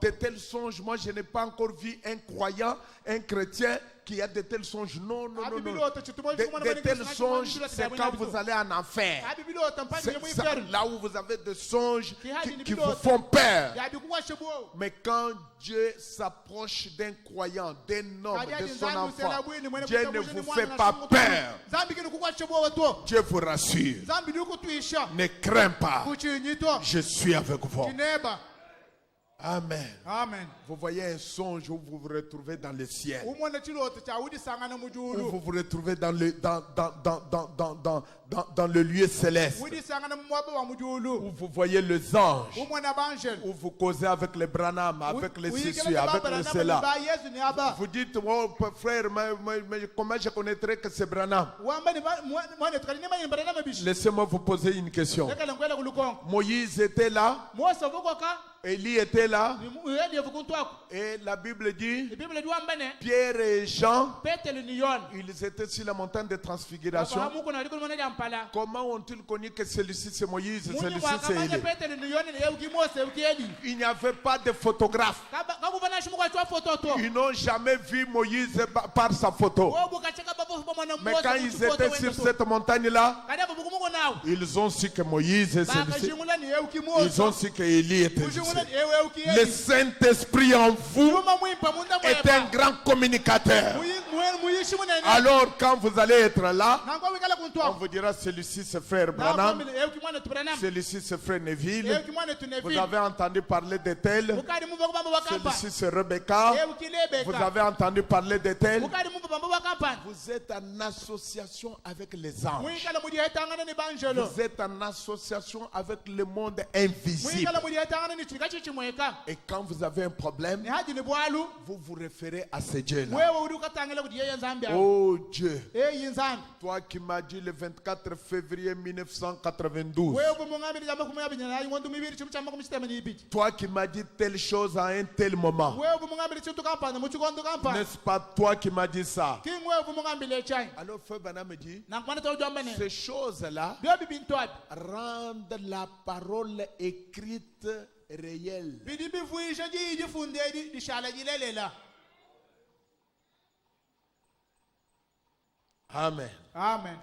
de tels songes, moi je n'ai pas encore vu un croyant, un chrétien qui a de tels songes. Non. De tels songes, c'est quand vous allez en enfer. C'est là où vous avez des songes qui vous font peur. Mais quand Dieu s'approche d'un croyant, d'un homme, de son enfant, Dieu ne vous fait pas peur. Dieu vous rassure. Ne crains pas. Je suis avec vous. Amen. Amen. Vous voyez un songe où vous vous retrouvez dans le ciel. Où vous vous retrouvez dans le lieu céleste. Où vous voyez les anges. Où vous causez avec les Branham, avec les ceci, avec les cela. Vous dites, oh frère, mais comment je connaîtrais que c'est Branham? Laissez-moi vous poser une question. Moïse était là. Élie était là. Et la Bible dit, Pierre et Jean, ils étaient sur la montagne de transfiguration. Comment ont-ils connu que celui-ci c'est Moïse, celui-ci c'est Élie? Il n'y avait pas de photographe. Ils n'ont jamais vu Moïse par sa photo. Mais quand ils étaient sur cette montagne-là, ils ont su que Moïse est celui-ci. Ils ont su que Élie était celui-ci. Le Saint-Esprit en vous est un grand communicateur. Alors quand vous allez être là, on vous dira celui-ci c'est frère Branham, celui-ci c'est frère Neville, vous avez entendu parler de tel, celui-ci c'est Rebecca, vous avez entendu parler de tel. Vous êtes en association avec les anges. Vous êtes en association avec le monde invisible. Et quand vous avez un problème, vous vous référez à ce Dieu-là. Oh Dieu, toi qui m'as dit le 24 février 1992, toi qui m'as dit telle chose à un tel moment, n'est-ce pas toi qui m'as dit ça? Alors Frère Branham me dit, ces choses-là rendent la parole écrite réelle. Amen. Amen.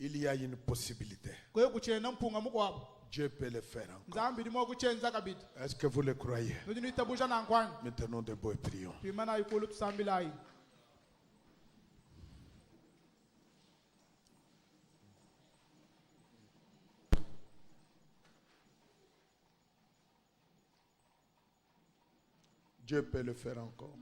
Il y a une possibilité. Dieu peut le faire encore. Est-ce que vous le croyez? Maintenant debout et prions. Dieu peut le faire encore.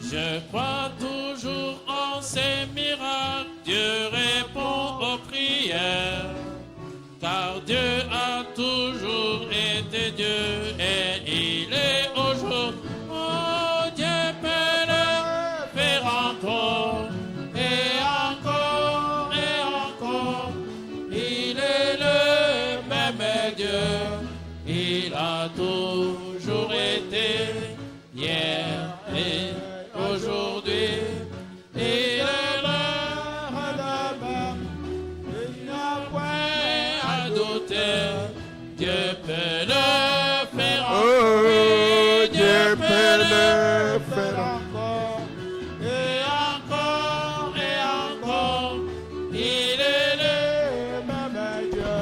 Je crois toujours en ces miracles. Dieu répond aux prières. Car Dieu a toujours été Dieu et il est aujourd'hui. Oh, Dieu peut le faire encore et encore et encore. Il est le même Dieu. Il il a toujours été, hier et aujourd'hui. Il est l'heure demain, il n'y a point à douter. Dieu peut le faire encore. Oh, Dieu peut le faire encore. Et encore et encore. Il est le même Dieu.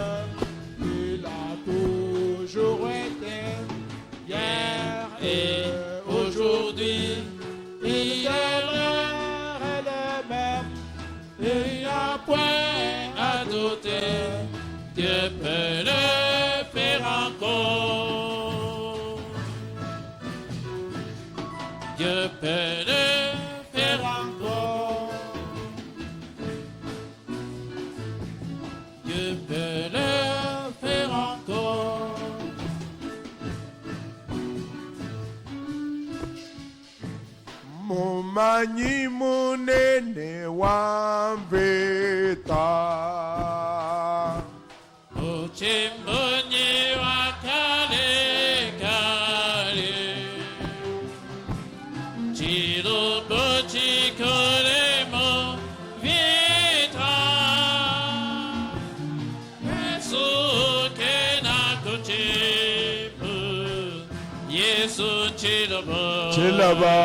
Il a toujours été, hier et aujourd'hui. Il est l'heure et le même. Il n'y a point à douter. Dieu peut le faire encore. Dieu peut le faire encore. Dieu peut le faire encore. Mumanyi munene wamveta. Uchimbunyi wakale kale. Chirubuchi koremo vita. Yesu kena kuchibu. Yesu chirubu. Chilaba.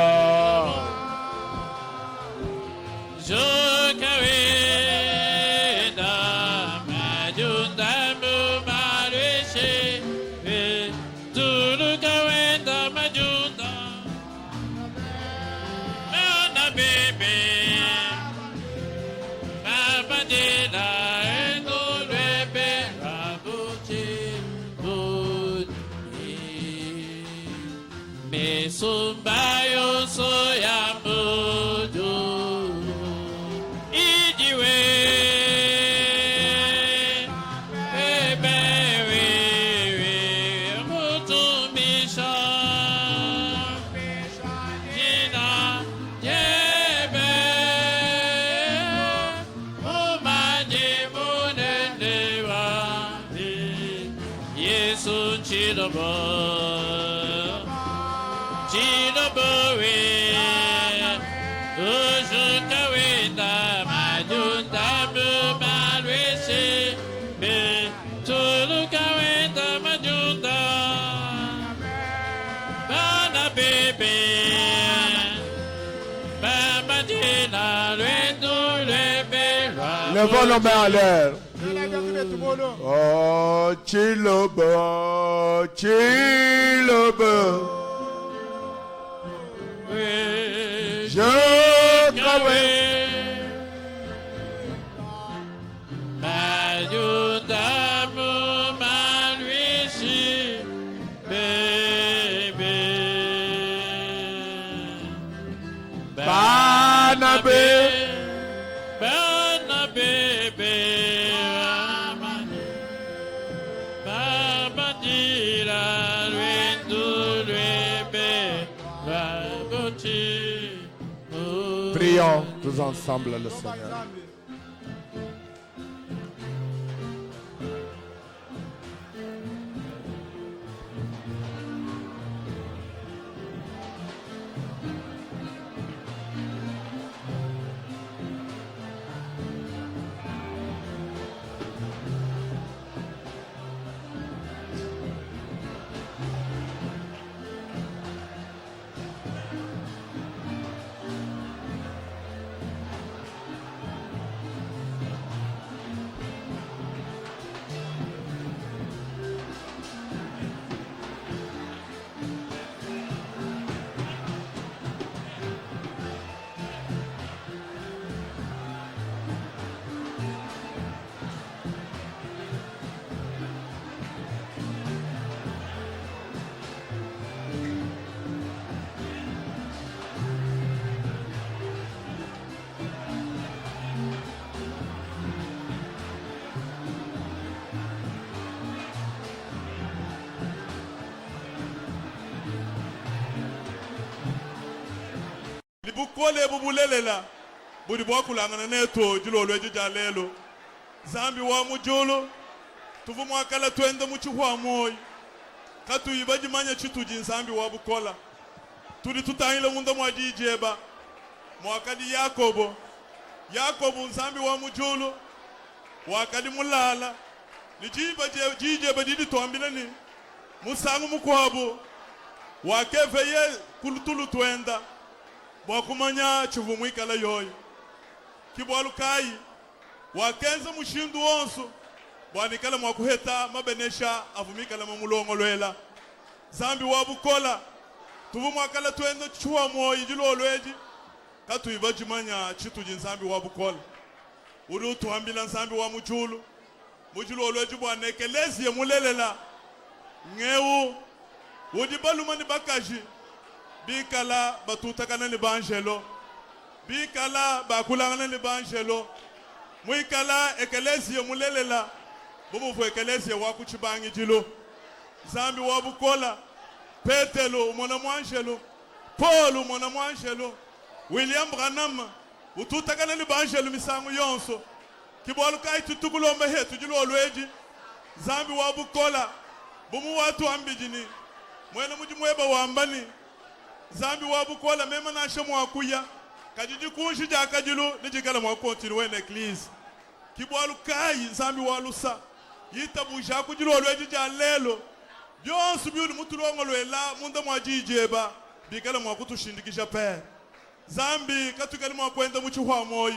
Sumbayo soyamudu ijiwe ebewewe mutumisha jina jebe umanye munendewa Yesu chilobo Levons nos mains en l'air. Oh, Chilobo, Chilobo. Je crois. Prions tous ensemble le Seigneur. Bukole bubulelela budi bwakulangana neto jilo lweje jalelo zambi wa mujolo tuvu mwakala twende muchihwa moyo katu ibaji manya chitu jinsambi wabukola tuli tutangile munda mwa jijeba mwakadi Yakobo nsambi wa mujulu wakadi mulala jijeba didi tuambile ni musangu mukwabu wakeveye kulutulu twenda wakumanya chivumwikala yoyo kibwalu kai wakenza mushindu wonsu bwanikala mwakuheta mabenesha avumikala mamulongolwela zambi wabukola tuvu mwakala twenda chuwa moyi jilolweji katu ibajimanya chitu jinsambi wabukola uri utuambila nsambi wa mujulu olweji bwanekelezi ye mulelela ngeu udibaluma ni bakaji bikala batutakana ni banjelo bikala bakulangana ni banjelo muikala ekelezi ye mulelela bumuvu ekelezi ye wakuchibangi jilo zambi wabukola Petelo mwana mwanjelo Paul mwana mwanjelo William Branham ututakana ni banjelo misangu yonso kibwalu kai tutukulomba hetu jilo olweji zambi wabukola bumu watu ambijini mwene mujimweba wambani zambi wabukola mema nashe mwakuya kajiji kunshi jakajilu nijikala mwakontinu wene eklise kibwalu kai zambi walusa yitabuja kujilo olweji jalelo byonsu byuli mutulongolwela munda mwajijeba bikala mwakutushindikisha pe zambi katukali mwakwenda muchihwa moyi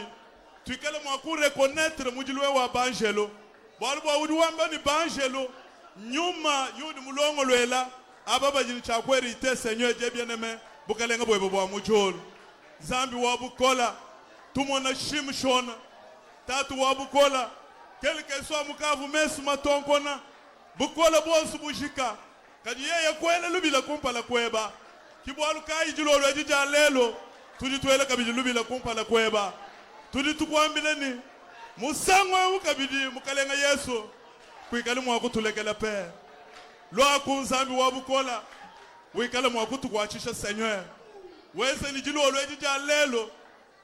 tukale mwakurekonetre mujilwe wa banjelo bwalu bwawudi wamba ni banjelo nyuma yudi mulongolwela ababa jini chakweri ite senyo jebyeneme bukalenga bwebo bwa mujolo zambi wabukola tumona shimshona tatu wabukola kelke swa mukavu mesu matonkona bukola bonsu bushika kadi yeye kwele lubila kumpala kweba kibwalu kai jilo lweji jalelo tuditwele kabili lubila kumpala kweba tuditukwambile ni musangwe ukabidi mukalenga Yesu kwikale mwakutulekela pe lwaku nzambi wabukola wikale mwakutukwachisha Seigneur wese ni jilo lweji jalelo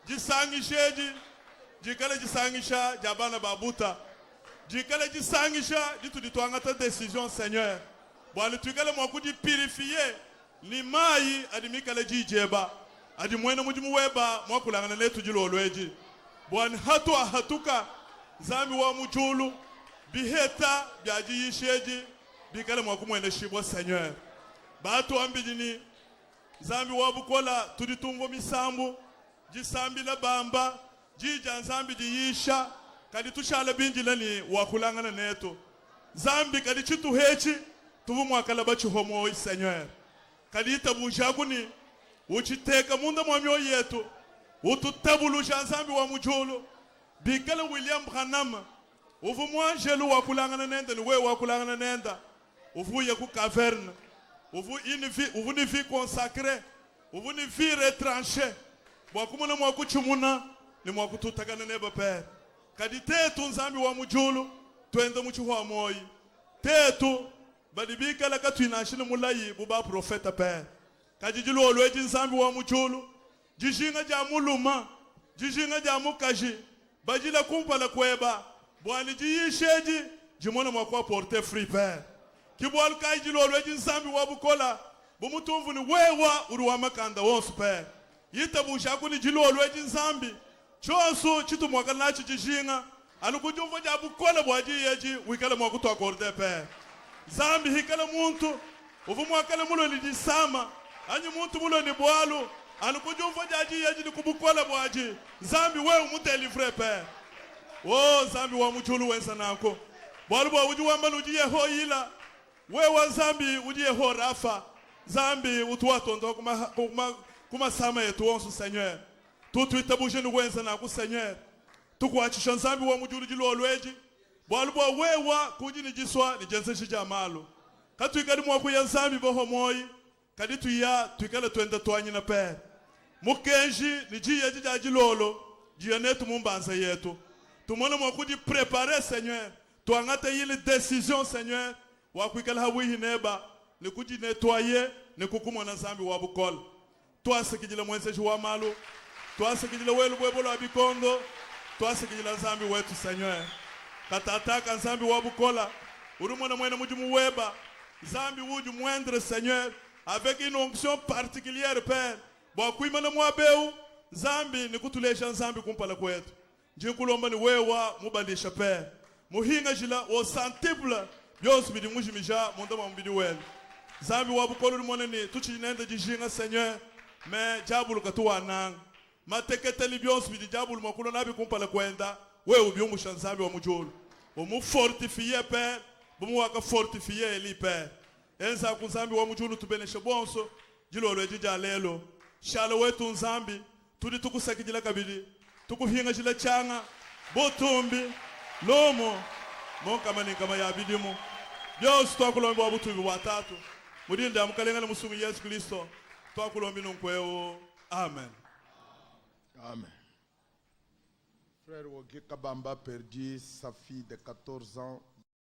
jisangisheji jikale jisangisha jabana babuta jikale jisangisha dituditwangata decision Seigneur bwali tukale mwakudi purifier ni mai adimikale jijeba adi mwene mujimuweba mwakulangana letu jilo lweji bwani hatuka zambi wa mujulu biheta byajiyisheji bikale mwakumwene shibwa Seigneur batu ambijini zambi wabukola tuditungo misambu jisambila bamba jija nzambi jiyisha kadi tushala binjila ni wakulangana neto zambi kadi chitu hechi tuvu mwakala bachi homo Seigneur kadi itabujaguni uchiteka munda mwamyo yetu ututabuluja nzambi wa mujulu bikala William Branham uvu mwanjelu wakulangana nenda ni we wakulangana nenda uvu ye ku caverne uvu ni vie consacrée uvu ni vie retranchée bwakumuna mwakuchumuna ni mwakututakana neba pere kadi tetu nzambi wa mujulu twende muchihwa moyi tetu badibika la katwinashine mulayi buba profeta pere kadi jilo olweji nzambi wa mujulu jishinga ja muluma jishinga ja mukaji bajila kumpala kweba bwani jiyisheji jimona mwakwa porte free pere kibwal kai jilo olweji nzambi wa bukola bumutumvu ni wewa uruwa makanda wonsu pere yitabusha kuni jilo olweji nzambi chosu chitu mwakala nachi jishinga alukujumva ja bukola bwaji yeji wikala mwakutu akorde pere zambi hikala muntu uvu mwakala mulo ni disama anyi muntu mulo ni bwalu alukujumva jaji yeji ni kubukola bwaji zambi we umudelivre pere o zambi wa mujulu wensa nako bwalu bwa uji wamba uji yeho ila we wa zambi uji yeho rafa zambi utuwatondo kuma sama yetu wonsu Seigneur tutu itabuje ni wensa nako Seigneur tukuachisha nzambi wa mujulu jilo olweji bwalu bwa wewa kuji ni jiswa ni jenseshi jamalo katu ikadi mwaku ya nzambi boho moyi kadi tuya tuikale tuende tuanyina pere mukenji ni jiya jija jilolo jiya netu mumbanza yetu tumone mwaku di prepare Seigneur tuangate yili decision Seigneur wakuikale hawihi neba ni kuji netwaye ni kukumwa na nzambi wa bukola tuasikijile mwenseshi wa malu tuasikijile welu bwebolo wa bikondo tuasikijile nzambi wetu Seigneur katataka nzambi wa bukola urumona mwene mujimu weba Zambi wuju moindre Seigneur, avec une onction particulière, Père. Bon, kuimana mwabeu, Zambi ni kutulesha Zambi kumpala kwetu. Jinkulomba ni wewa mubalisha Père. Muhinga jila o santibla, byose bidi mujimija, mundama mbidi welu. Zambi wabukolo moneni, tuchi nenda jijinga Seigneur, me jabulu katuwa nang. Mateketeli byose bidi jabulu makulo nabi kumpala kwenda, wewe byumusha Zambi wa mujulu. Omu fortifiye Père, bumu waka fortifiye eli Père. Enza kunzambi wa mujulu tubeneshe bonso, jilolo ejija lelo. Shala wetu nzambi, tudi tukusakijila kabili, tukuhinga jila changa, botumbi, lomo, monka mani kama ya bidimu. Byose twakulombi wa butubi watatu. Mudinde amukalenga na musungu Yesu Kristo. Twakulombi nunkweo. Amen. Amen. Frère Wogi Kabamba perdit sa fille de 14 ans